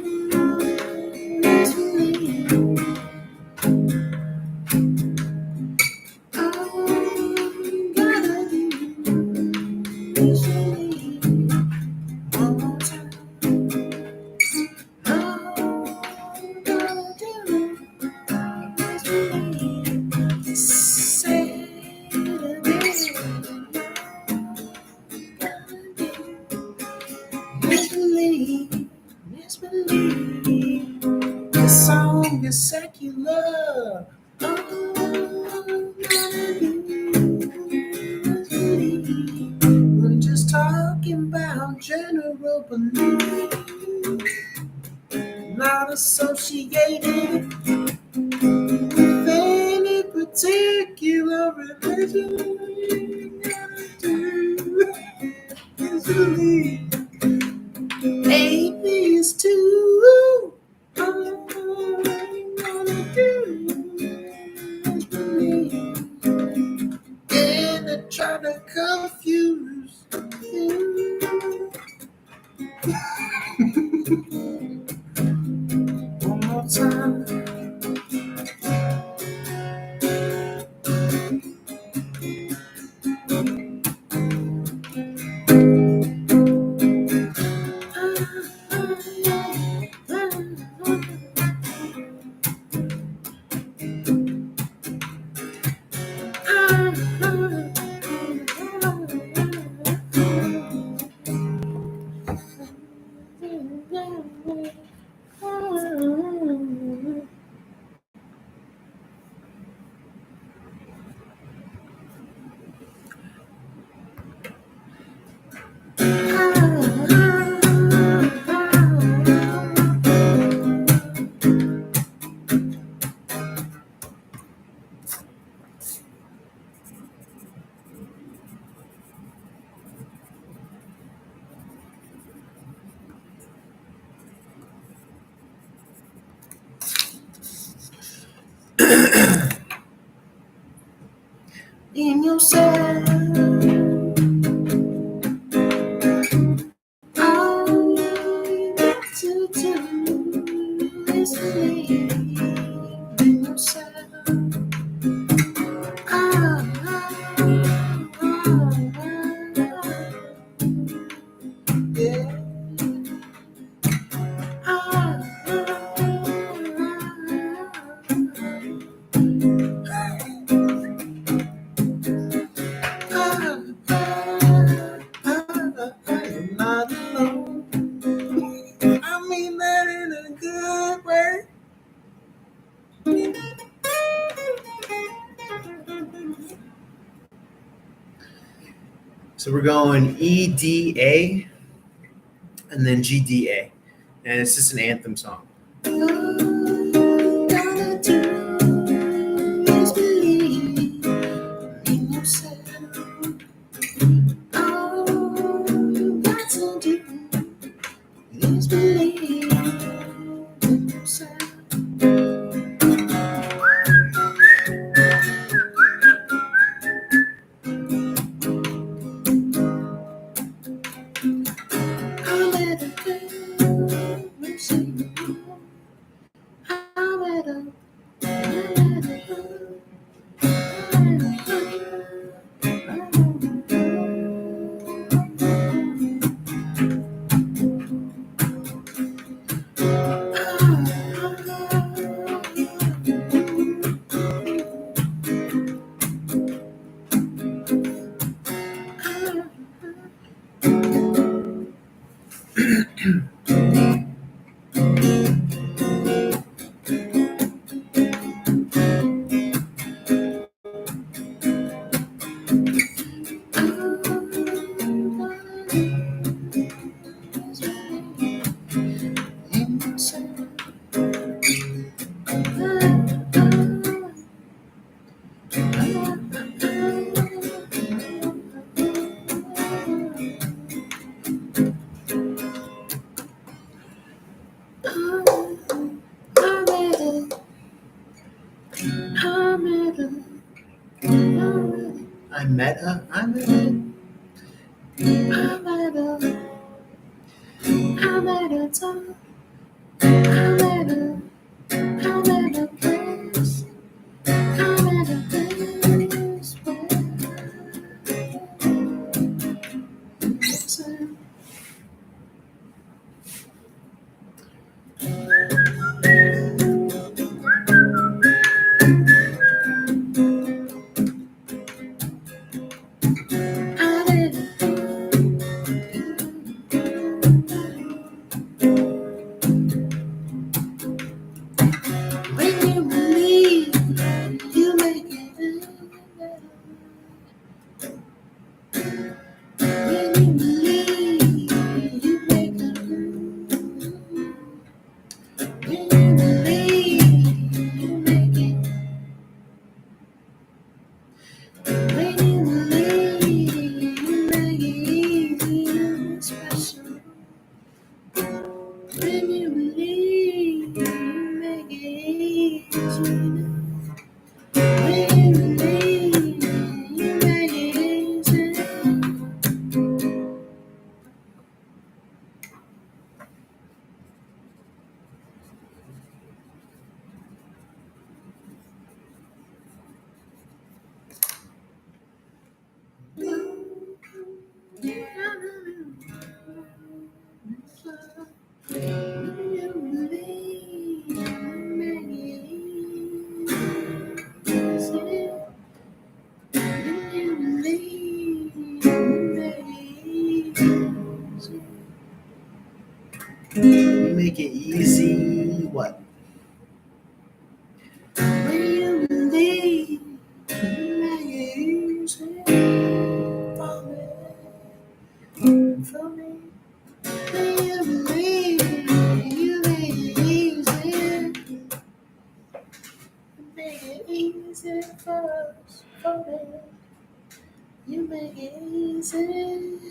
is believe. The song is secular. I'm just talking about general belief, not associated with any particular religion. Do is believe. Atheist too. All I'm gonna do is believe. And I try to confuse you. One more time. So we're going EDA and then GDA. And it's just an anthem song. Make it easy. What? You make it easy.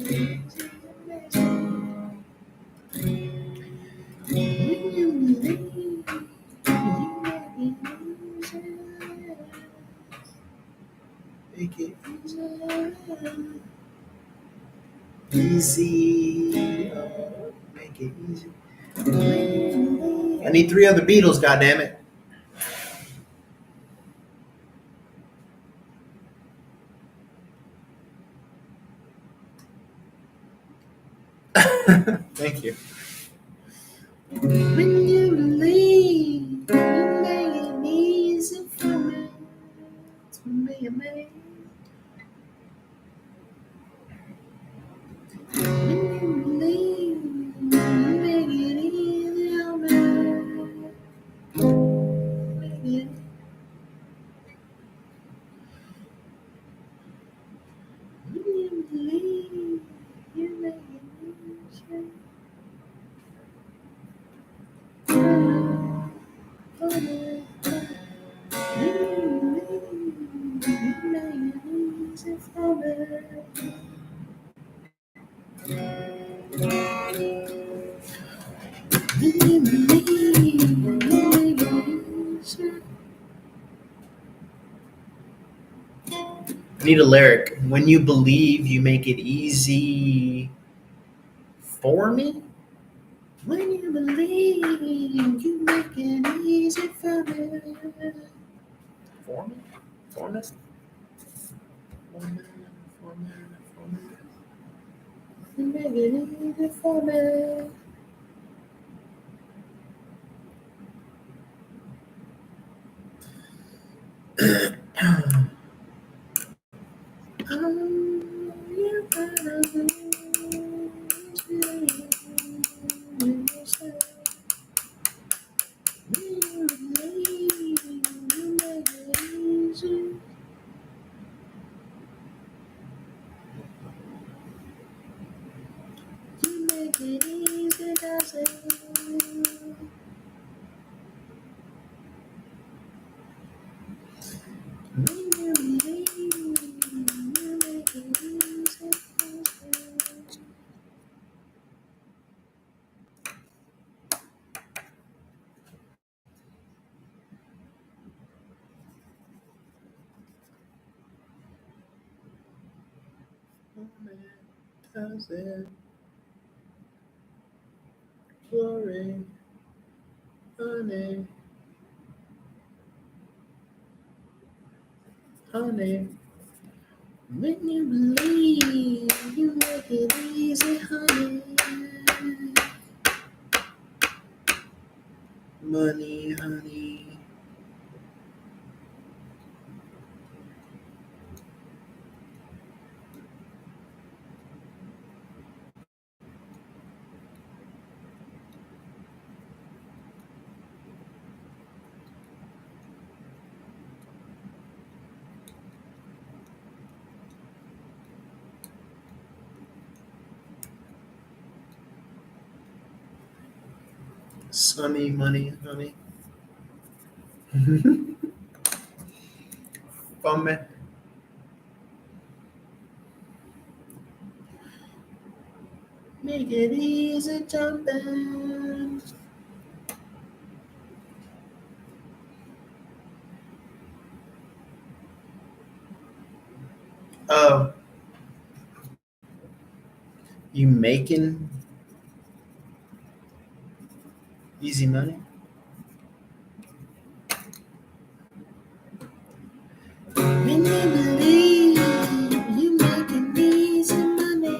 Make it easy. Make it easy. I need 3 other Beatles, goddammit. Thank you. When you leave, you make it easy for me to be a man. When you leave, you make it easy for me. Make it when you leave, you make it easy for me. When you leave, you make it easy for me. I need a lyric. When you believe, you make it easy for me. When you believe, you make it easy for me. For me? For me? For me? For me? For me? You make it easy for me. You gotta lose yourself. When you leave, you make it easy. You make it easy, does it? When you leave, you make it easy, does it? Does it? Glory, honey, honey. When you believe, you make it easy, honey. Money, honey. Sunny, money, honey. Bummer. Make it easy, jumping. Oh, you making easy money? When you believe, you making easy money.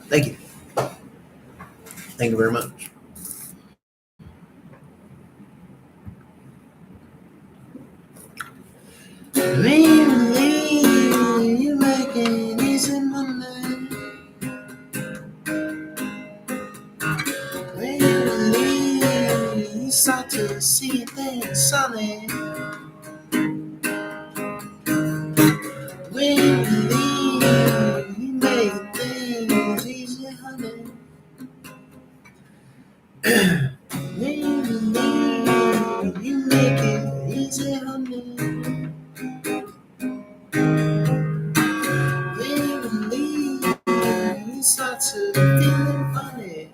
Thank you. Thank you very much. Really, you make it easy Monday. Really, you start to see things sunny. Really, you make things easy, honey. Really, you make it easy, honey. Really, you start to feeling funny.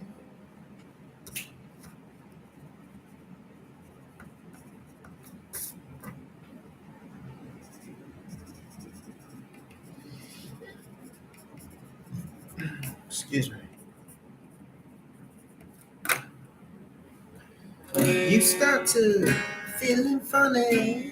Excuse me. You start to feeling funny.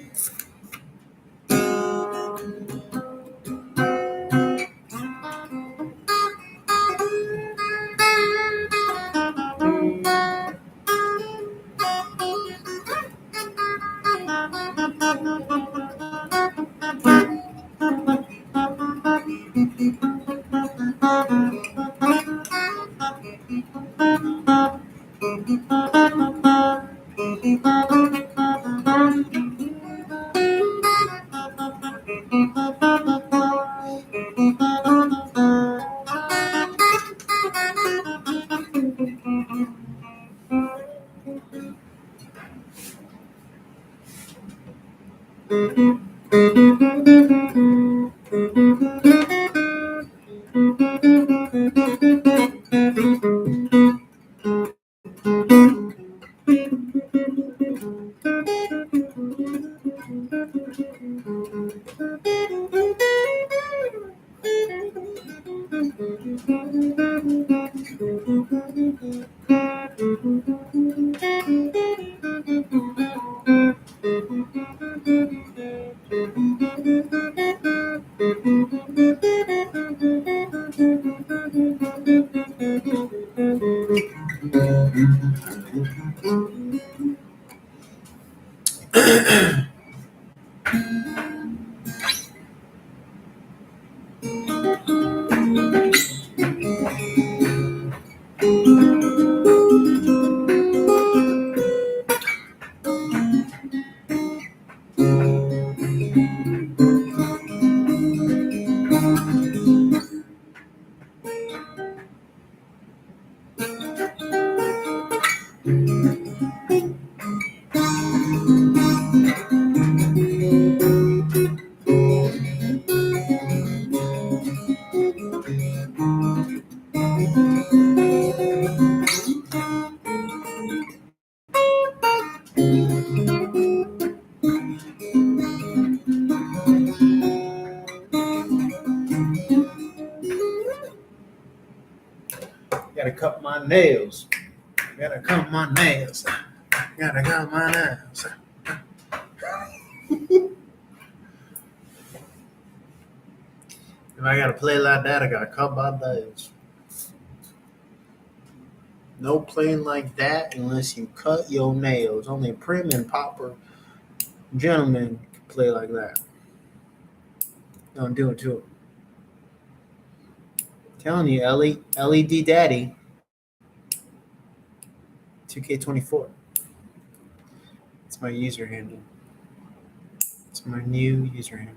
cut my nails. Gotta cut my nails. Gotta cut my nails. If I gotta play like that, I gotta cut my nails. No playing like that unless you cut your nails. Only a prim and proper gentleman can play like that. Don't do it to him. Telling you, LED Daddy, 2K24. It's my user handle. It's my new user handle.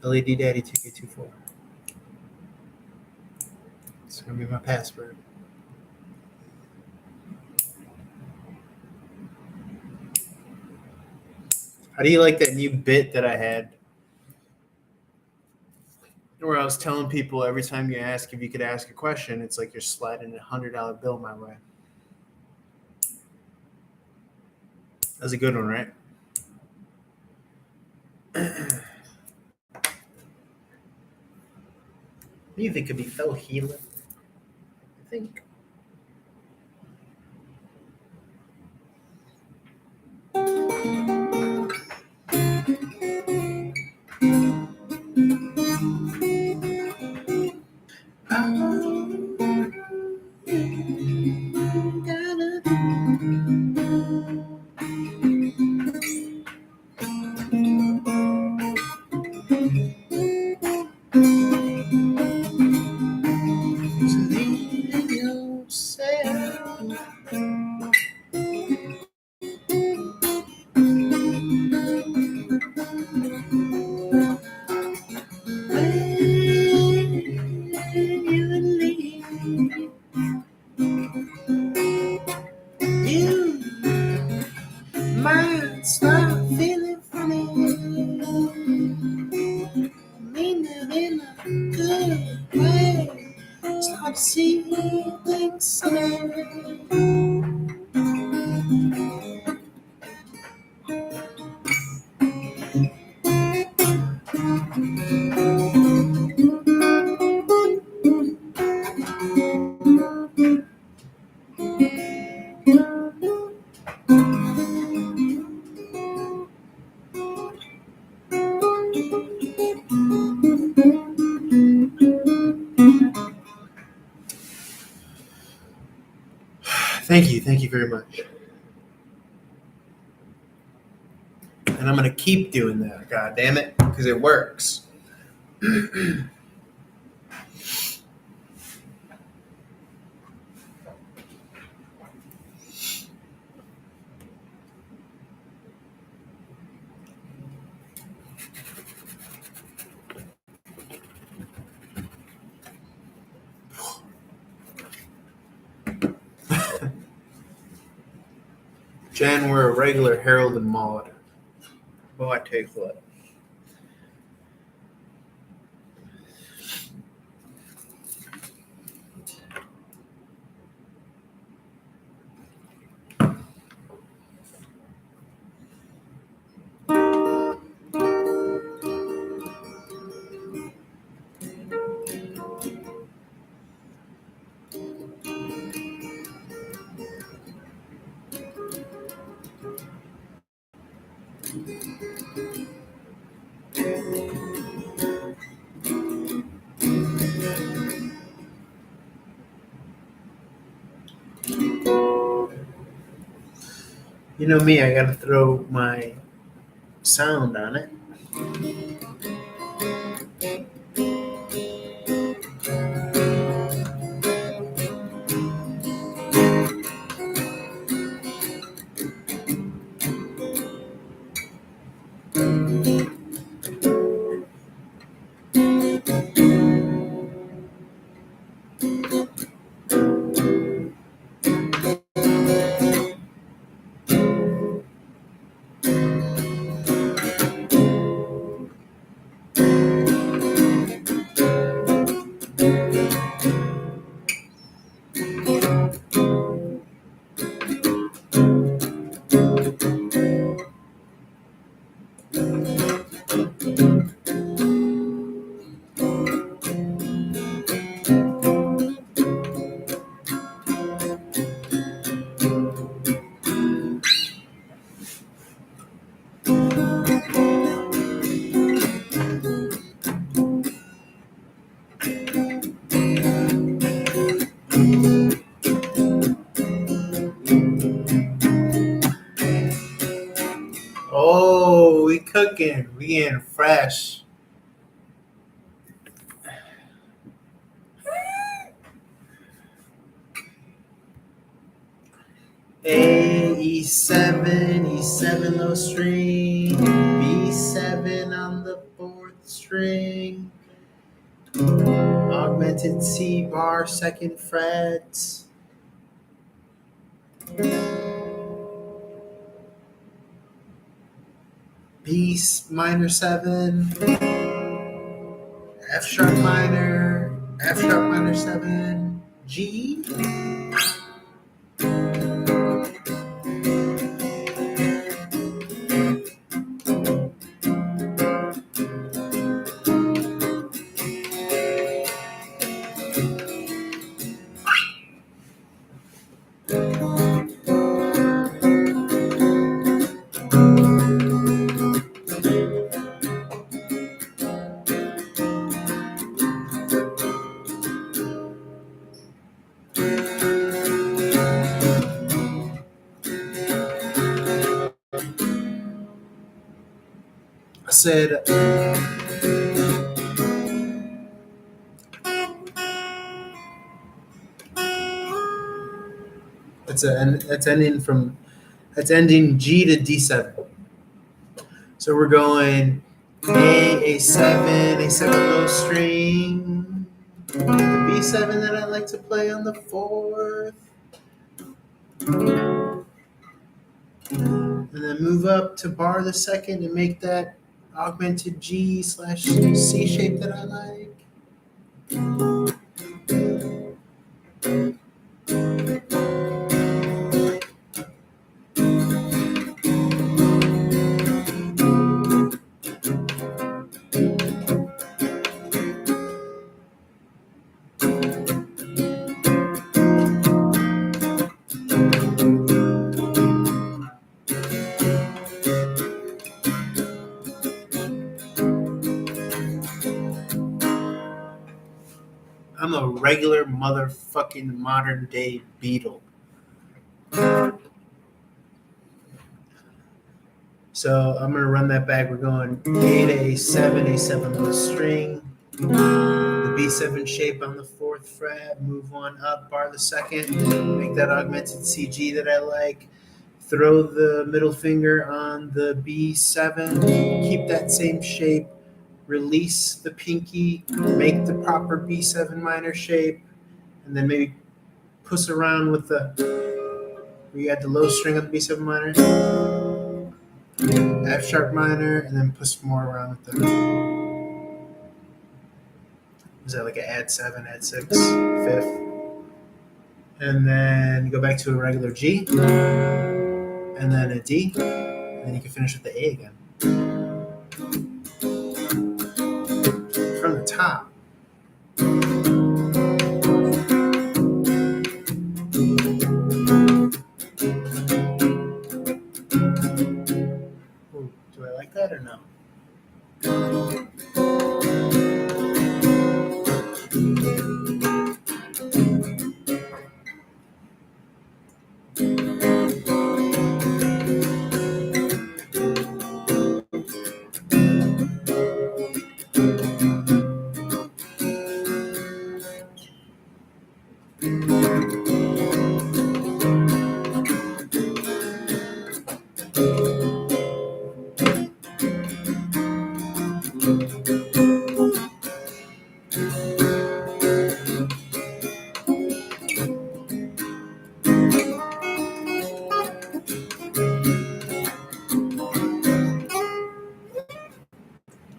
LED Daddy 2K24. It's gonna be my password. How do you like that new bit that I had? Where I was telling people every time you ask if you could ask a question, it's like you're sliding a $100 bill my way. That's a good one, right? You think could be Phil Healer? I think. Might start feeling funny. Mean it in a good way. Start to see things sunny. Thank you very much. And I'm gonna keep doing that, god damn it, because it works. Jen, we're a regular Harold and Maude. Oh, I take what? You know me, I gotta throw my sound on it. cooking. We getting fresh. A, E7, E7 low string, B7 on the fourth string, augmented C bar, second fret, B minor 7, F sharp minor 7, G. I said, that's ending G to D7. So we're going A7, A7 low string, the B7 that I like to play on the fourth, and then move up to bar the second and make that augmented G/C shape that I like. I'm a regular motherfucking modern day Beatle. So I'm gonna run that back. We're going A to A7, A7 low string, the B7 shape on the fourth fret, move one up, bar the second, make that augmented CG that I like, throw the middle finger on the B7, keep that same shape, release the pinky, make the proper B7 minor shape, and then maybe puss around with where you had the low string on the B7 minor, F sharp minor, and then push more around with was that like an add 7, add 6, fifth? And then go back to a regular G, and then a D, and then you can finish with the A again. From the top. Ooh, do I like that or no?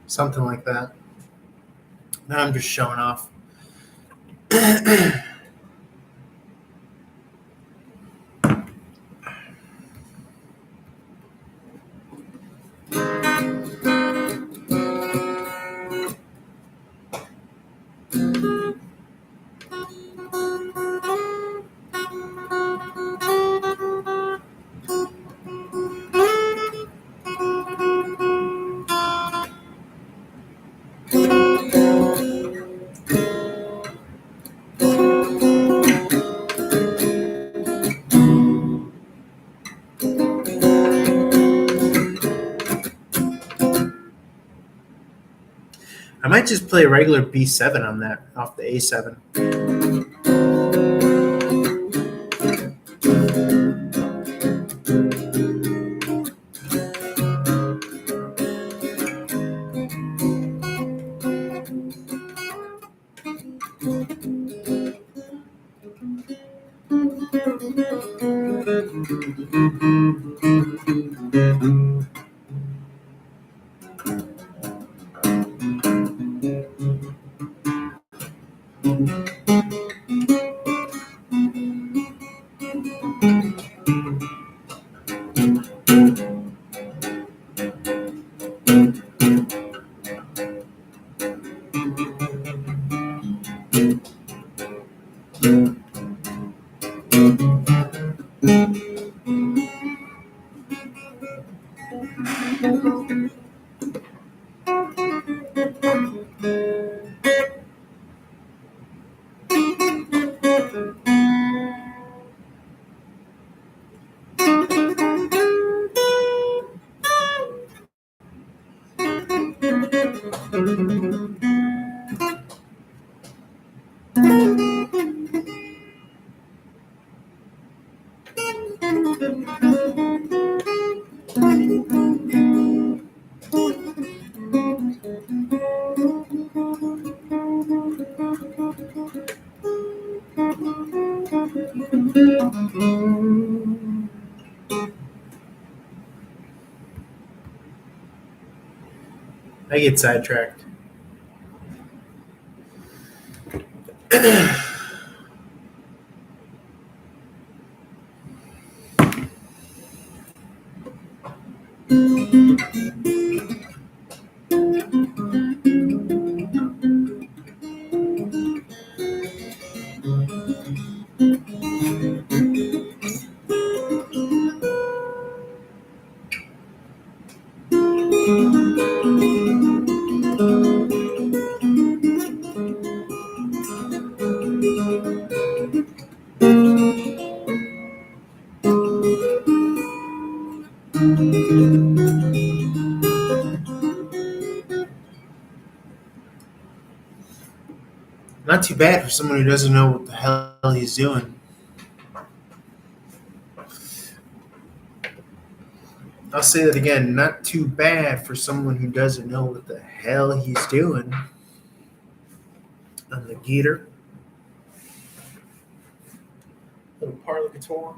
Something like that. Now I'm just showing off. I might just play a regular B7 on that off the A7. I get sidetracked. Not too bad for someone who doesn't know what the hell he's doing. I'll say that again. Not too bad for someone who doesn't know what the hell he's doing. On the guitar. Little parlor guitar.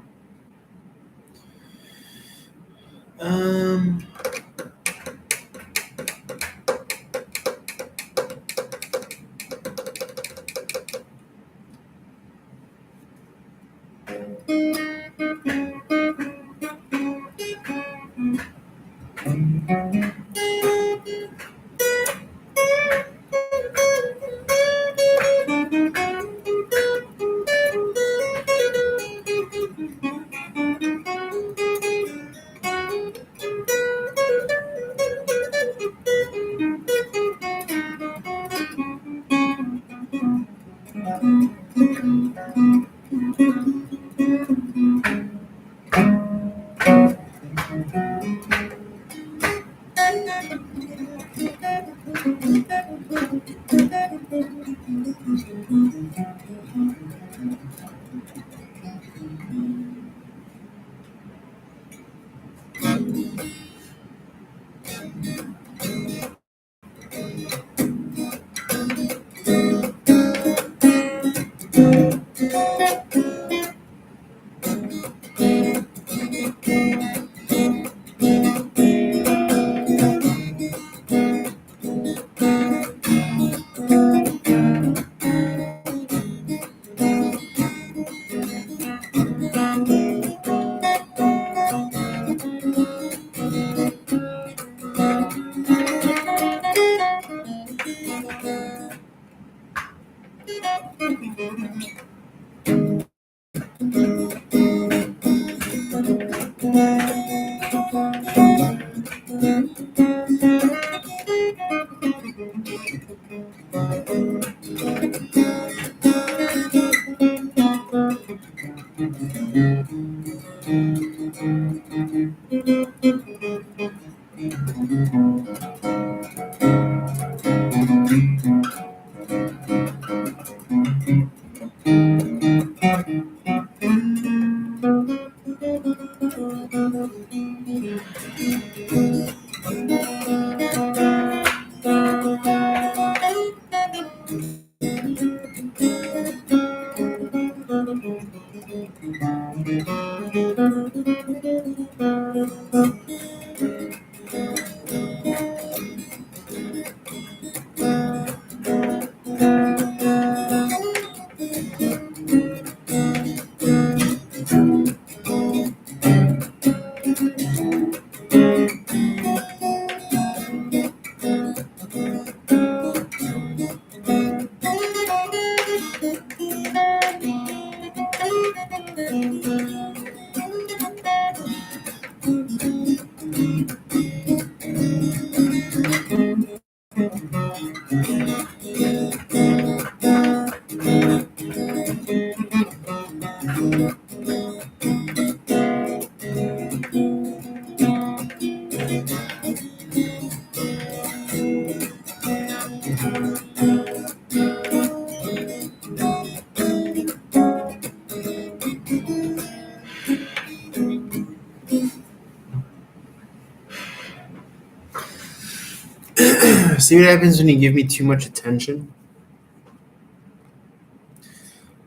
See what happens when you give me too much attention?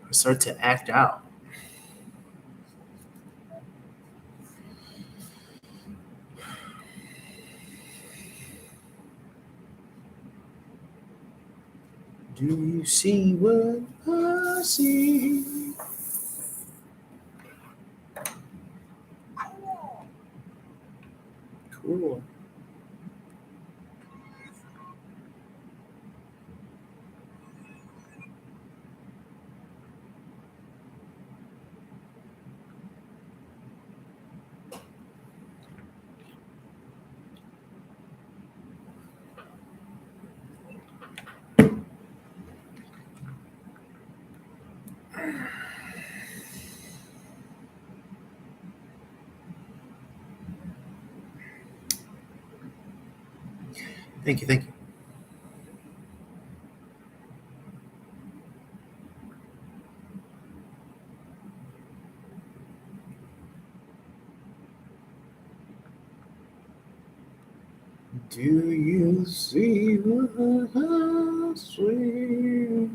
I start to act out. Do you see what I see? Cool. Thank you, thank you. Do you see what I see?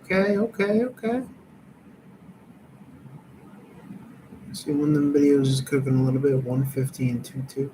Okay. See, one of them videos is cooking a little bit, 150 and 2.2.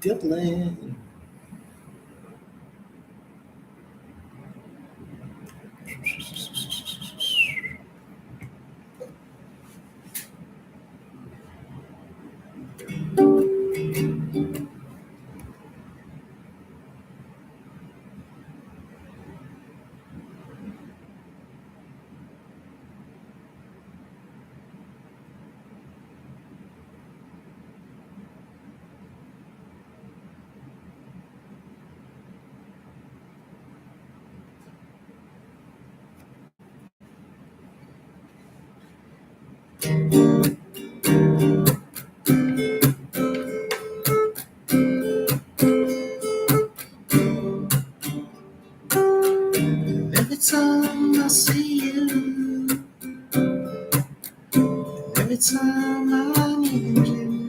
Dylan. Every time I see you, every time I need you.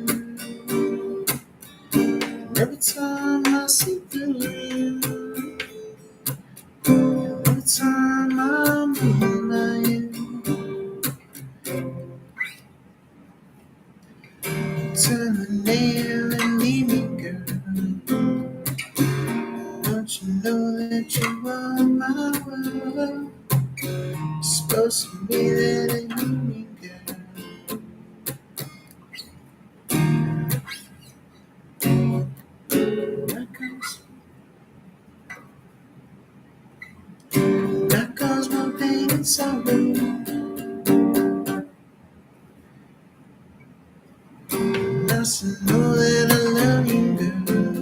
terminate and leave me, girl. Don't you know that you are my world? You're supposed to be there to hear me, girl. That caused my pain and sorrow. Nice to know that I love you, girl.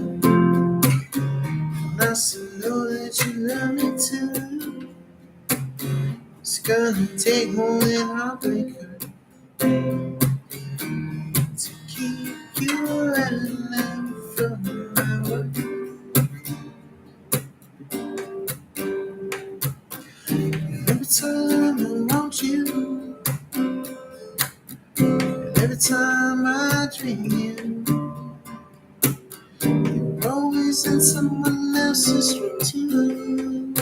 Nice to know that you love me too. It's gonna take more than heartbreak, girl, to keep you alive from my world. Every time I want you, every time I dream you, you're always in someone else's routine.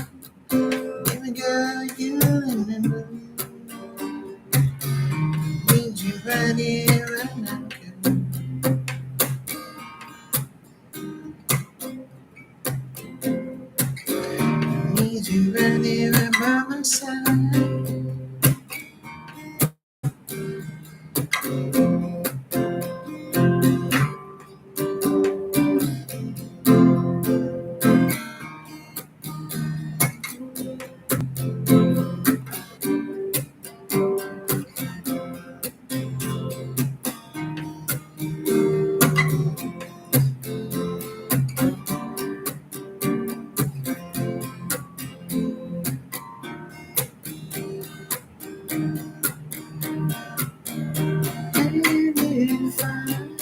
Baby girl, you remember me. Need you right here, right now, girl. Need you right here, right by my side. Baby, fine.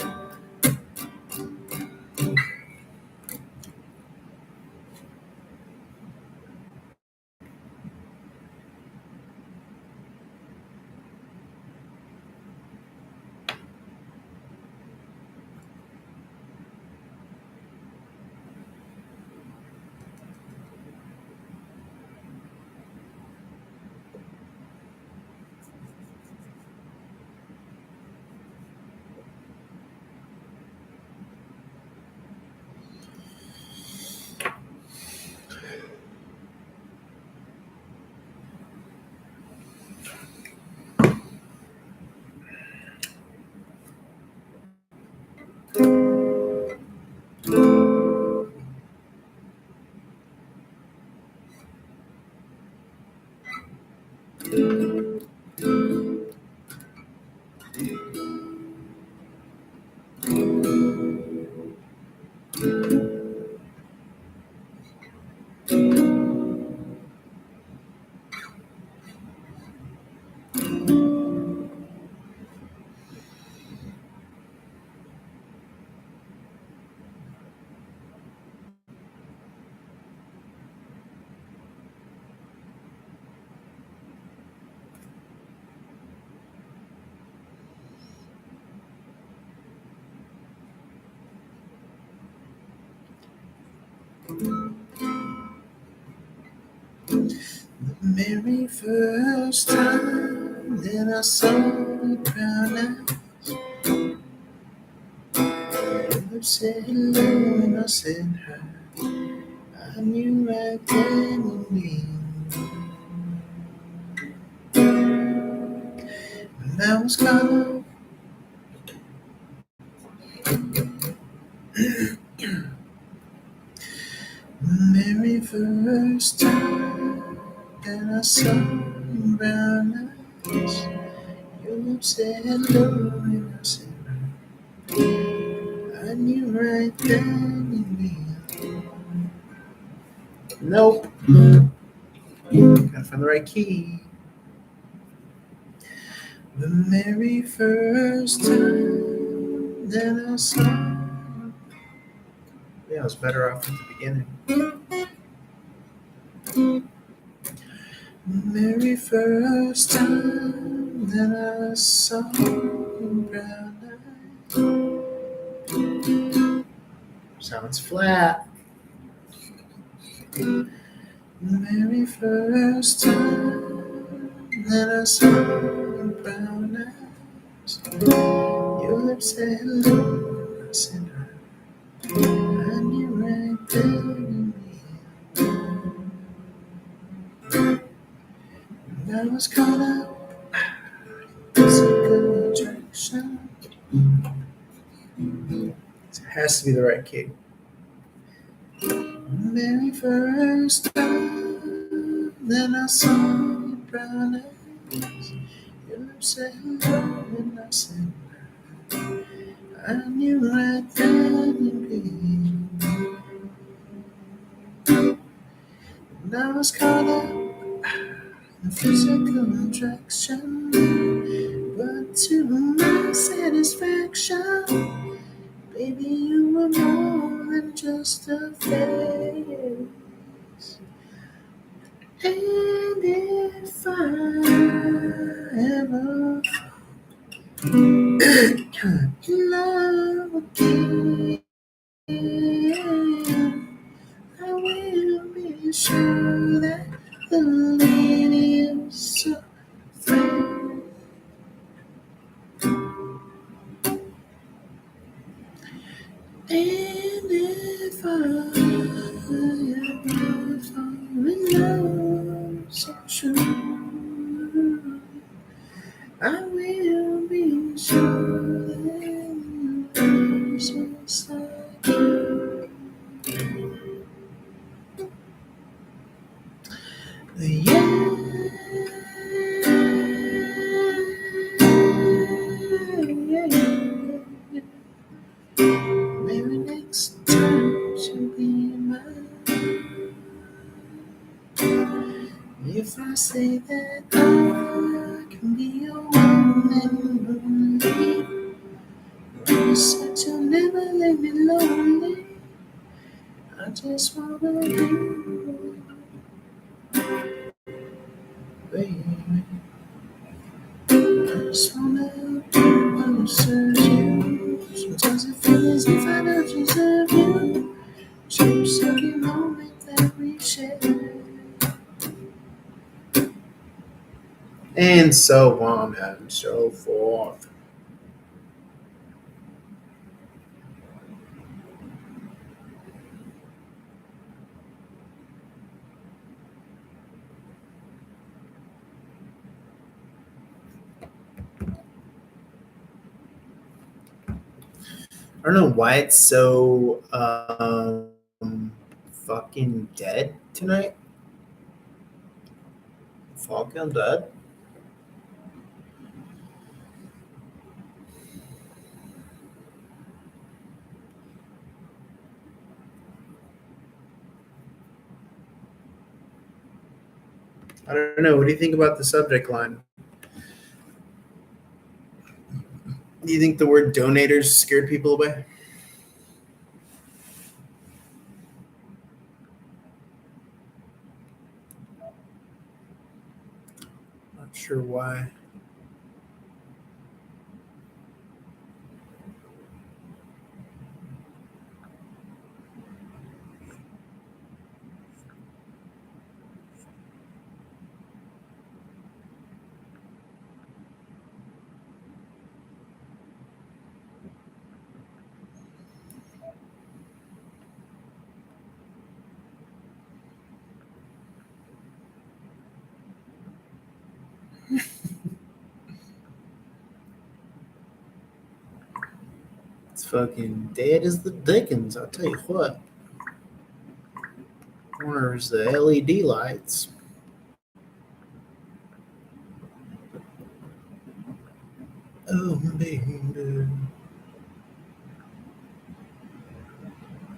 The very first time that I saw your brown eyes, you said hello and I said hi. I knew right then and when I was gone. The very first time that I saw your brown eyes, your lips said hello and I said hi. I knew right then and nope. Gotta find the right key. The very first time that I saw. Yeah, I was better off at the beginning. The very first time that I saw your brown eyes. Sounds flat. The very first time that I saw your brown eyes, your lips said hello. I said, and you right there in me. And I was caught up in physical attraction. It has to be the right key. Very first time that I saw your brown eyes, your lips said hello, and I said, I knew right then you'd be. And I was caught up in physical attraction, but to my satisfaction, baby, you were more than just a face. And if I ever in love again, I will be sure that the lady is so fair. And if I ever fall in love so true, I will be sure that the lady is so fair. Yeah. Maybe next time she'll be mine. If I say that I can be your one and only, promise that you'll never leave me lonely. I just wanna be, baby. I just wanna serve you. Sometimes it feels as if I don't deserve you. Cherish every moment that we share. And so on and so forth. I don't know why it's so fucking dead tonight. Fucking dead. I don't know. What do you think about the subject line? Do you think the word donators scared people away? Not sure why. It's fucking dead as the dickens, I'll tell you what. Where's the LED lights? Oh, baby.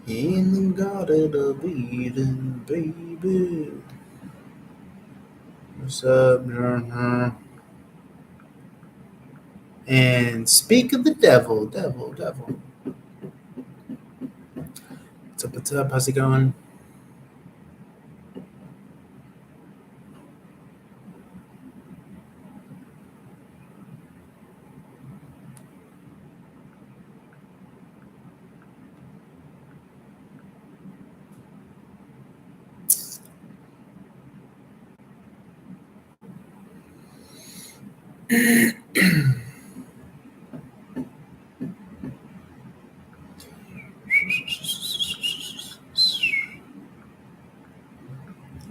In the Garden of Eden, baby. What's up, John? And speak of the devil. What's up? How's it going?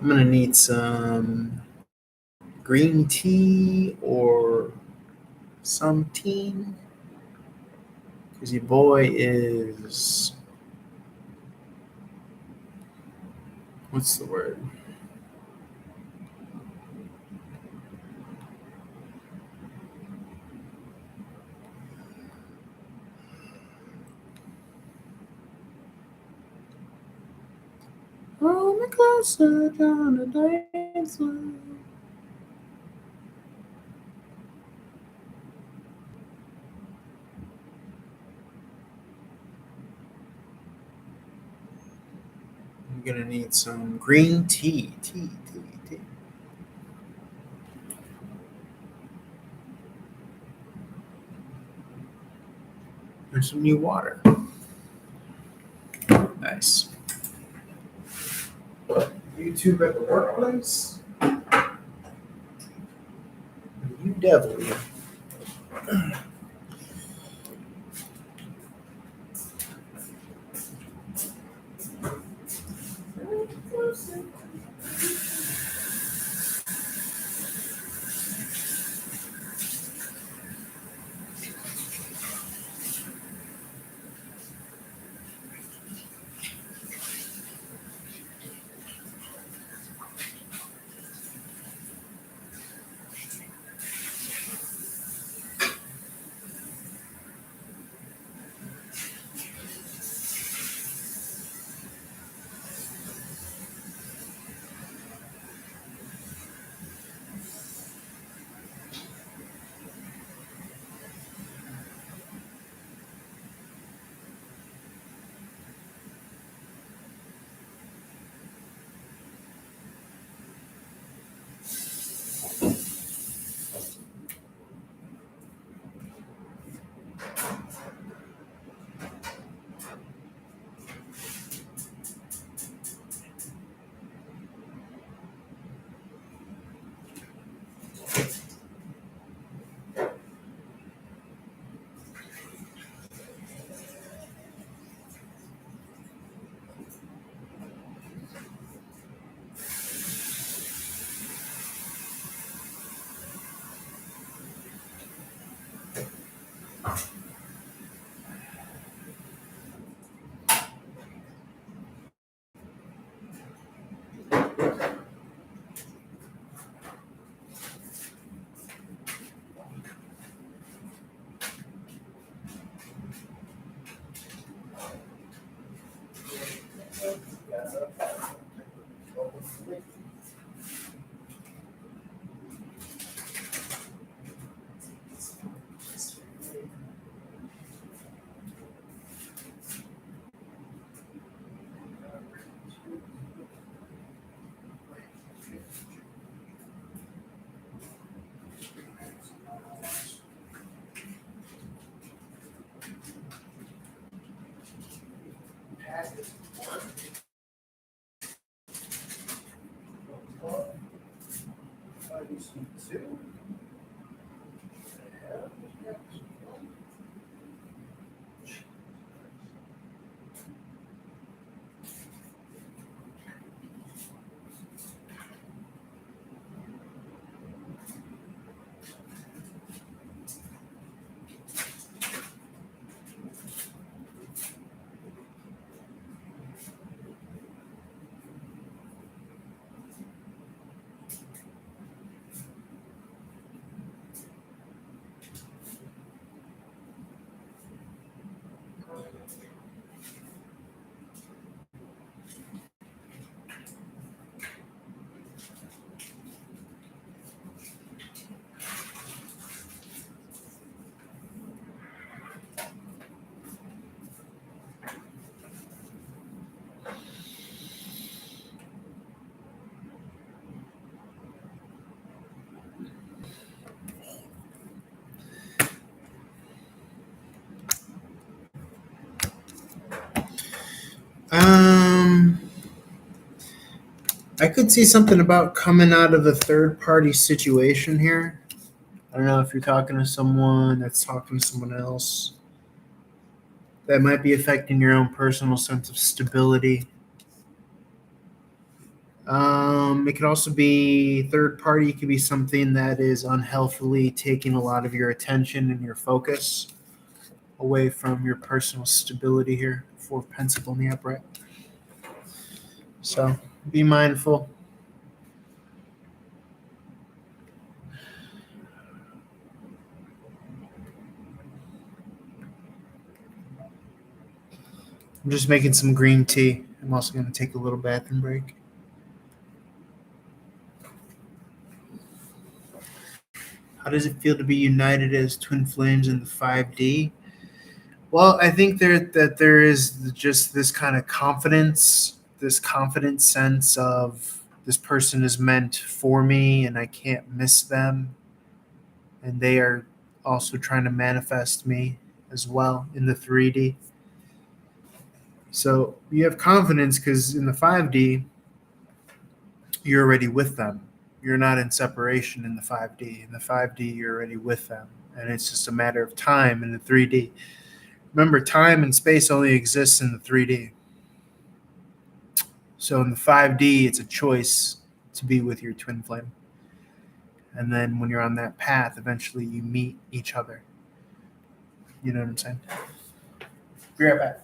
I'm gonna need some green tea or some tea. Because your boy is. What's the word? Hold me closer down the dance floor. I'm gonna need some green tea. Tea. There's some new water. Nice. YouTube at the workplace? You devil. I could see something about coming out of a third party situation here. I don't know if you're talking to someone that's talking to someone else. That might be affecting your own personal sense of stability. It could also be third party. It could be something that is unhealthily taking a lot of your attention and your focus away from your personal stability here. Four of Pentacles in the upright. So be mindful. I'm just making some green tea. I'm also going to take a little bathroom break. How does it feel to be united as twin flames in the 5D? Well, I think there is just this kind of confidence, this confident sense of this person is meant for me and I can't miss them. And they are also trying to manifest me as well in the 3D. So you have confidence because in the 5D, you're already with them. You're not in separation in the 5D. In the 5D, you're already with them. And it's just a matter of time in the 3D. Remember, time and space only exists in the 3D. So in the 5D, it's a choice to be with your twin flame. And then when you're on that path, eventually you meet each other. You know what I'm saying? Be right back.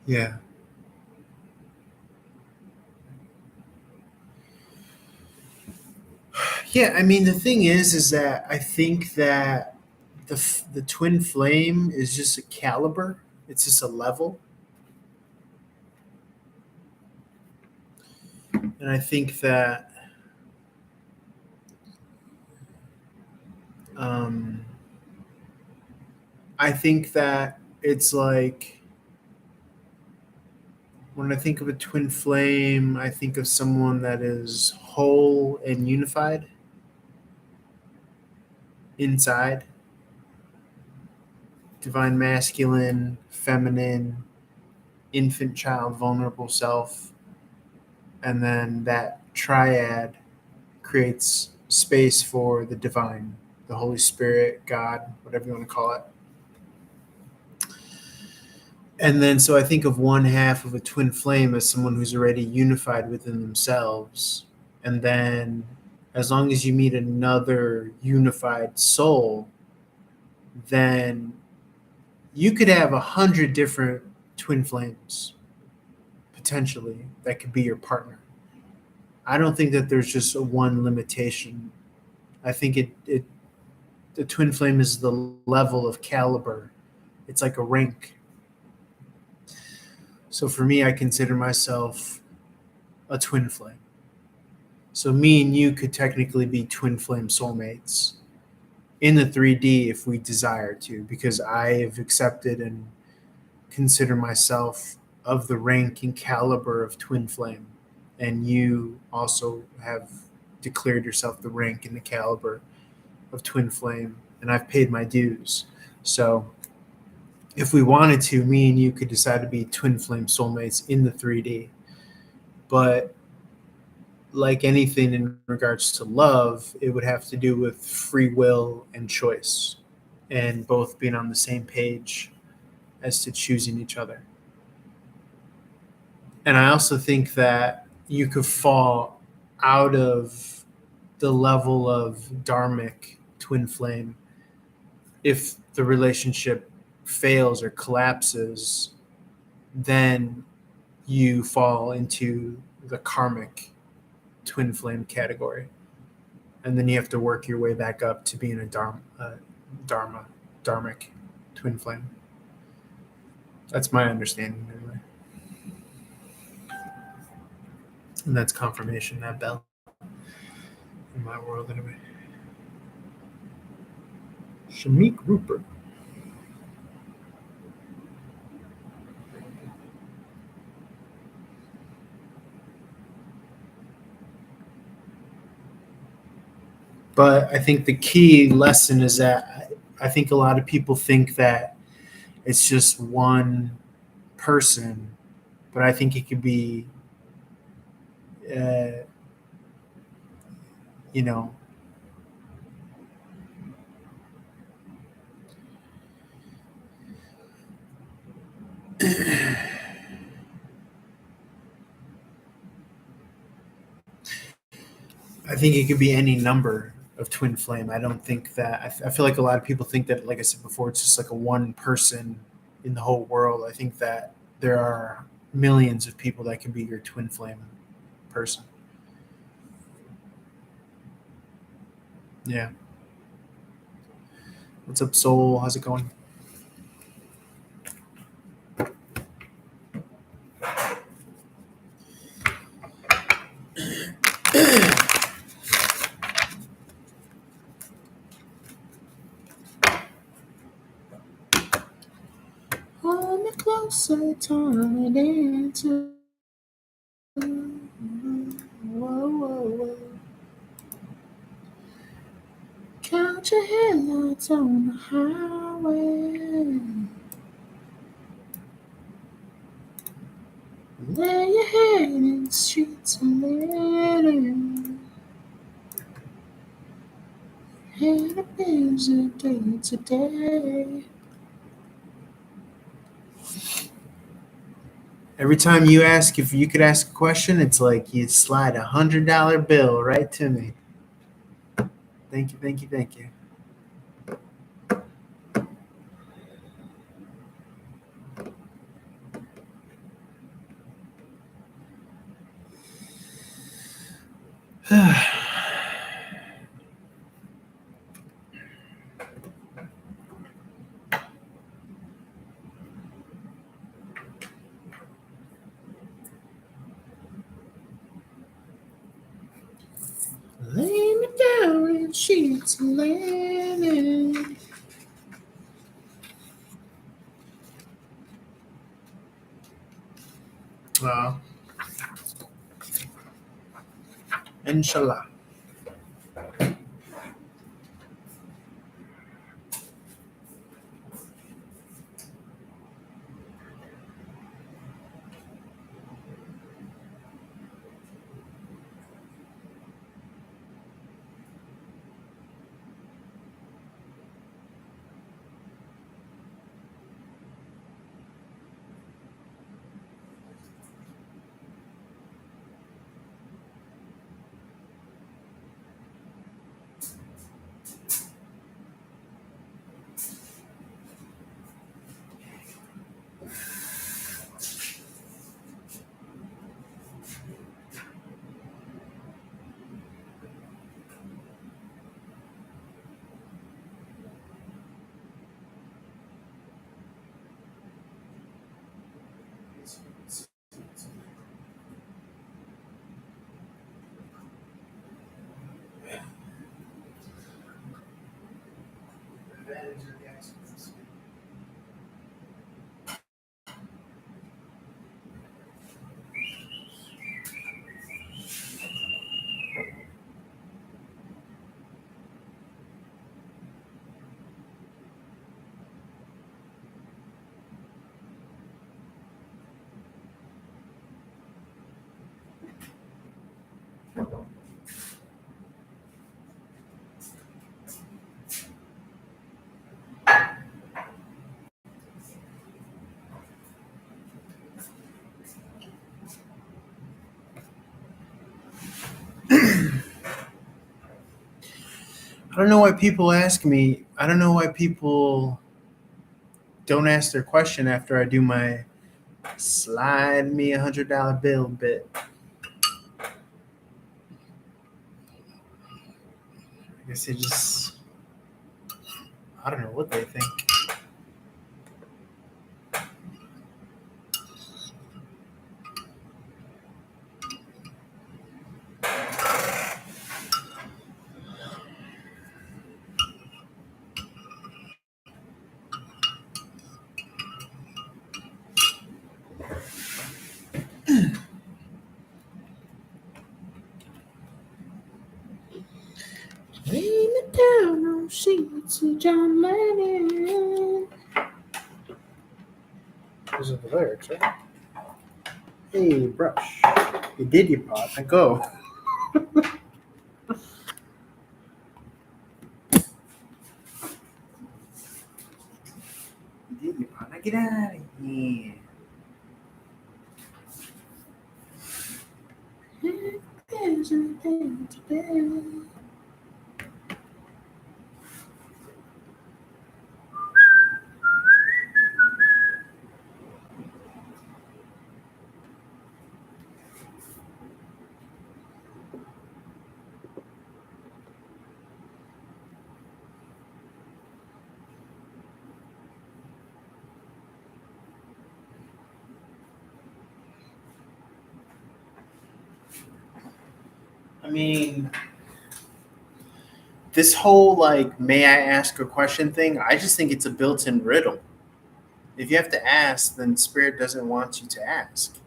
Yeah. Yeah, I mean the thing is that I think that the twin flame is just a caliber. It's just a level, and I think that um, it's like when I think of a twin flame, I think of someone that is whole and unified inside, divine masculine, feminine, infant child, vulnerable self. And then that triad creates space for the divine, the Holy Spirit, God, whatever you want to call it. And then so I think of one half of a twin flame as someone who's already unified within themselves. And then as long as you meet another unified soul, then you could have 100 different twin flames potentially that could be your partner. I don't think that there's just a one limitation. I think the twin flame is the level of caliber. It's like a rank. So for me, I consider myself a twin flame. So me and you could technically be twin flame soulmates in the 3D if we desire to, because I have accepted and consider myself of the rank and caliber of twin flame, and you also have declared yourself the rank and the caliber of twin flame, and I've paid my dues. So if we wanted to, me and you could decide to be twin flame soulmates in the 3D. But like anything in regards to love, it would have to do with free will and choice, and both being on the same page as to choosing each other. And I also think that you could fall out of the level of dharmic twin flame if the relationship fails or collapses. Then you fall into the karmic twin flame category, and then you have to work your way back up to being a dharmic twin flame. That's my understanding anyway. And that's confirmation, that bell. In my world anyway. Shamik Rupert. But I think the key lesson is that I think a lot of people think that it's just one person, but I think it could be, you know, I think it could be any number of twin flame. I don't think that, I feel like a lot of people think that, like I said before, it's just like a one person in the whole world. I think that there are millions of people that can be your twin flame person. Yeah. What's up, Soul? How's it going? Hold me closer, turn it into. Whoa, whoa, whoa. Count your headlights on the highway. Lay your head in the streets and let it. Had a busy day today. Every time you ask if you could ask a question, it's like you slide $100 bill right to me. Thank you, thank you, thank you. Lay me down in sheets of linen. Inshallah. I don't know why people ask me. I don't know why people don't ask their question after I do my slide me $100 bill bit. I guess they just, I don't know what they think. Lay me down on sheets of John Lennon. Those are the lyrics, right? Hey, brush. You did your part. Now go. You did your part. Now get out of here. There's nothing to do. I mean, this whole like, may I ask a question thing, I just think it's a built in riddle. If you have to ask, then Spirit doesn't want you to ask.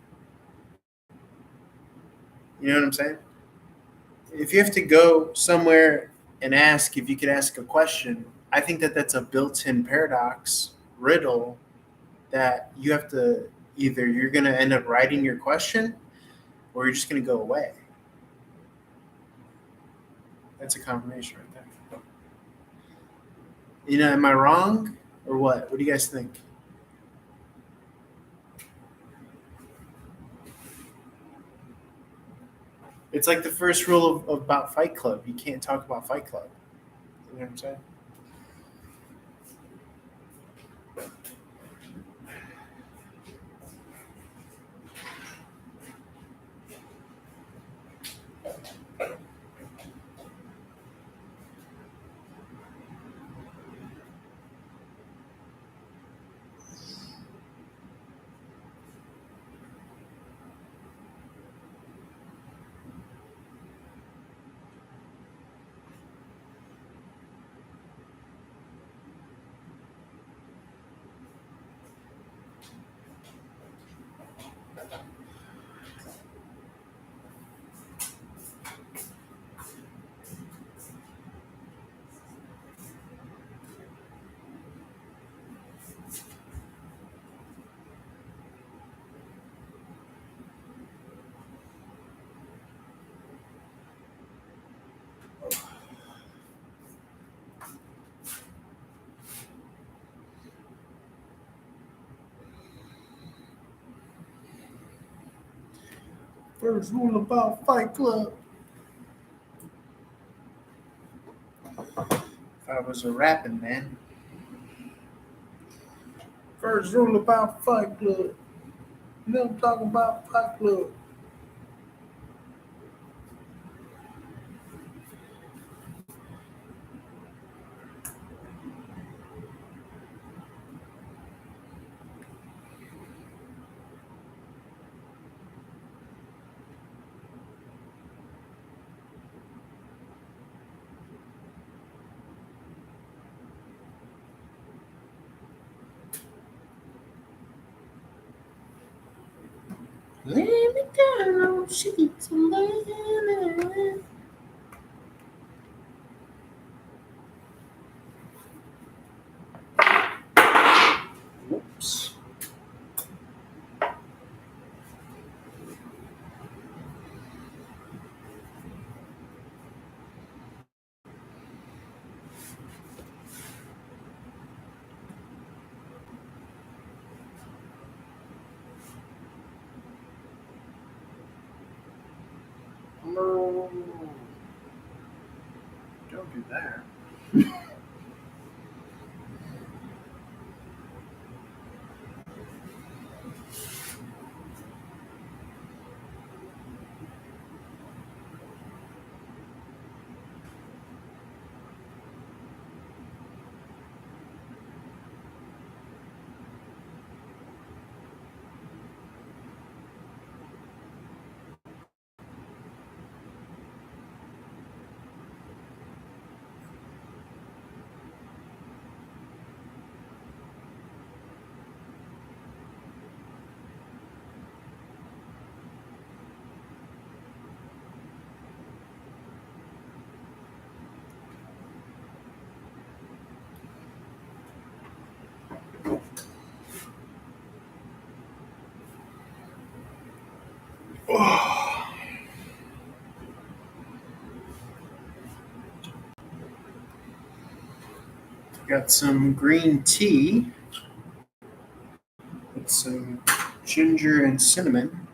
You know what I'm saying? If you have to go somewhere and ask if you could ask a question, I think that that's a built in paradox riddle that you have to either you're going to end up writing your question or you're just going to go away. That's a confirmation right there. You know, am I wrong or what? What do you guys think? It's like the first rule about Fight Club. You can't talk about Fight Club. You know what I'm saying? First rule about Fight Club. If I was a rapping man. First rule about Fight Club. Never talk about Fight Club. Lay me down on sheets and lay. Whoops. No. Don't do that. Oh. Got some green tea with some ginger and cinnamon.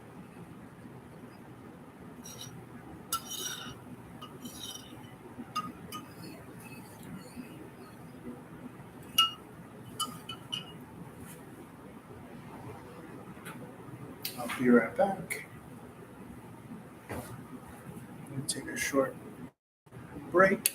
I'll be right back. I'm gonna take a short break.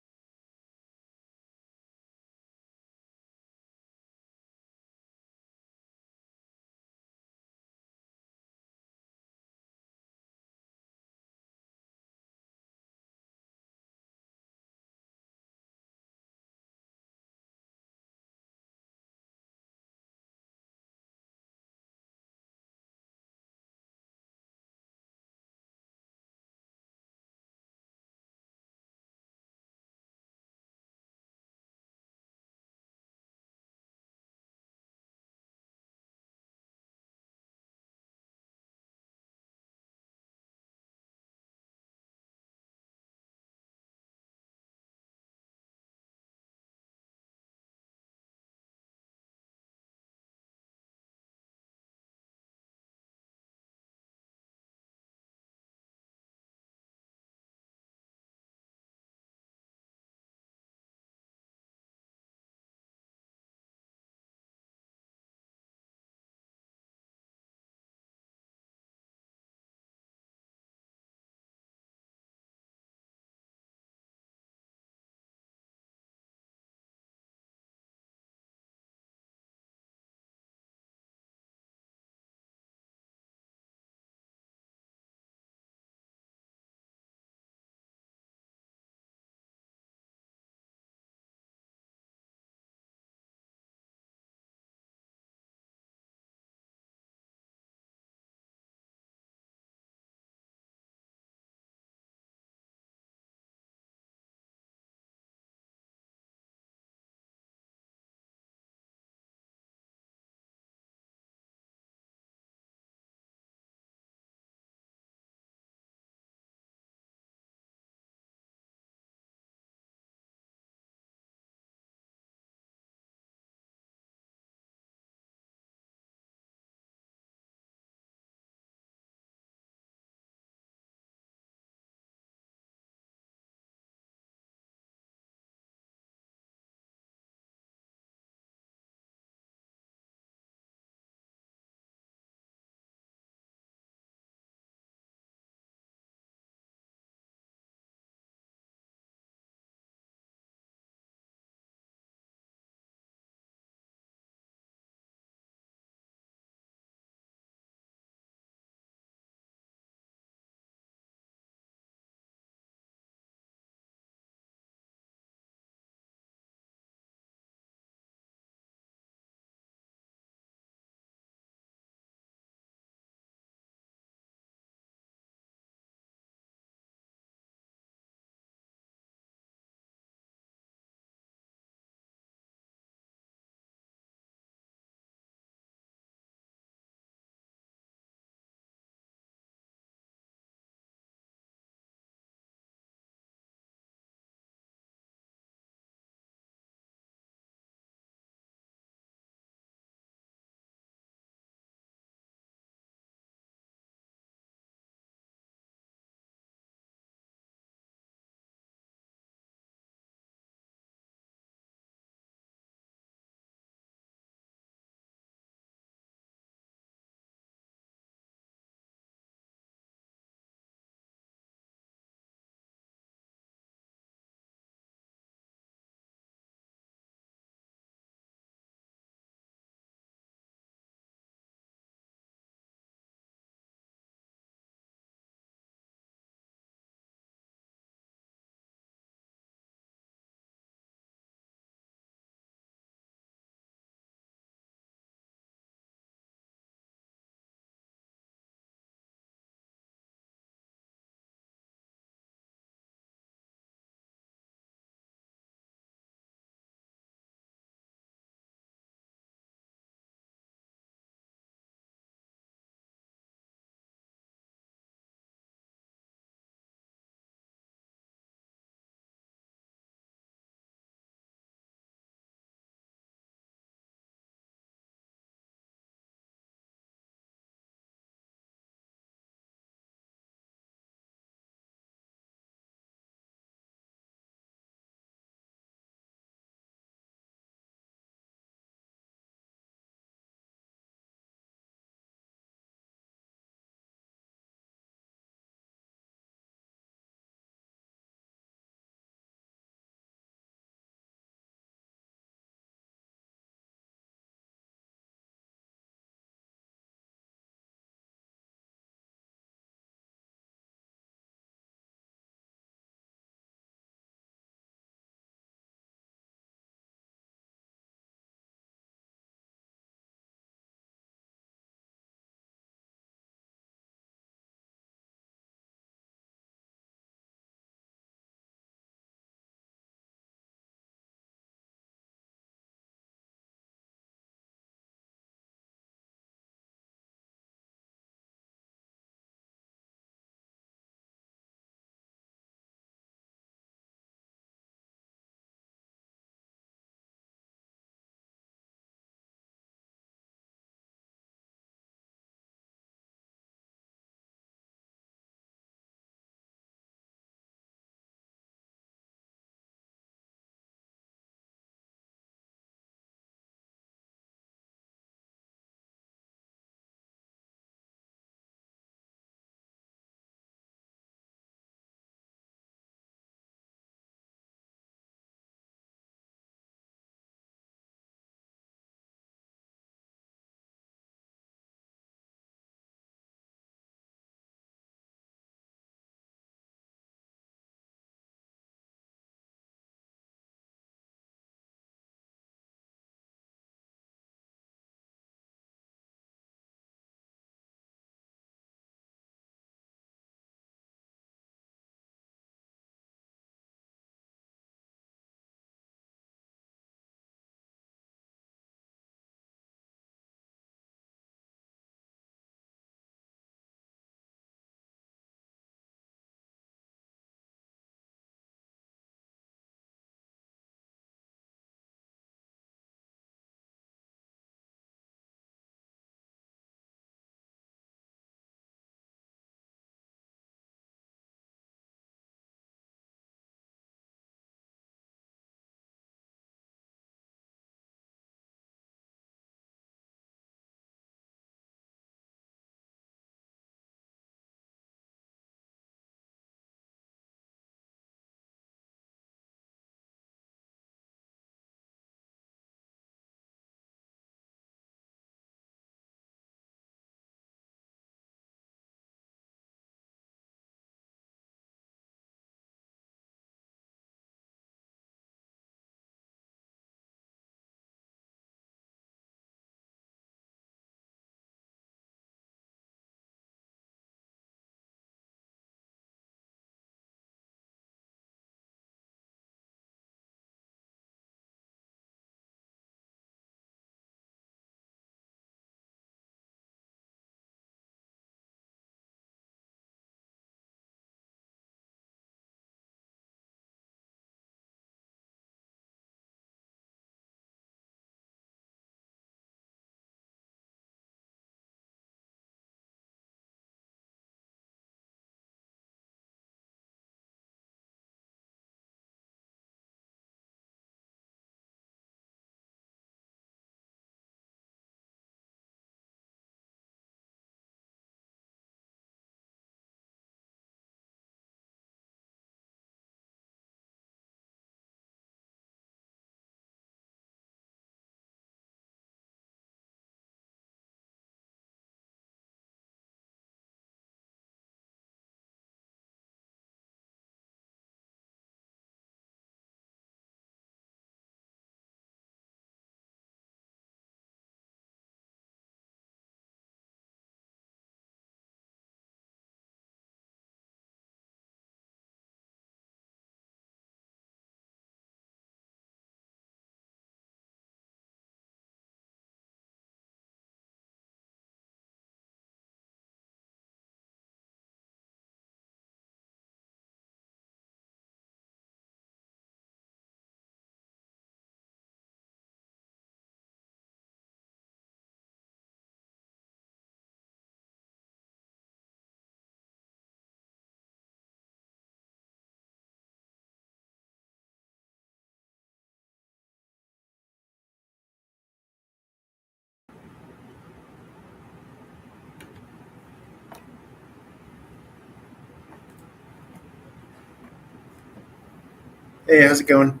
Hey, how's it going?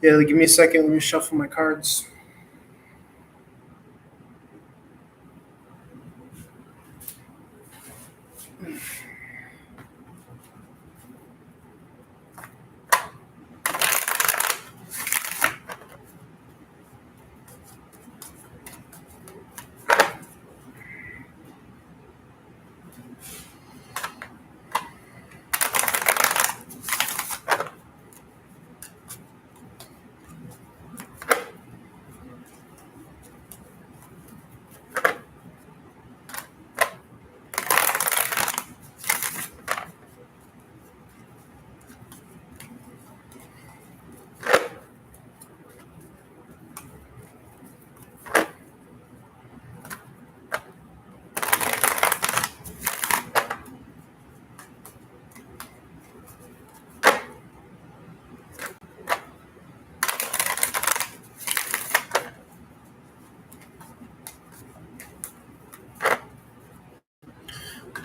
Yeah, give me a second. Let me shuffle my cards.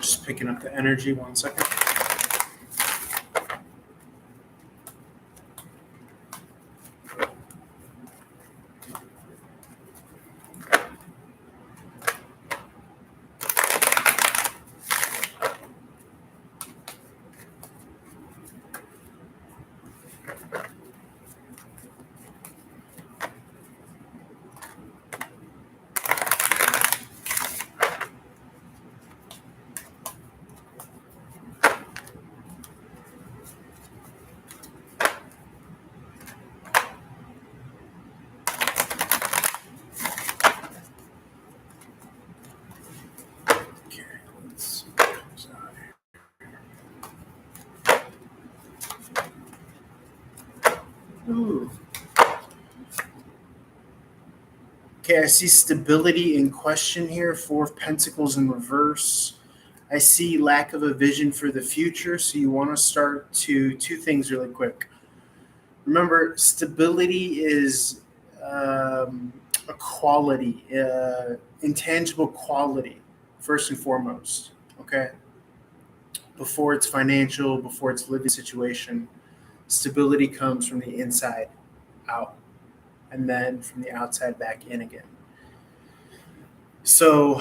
Just picking up the energy. 1 second. Okay, let's see what comes out here. Ooh. Okay, I see stability in question here. 4 of Pentacles in reverse. I see lack of a vision for the future. So you want to start to two things really quick. Remember, stability is a quality, intangible quality, first and foremost. Okay, before it's financial, before it's living situation, stability comes from the inside out, and then from the outside back in again. So,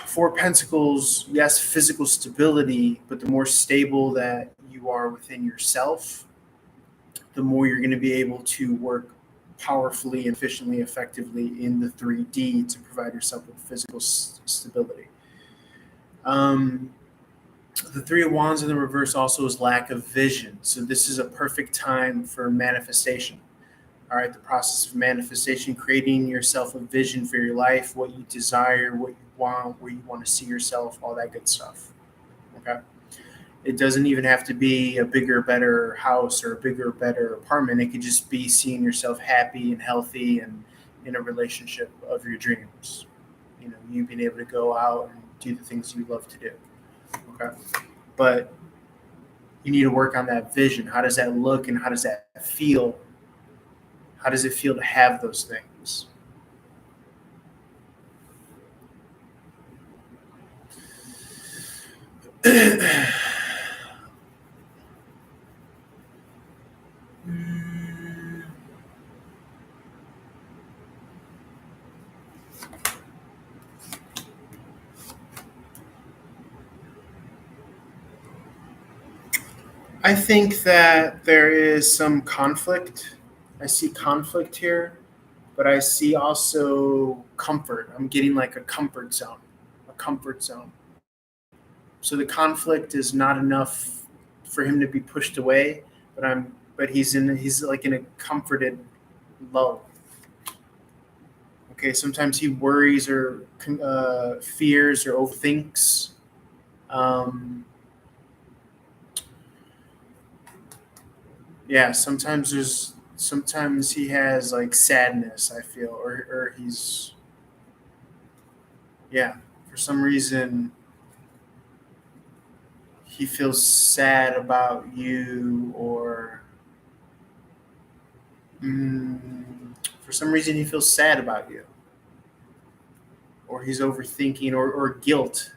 4 Pentacles, yes, physical stability, but the more stable that you are within yourself, the more you're going to be able to work powerfully, efficiently, effectively in the 3D to provide yourself with physical stability. The 3 of Wands in the reverse also is lack of vision. So this is a perfect time for manifestation. All right, the process of manifestation, creating yourself a vision for your life, what you desire, what you want, where you want to see yourself, all that good stuff. Okay. It doesn't even have to be a bigger, better house or a bigger, better apartment. It could just be seeing yourself happy and healthy and in a relationship of your dreams. You know, you being able to go out and do the things you love to do. Okay. But you need to work on that vision. How does that look and how does that feel? How does it feel to have those things? I think that there is some conflict. I see conflict here, but I see also comfort. I'm getting like a comfort zone, a comfort zone. So the conflict is not enough for him to be pushed away, but he's like in a comforted lull. Okay, sometimes he worries or fears or overthinks. Yeah, sometimes he has like sadness, I feel, or he's, yeah, for some reason he feels sad about you, or for some reason he feels sad about you, or he's overthinking, or guilt.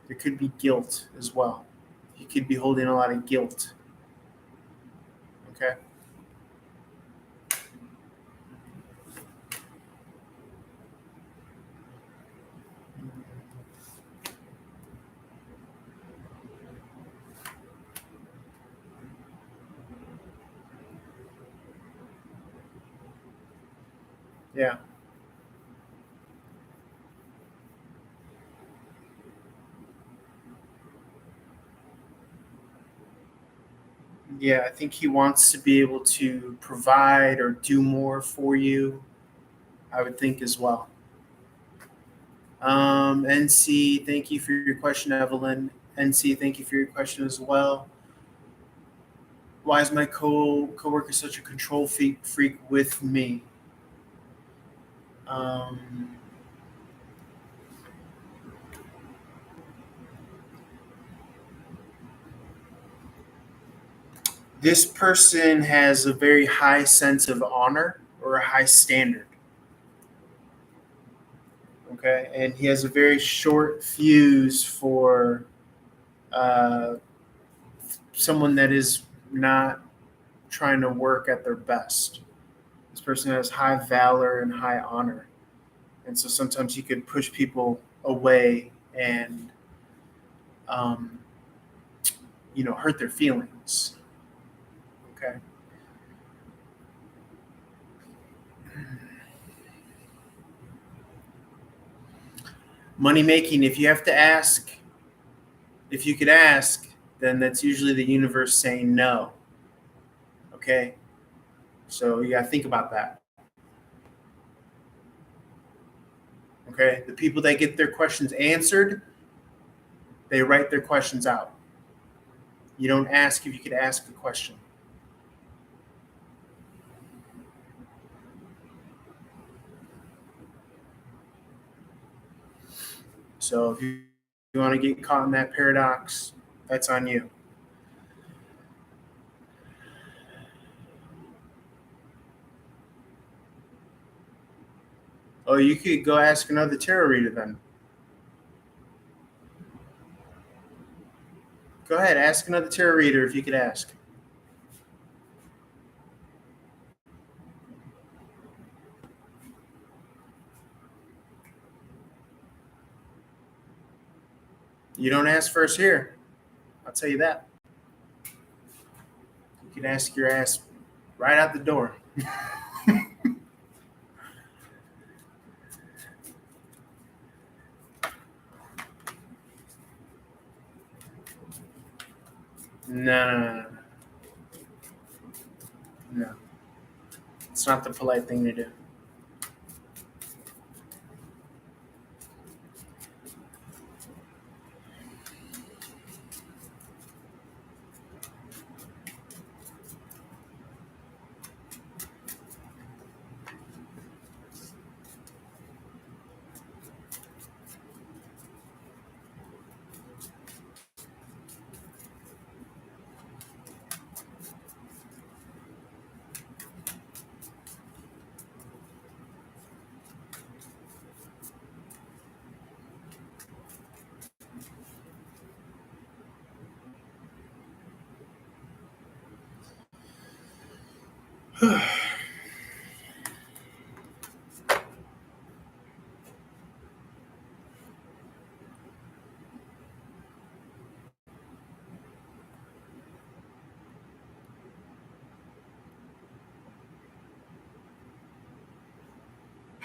There could be guilt as well. He could be holding a lot of guilt. Okay. Yeah. Yeah, I think he wants to be able to provide or do more for you, I would think as well. NC, thank you for your question, Evelyn. NC, thank you for your question as well. Why is my coworker such a control freak with me? Um, this person has a very high sense of honor or a high standard. Okay, and he has a very short fuse for uh, someone that is not trying to work at their best. This person has high valor and high honor. And so sometimes you could push people away and, um, hurt their feelings. Okay. Money making, if you could ask, then that's usually the universe saying no. Okay. So you got to think about that. Okay. The people that get their questions answered, they write their questions out. You don't ask if you could ask a question. So if you want to get caught in that paradox, that's on you. Oh, you could go ask another tarot reader then. Go ahead, ask another tarot reader if you could ask. You don't ask first here. I'll tell you that. You can ask your ass right out the door. No. No. It's not the polite thing to do.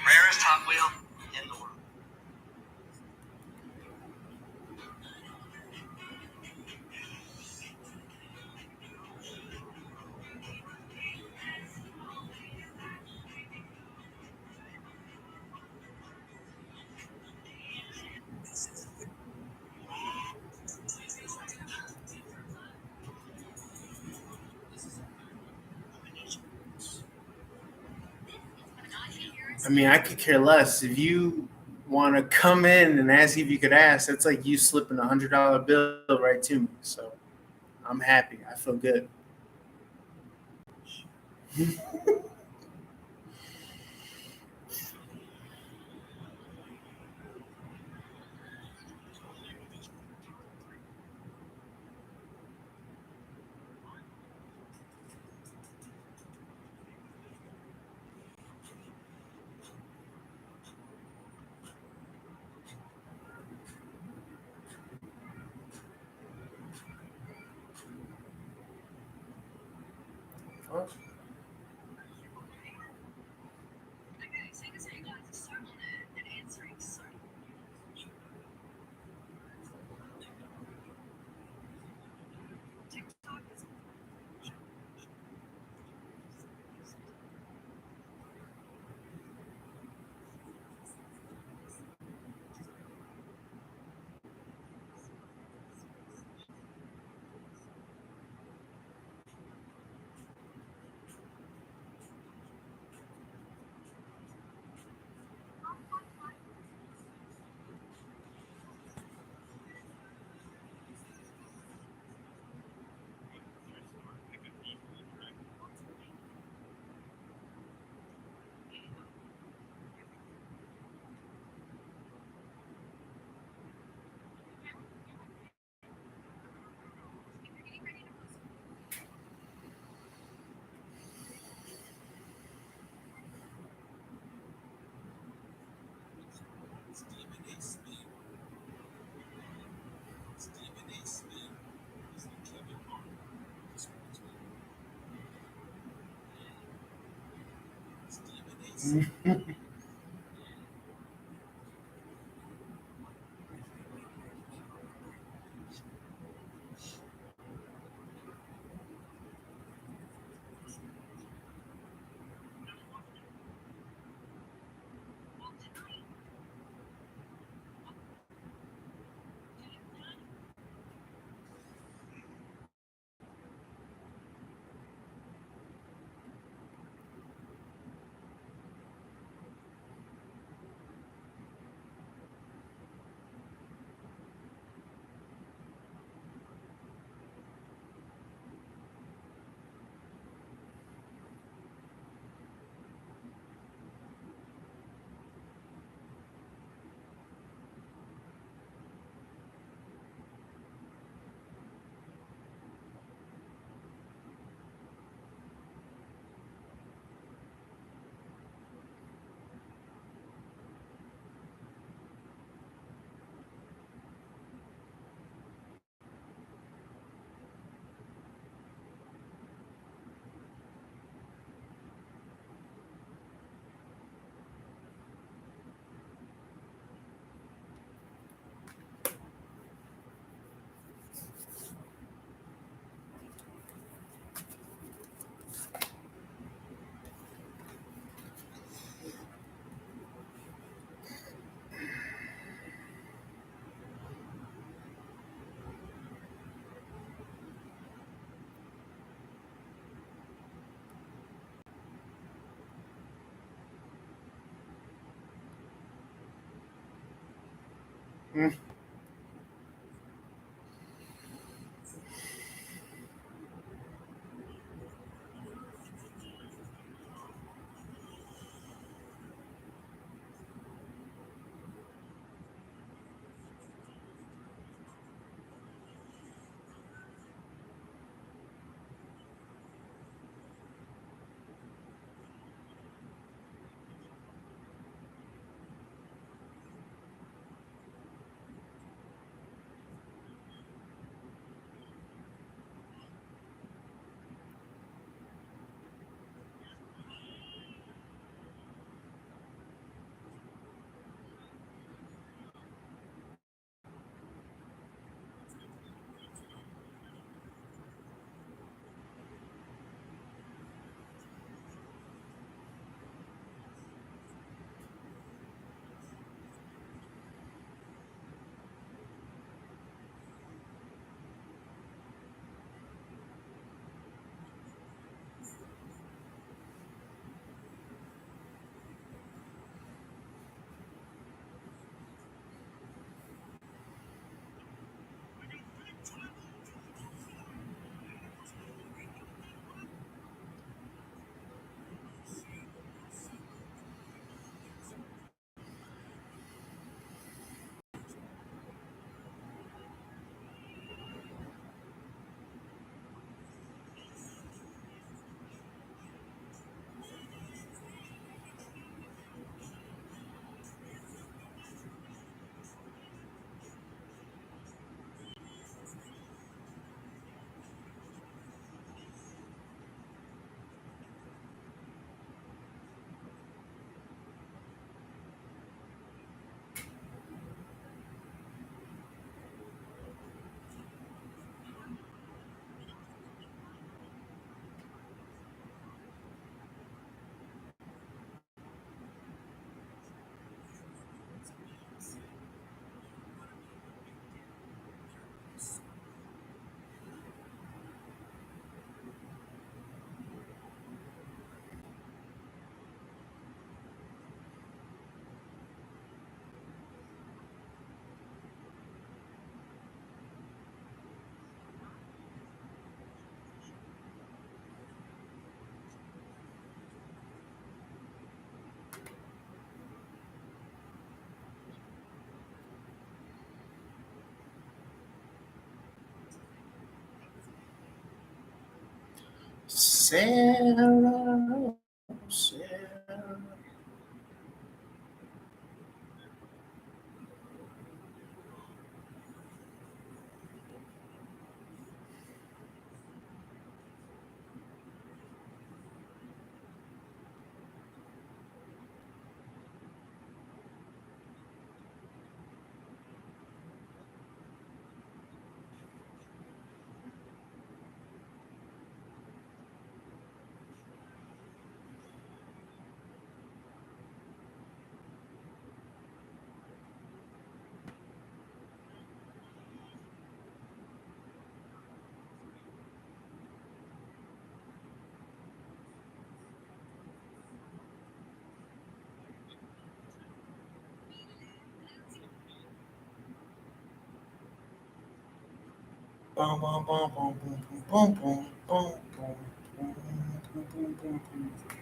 Rarest Hot Wheel in the world. I mean, I could care less. If you want to come in and ask if you could ask, that's like you slipping $100 bill right to me. So I'm happy. I feel good. fuck? Sarah, Sarah. Bum, bum, bum, bum, bum, bum, bum, bum, bum, bum, bum, bum, bum, bum.